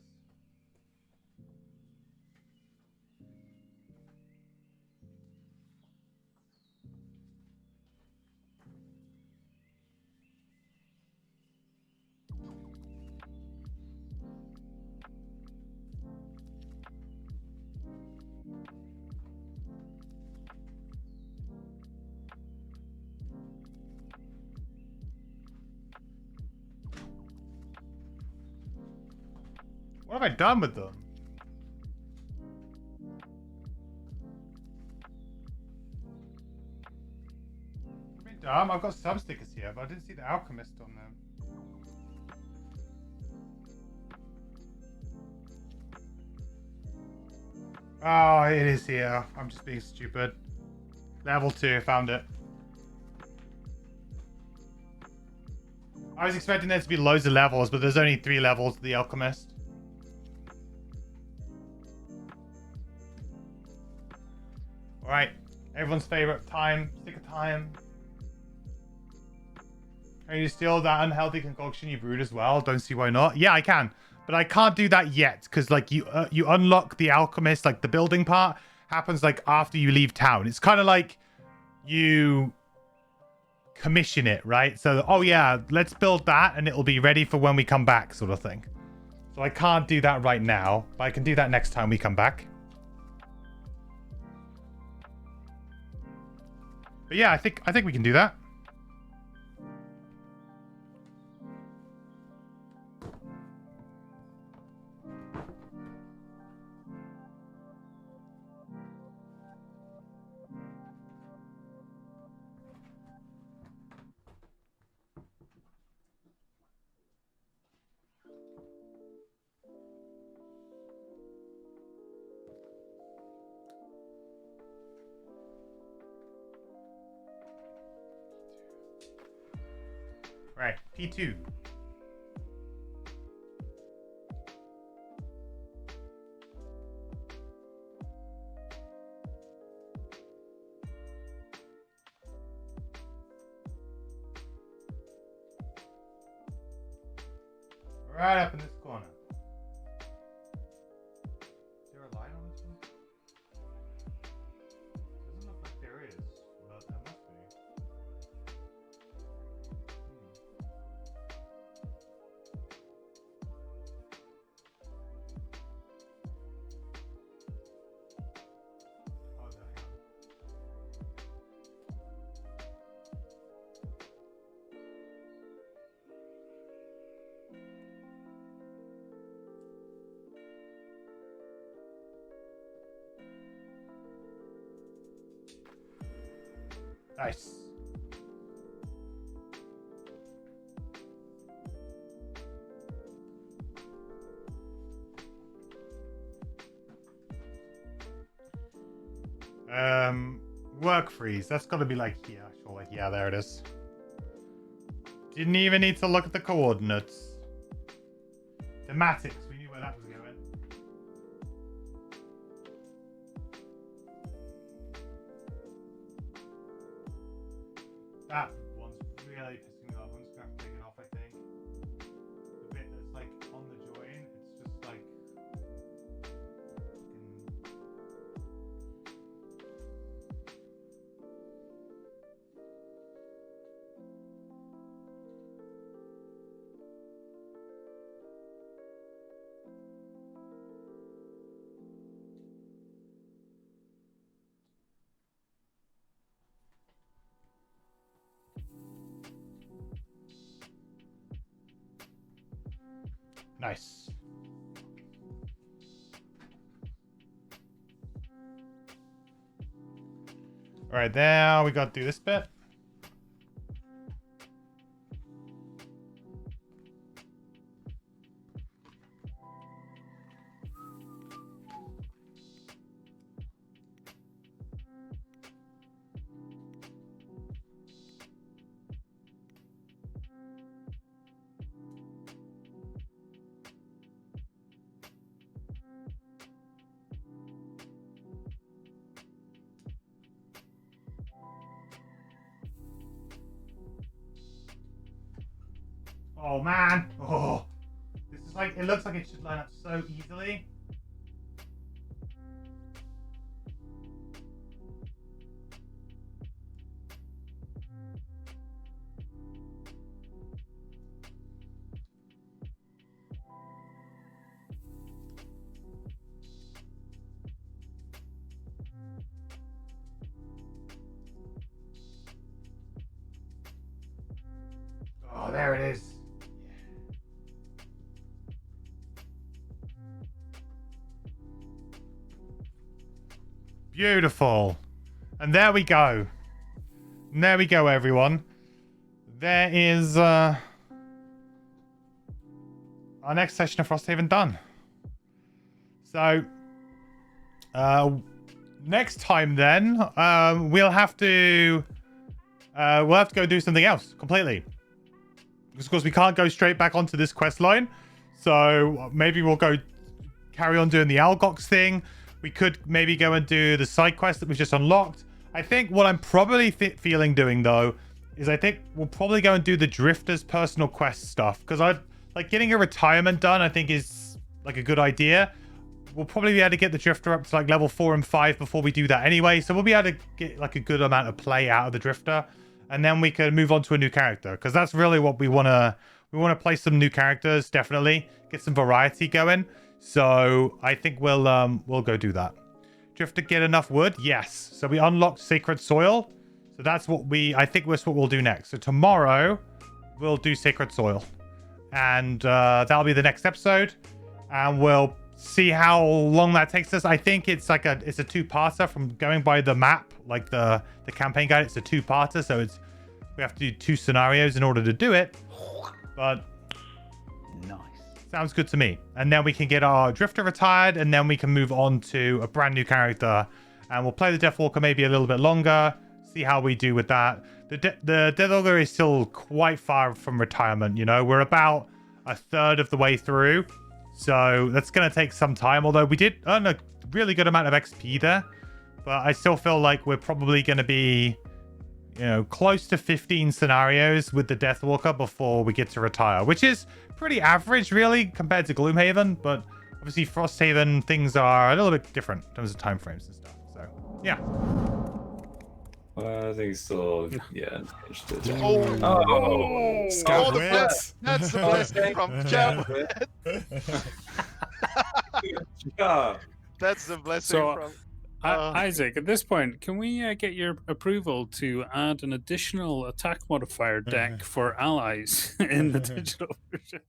What have I done with them? I'm a bit dumb. I've got some stickers here, but I didn't see the alchemist on them. Oh, it is here. I'm just being stupid. Level 2, found it. I was expecting there to be loads of levels, but there's only 3 levels of the alchemist. Alright, everyone's favorite time, sticker time. Can you steal that unhealthy concoction you brewed as well? Don't see why not. Yeah, I can. but I can't do that yet because like you unlock the alchemist, like the building part happens like after you leave town. It's kind of like you commission it, right? So, oh yeah, let's build that and it'll be ready for when we come back, sort of thing. So I can't do that right now, but I can do that next time we come back. But yeah, I think we can do that. Right, P2. Right up in this corner. Is there a line on this one? Doesn't look like there is, but there must be. Oh, there we go. Nice. Work freeze. That's got to be like here, surely. Yeah, there it is. Didn't even need to look at the coordinates. Thematics. We knew where that was going. That one's really pissing me off. I'm just gonna have to take it off, I think. The bit that's like on the join, it's just like nice. All right, now we got to do this bit. Oh man, oh, this is like, it looks like it should line up so easily. Oh, there it is. Beautiful. And there we go. And there we go, everyone. There is our next session of Frosthaven done. So next time then, we'll have to go do something else completely. Because of course we can't go straight back onto this quest line. So maybe we'll go carry on doing the Algox thing. We could maybe go and do the side quest that we've just unlocked. I think what I'm probably feeling doing though is I think we'll probably go and do the Drifter's personal quest stuff, because like getting a retirement done, I think is like a good idea. We'll probably be able to get the Drifter up to like level 4 and 5 before we do that anyway. So we'll be able to get like a good amount of play out of the Drifter. And then we can move on to a new character. Because that's really what we want to... We want to play some new characters, definitely. Get some variety going. So I think we'll go do that. Drifter get enough wood? Yes. So we unlocked Sacred Soil. So that's what I think that's what we'll do next. So tomorrow, we'll do Sacred Soil. And that'll be the next episode. And we'll see how long that takes us. I think it's like it's a two-parter from going by the map, like the campaign guide. It's a two-parter, so we have to do 2 scenarios in order to do it. But nice, sounds good to me. And then we can get our Drifter retired, and then we can move on to a brand new character, and we'll play the Deathwalker maybe a little bit longer. See how we do with that. The Deathwalker is still quite far from retirement. You know, we're about a third of the way through. So that's going to take some time, although we did earn a really good amount of XP there. But I still feel like we're probably going to be, you know, close to 15 scenarios with the Deathwalker before we get to retire, which is pretty average, really, compared to Gloomhaven. But obviously, Frosthaven, things are a little bit different in terms of time frames and stuff. So, yeah. I think still, yeah. That's the blessing from Jeff. Yeah. That's the blessing from. Isaac, at this point, can we get your approval to add an additional attack modifier deck for allies in the digital version?